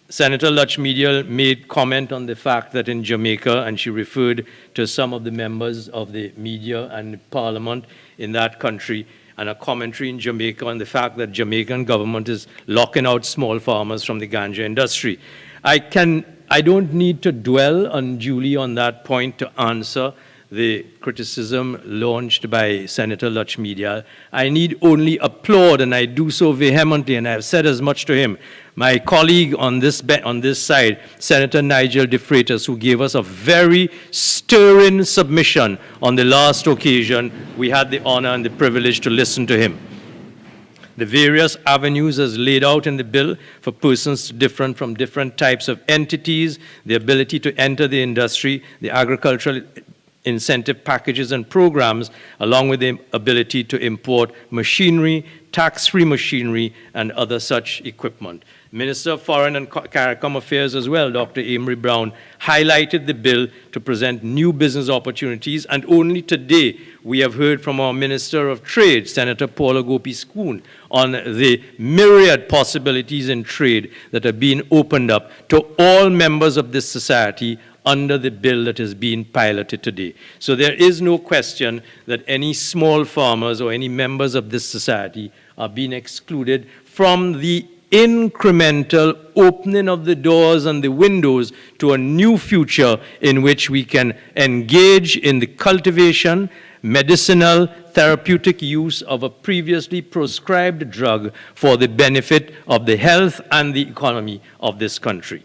Senator Lutch-Medial made comment on the fact that in Jamaica, and she referred to some of the members of the media and Parliament in that country, and a commentary in Jamaica on the fact that Jamaican government is locking out small farmers from the ganja industry. I don't need to dwell unduly on that point to answer the criticism launched by Senator Lutch-Medial. I need only applaud, and I do so vehemently, and I've said as much to him, my colleague on this side, Senator Nigel De Freitas, who gave us a very stirring submission on the last occasion we had the honor and the privilege to listen to him. The various avenues as laid out in the bill for persons different from different types of entities, the ability to enter the industry, the agricultural incentive packages and programs, along with the ability to import machinery, tax-free machinery, and other such equipment. Minister of Foreign and CARICOM Affairs as well, Dr. Amory Brown, highlighted the bill to present new business opportunities, and only today we have heard from our Minister of Trade, Senator Paula Gopi-Skoon, on the myriad possibilities in trade that are being opened up to all members of this society under the bill that is being piloted today. So there is no question that any small farmers or any members of this society are being excluded from the incremental opening of the doors and the windows to a new future in which we can engage in the cultivation, medicinal, therapeutic use of a previously proscribed drug for the benefit of the health and the economy of this country.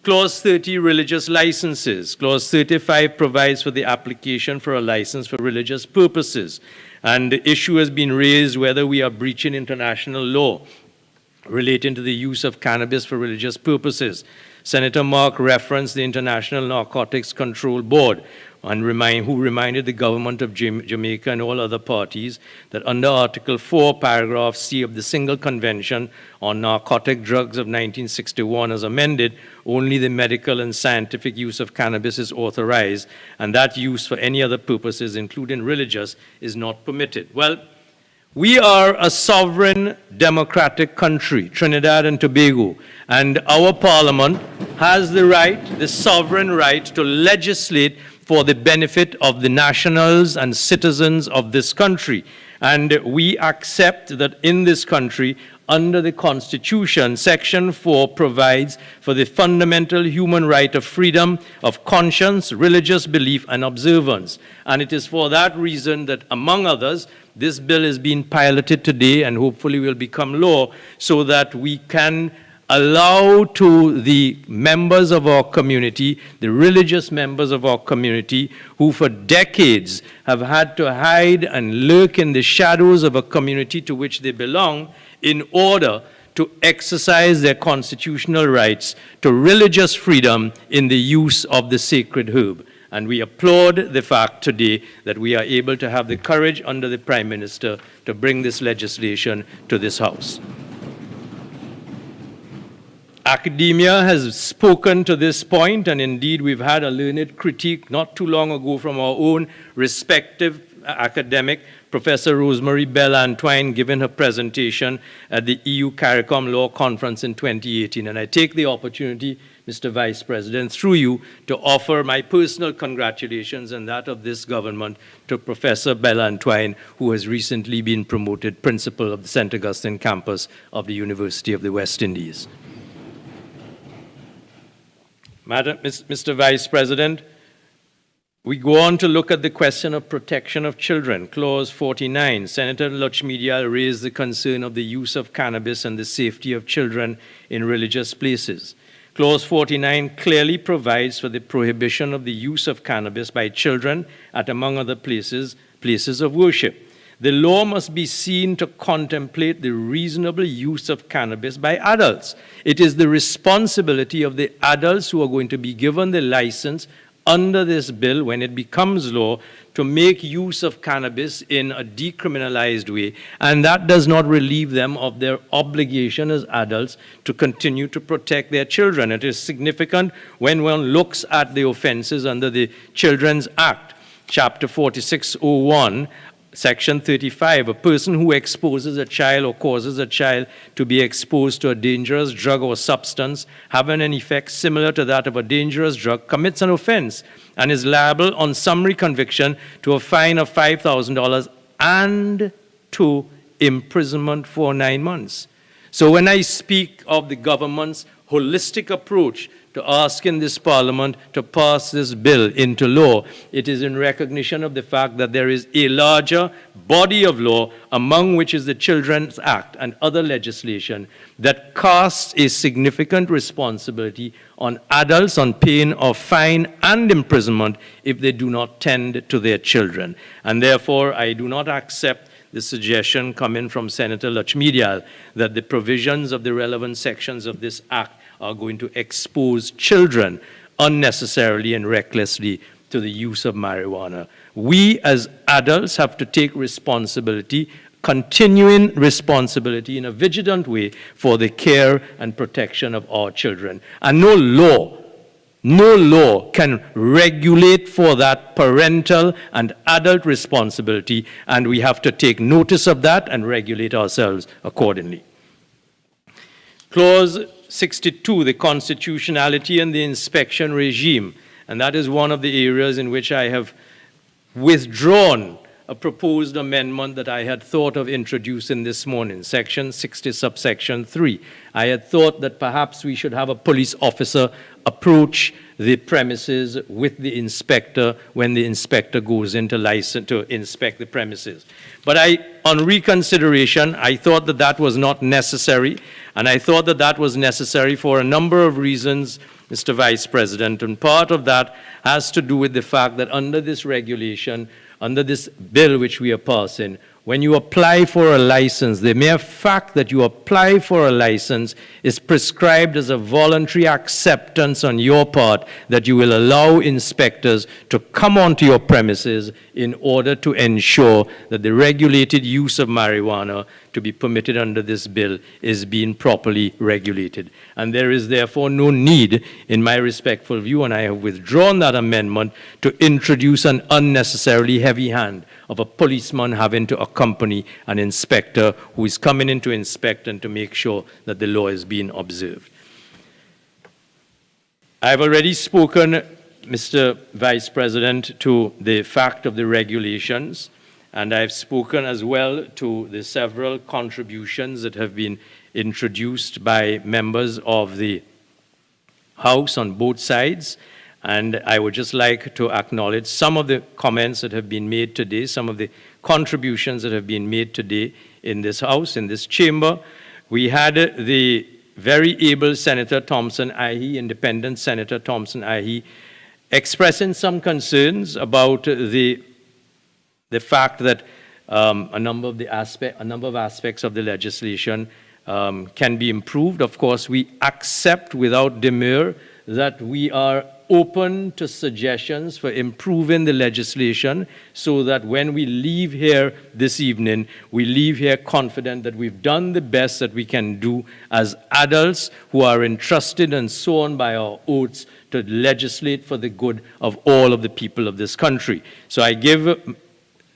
Clause 30, religious licenses. Clause 35 provides for the application for a license for religious purposes. And the issue has been raised whether we are breaching international law relating to the use of cannabis for religious purposes. Senator Mark referenced the International Narcotics Control Board, and who reminded the government of Jamaica and all other parties that under Article 4, Paragraph C of the Single Convention on Narcotic Drugs of 1961 as amended, only the medical and scientific use of cannabis is authorized, and that use for any other purposes, including religious, is not permitted. Well, We are a sovereign democratic country, Trinidad and Tobago, and our parliament has the right, the sovereign right, to legislate for the benefit of the nationals and citizens of this country. And we accept that in this country, under the Constitution, Section 4 provides for the fundamental human right of freedom of conscience, religious belief, and observance. And it is for that reason that, among others, this bill is being piloted today and hopefully will become law so that we can allow to the members of our community, the religious members of our community, who for decades have had to hide and lurk in the shadows of a community to which they belong, in order to exercise their constitutional rights to religious freedom in the use of the sacred herb. And we applaud the fact today that we are able to have the courage under the Prime Minister to bring this legislation to this House. Academia has spoken to this point, and indeed we've had a learned critique not too long ago from our own respective academic, Professor Rosemary Bell-Antoine, given her presentation at the EU CARICOM Law Conference in 2018. And I take the opportunity, Mr. Vice President, through you, to offer my personal congratulations and that of this government to Professor Bell-Antoine, who has recently been promoted principal of the St. Augustine campus of the University of the West Indies. Mr. Vice President, we go on to look at the question of protection of children. Clause 49, Senator Lachmidial raised the concern of the use of cannabis and the safety of children in religious places. Clause 49 clearly provides for the prohibition of the use of cannabis by children at, among other places of worship. The law must be seen to contemplate the reasonable use of cannabis by adults. It is the responsibility of the adults who are going to be given the license under this bill, when it becomes law, to make use of cannabis in a decriminalized way, and that does not relieve them of their obligation as adults to continue to protect their children. It is significant when one looks at the offenses under the Children's Act, Chapter 4601, Section 35, a person who exposes a child or causes a child to be exposed to a dangerous drug or substance having an effect similar to that of a dangerous drug commits an offense and is liable on summary conviction to a fine of $5,000 and to imprisonment for 9 months. So when I speak of the government's holistic approach to asking this Parliament to pass this bill into law, it is in recognition of the fact that there is a larger body of law, among which is the Children's Act and other legislation, that casts a significant responsibility on adults on pain of fine and imprisonment if they do not tend to their children. And therefore, I do not accept the suggestion coming from Senator Lachmidial that the provisions of the relevant sections of this Act are going to expose children unnecessarily and recklessly to the use of marijuana. We as adults have to take responsibility, continuing responsibility in a vigilant way for the care and protection of our children. And no law can regulate for that parental and adult responsibility, and we have to take notice of that and regulate ourselves accordingly. Clause 62, the constitutionality and the inspection regime, and that is one of the areas in which I have withdrawn a proposed amendment that I had thought of introducing this morning, Section 60, subsection 3. I had thought that perhaps we should have a police officer approach the premises with the inspector when the inspector goes into license to inspect the premises. But on reconsideration, I thought that that was not necessary, and I thought that that was necessary for a number of reasons, Mr. Vice President, and part of that has to do with the fact that under this regulation, under this bill which we are passing, when you apply for a license, the mere fact that you apply for a license is prescribed as a voluntary acceptance on your part that you will allow inspectors to come onto your premises in order to ensure that the regulated use of marijuana to be permitted under this bill is being properly regulated. And there is therefore no need, in my respectful view, and I have withdrawn that amendment, to introduce an unnecessarily heavy hand of a policeman having to accompany an inspector who is coming in to inspect and to make sure that the law is being observed. I've already spoken, Mr. Vice President, to the fact of the regulations, and I've spoken as well to the several contributions that have been introduced by members of the House on both sides. And I would just like to acknowledge some of the comments that have been made today, some of the contributions that have been made today in this House, in this chamber. We had the very able Senator Thompson Ahi, Independent Senator Thompson Ahi, expressing some concerns about the fact that a number of aspects of the legislation can be improved. Of course, we accept without demur that we are open to suggestions for improving the legislation so that when we leave here this evening, we leave here confident that we've done the best that we can do as adults who are entrusted and sworn by our oaths to legislate for the good of all of the people of this country. So I give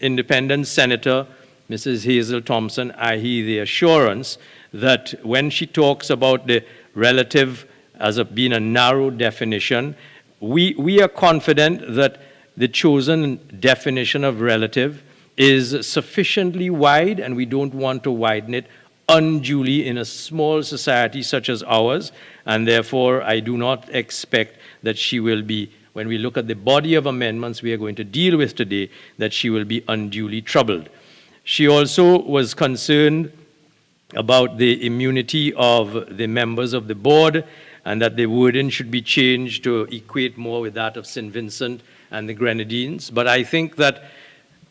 Independent Senator Mrs. Hazel Thompson Ahi the assurance that when she talks about the relative as being a narrow definition, we are confident that the chosen definition of relative is sufficiently wide, and we don't want to widen it unduly in a small society such as ours, and therefore I do not expect that she will be, when we look at the body of amendments we are going to deal with today, that she will be unduly troubled. She also was concerned about the immunity of the members of the board, and that the wording should be changed to equate more with that of St. Vincent and the Grenadines. But I think that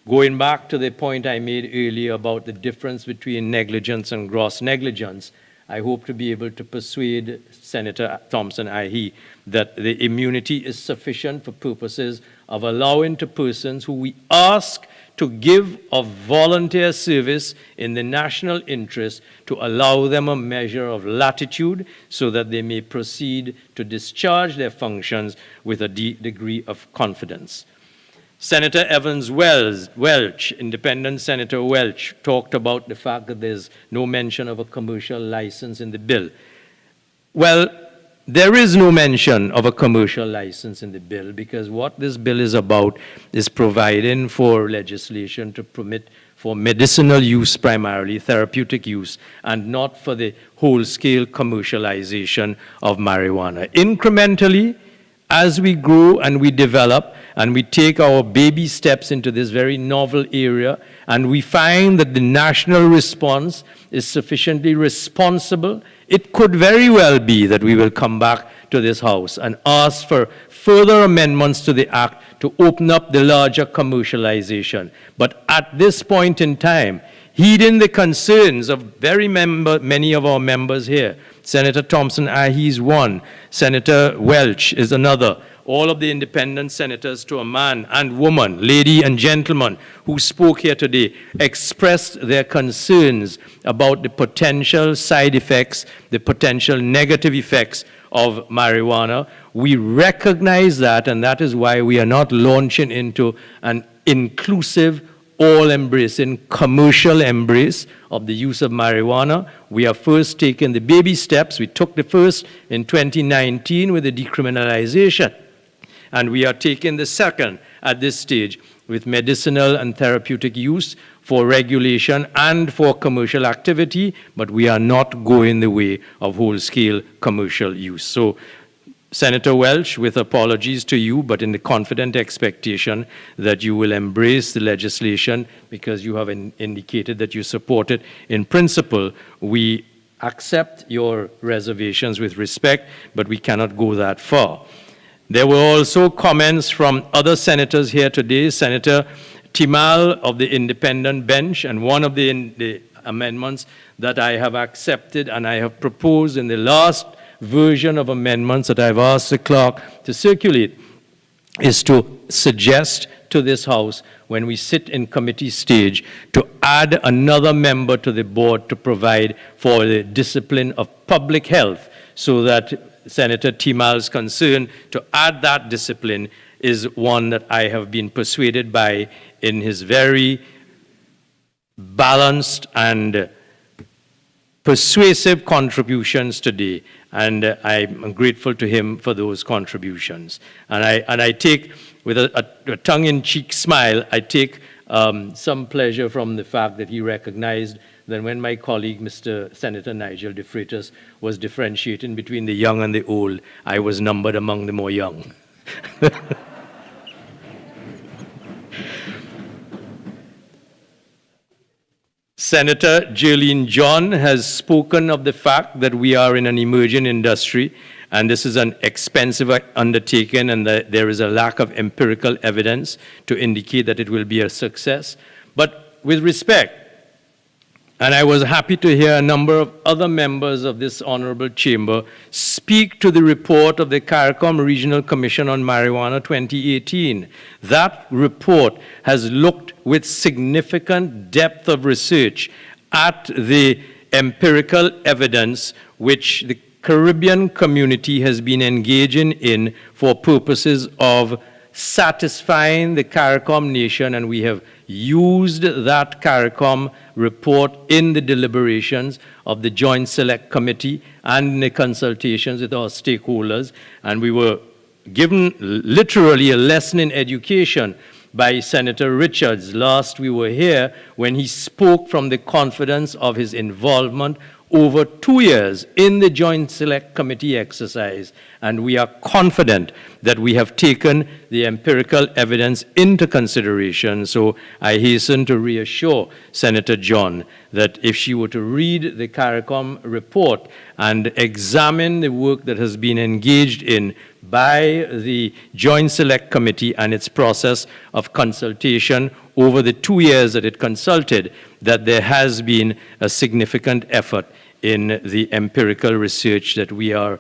going back to the point I made earlier about the difference between negligence and gross negligence, I hope to be able to persuade Senator Thompson Ahi that the immunity is sufficient for purposes of allowing to persons who we ask to give of volunteer service in the national interest, to allow them a measure of latitude so that they may proceed to discharge their functions with a degree of confidence. Senator Evans Welch, Independent Senator Welch, talked about the fact that there's no mention of a commercial license in the bill. Well, there is no mention of a commercial license in the bill, because what this bill is about is providing for legislation to permit for medicinal use primarily, therapeutic use, and not for the whole-scale commercialization of marijuana. Incrementally, as we grow and we develop and we take our baby steps into this very novel area, and we find that the national response is sufficiently responsible, it could very well be that we will come back to this House and ask for further amendments to the Act to open up the larger commercialization. But at this point in time, heeding the concerns of many of our members here, Senator Thompson Ahi is one, Senator Welch is another, all of the independent senators to a man and woman, lady and gentleman, who spoke here today, expressed their concerns about the potential side effects, the potential negative effects of marijuana. We recognize that, and that is why we are not launching into an inclusive, all-embracing commercial embrace of the use of marijuana. We are first taking the baby steps. We took the first in 2019 with the decriminalization. And we are taking the second at this stage with medicinal and therapeutic use for regulation and for commercial activity, but we are not going the way of whole-scale commercial use. So, Senator Welch, with apologies to you, but in the confident expectation that you will embrace the legislation because you have indicated that you support it in principle, we accept your reservations with respect, but we cannot go that far. There were also comments from other senators here today, Senator Timal of the independent bench, and one of the amendments that I have accepted and I have proposed in the last version of amendments that I've asked the clerk to circulate is to suggest to this House, when we sit in committee stage, to add another member to the board to provide for the discipline of public health, so that Senator Timal's concern to add that discipline is one that I have been persuaded by in his very balanced and persuasive contributions today, and I'm grateful to him for those contributions. And I take, with a tongue-in-cheek smile, I take some pleasure from the fact that he recognized that when my colleague, Mr. Senator Nigel de Freitas, was differentiating between the young and the old, I was numbered among the more young. Senator Jerlene John has spoken of the fact that we are in an emerging industry, and this is an expensive undertaking, and that there is a lack of empirical evidence to indicate that it will be a success. But with respect, and I was happy to hear a number of other members of this honorable chamber speak to the report of the CARICOM Regional Commission on Marijuana 2018. That report has looked with significant depth of research at the empirical evidence which the Caribbean community has been engaging in for purposes of satisfying the CARICOM nation, and we have used that CARICOM report in the deliberations of the Joint Select Committee and in the consultations with our stakeholders, and we were given literally a lesson in education by Senator Richards. Last we were here when he spoke from the confidence of his involvement over 2 years in the Joint Select Committee exercise, and we are confident that we have taken the empirical evidence into consideration. So I hasten to reassure Senator John that if she were to read the CARICOM report and examine the work that has been engaged in by the Joint Select Committee and its process of consultation over the 2 years that it consulted, that there has been a significant effort in the empirical research that we are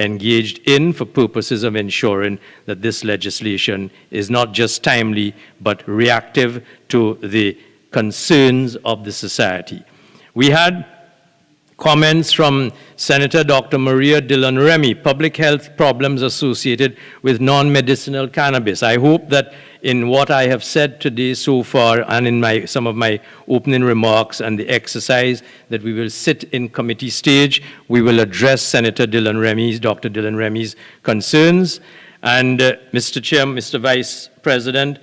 engaged in for purposes of ensuring that this legislation is not just timely, but reactive to the concerns of the society. We had comments from Senator Dr. Maria Dillon Remy, public health problems associated with non-medicinal cannabis. I hope that in what I have said today so far and in some of my opening remarks and the exercise that we will sit in committee stage, we will address Senator Dillon Remy's, Dr. Dillon Remy's concerns. And Mr. Chair, Mr. Vice President,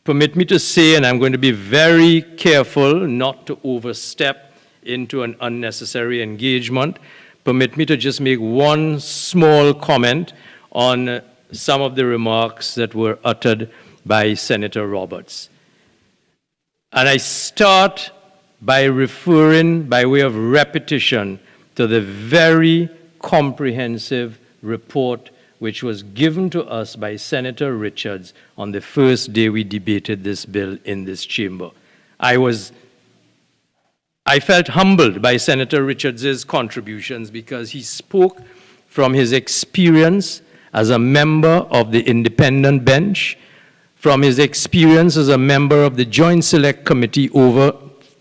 permit me to say, and I'm going to be very careful not to overstep into an unnecessary engagement, permit me to just make one small comment on some of the remarks that were uttered by Senator Roberts. And I start by referring, by way of repetition, to the very comprehensive report which was given to us by Senator Richards on the first day we debated this bill in this chamber. I felt humbled by Senator Richards' contributions because he spoke from his experience as a member of the independent bench, from his experience as a member of the Joint Select Committee over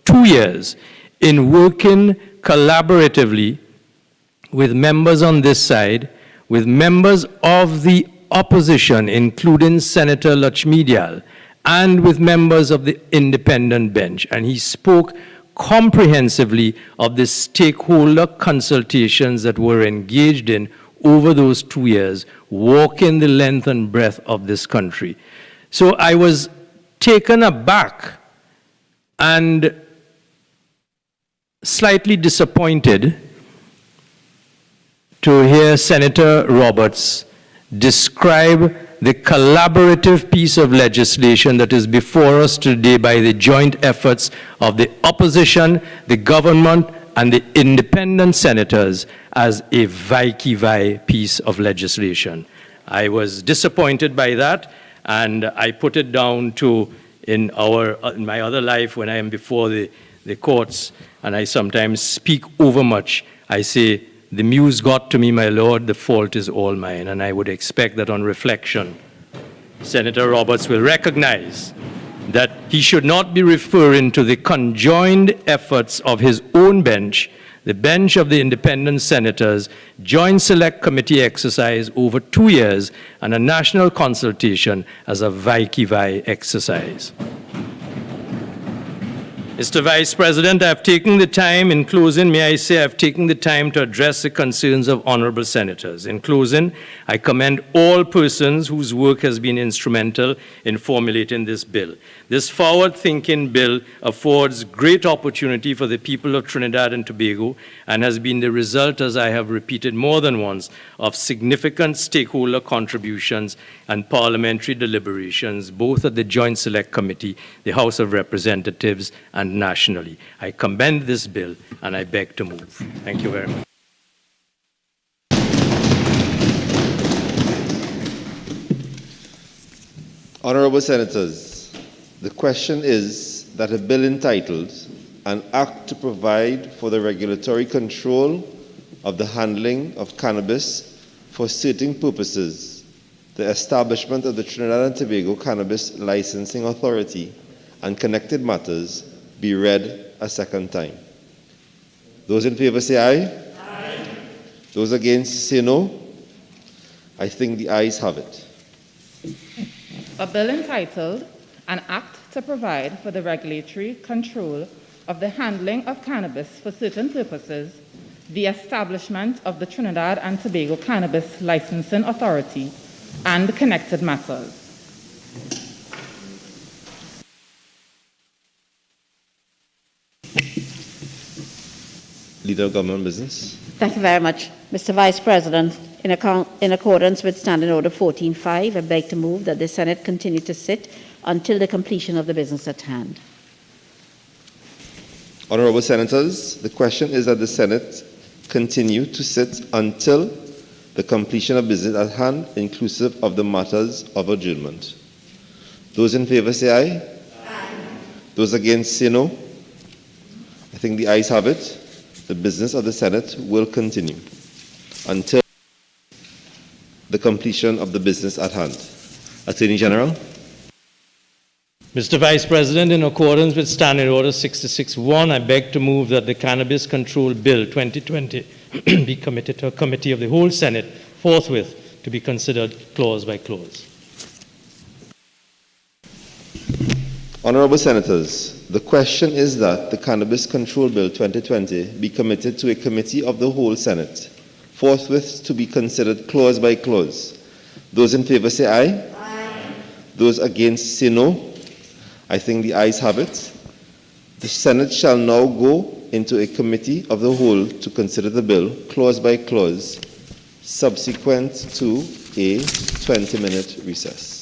2 years in working collaboratively with members on this side, with members of the opposition, including Senator Lachmidial, and with members of the independent bench. And he spoke comprehensively of the stakeholder consultations that were engaged in over those 2 years, walking the length and breadth of this country. So I was taken aback and slightly disappointed to hear Senator Roberts describe the collaborative piece of legislation that is before us today by the joint efforts of the opposition, the government, and the independent senators as a vai piece of legislation. I was disappointed by that, and I put it down to, in my other life when I am before the courts, and I sometimes speak overmuch, I say, "The muse got to me, my lord, the fault is all mine." And I would expect that on reflection, Senator Roberts will recognize that he should not be referring to the conjoined efforts of his own bench, the bench of the independent senators, joint select committee exercise over 2 years, and a national consultation as a vai-ki-vai exercise. Mr. Vice President, I have taken the time, in closing, may I say I have taken the time to address the concerns of honorable senators. In closing, I commend all persons whose work has been instrumental in formulating this bill. This forward-thinking bill affords great opportunity for the people of Trinidad and Tobago and has been the result, as I have repeated more than once, of significant stakeholder contributions and parliamentary deliberations, both at the Joint Select Committee, the House of Representatives, and nationally. I commend this bill and I beg to move. Thank you very much.
Honorable Senators, the question is that a bill entitled An Act to Provide for the Regulatory Control of the Handling of Cannabis for Certain Purposes, the establishment of the Trinidad and Tobago Cannabis Licensing Authority, and connected matters be read a second time. Those in favor say aye. Aye. Those against say no. I think the ayes have it.
A bill entitled An Act to Provide for the Regulatory Control of the Handling of Cannabis for Certain Purposes, the establishment of the Trinidad and Tobago Cannabis Licensing Authority, and connected matters.
Leader of Government Business.
Thank you very much. Mr. Vice President, in accordance with Standing Order 14.5, I beg to move that the Senate continue to sit until the completion of the business at hand.
Honorable Senators, the question is that the Senate continue to sit until the completion of business at hand, inclusive of the matters of adjournment. Those in favor say aye. Aye. Those against say no. I think the ayes have it. The business of the Senate will continue until the completion of the business at hand. Attorney General.
Mr. Vice President, in accordance with Standing Order 66.1, I beg to move that the Cannabis Control Bill 2020 be committed to a committee of the whole Senate forthwith to be considered clause by clause.
Honorable Senators, the question is that the Cannabis Control Bill 2020 be committed to a committee of the whole Senate, forthwith to be considered clause by clause. Those in favor say aye. Aye. Those against say no. I think the ayes have it. The Senate shall now go into a committee of the whole to consider the bill clause by clause, subsequent to a 20-minute recess.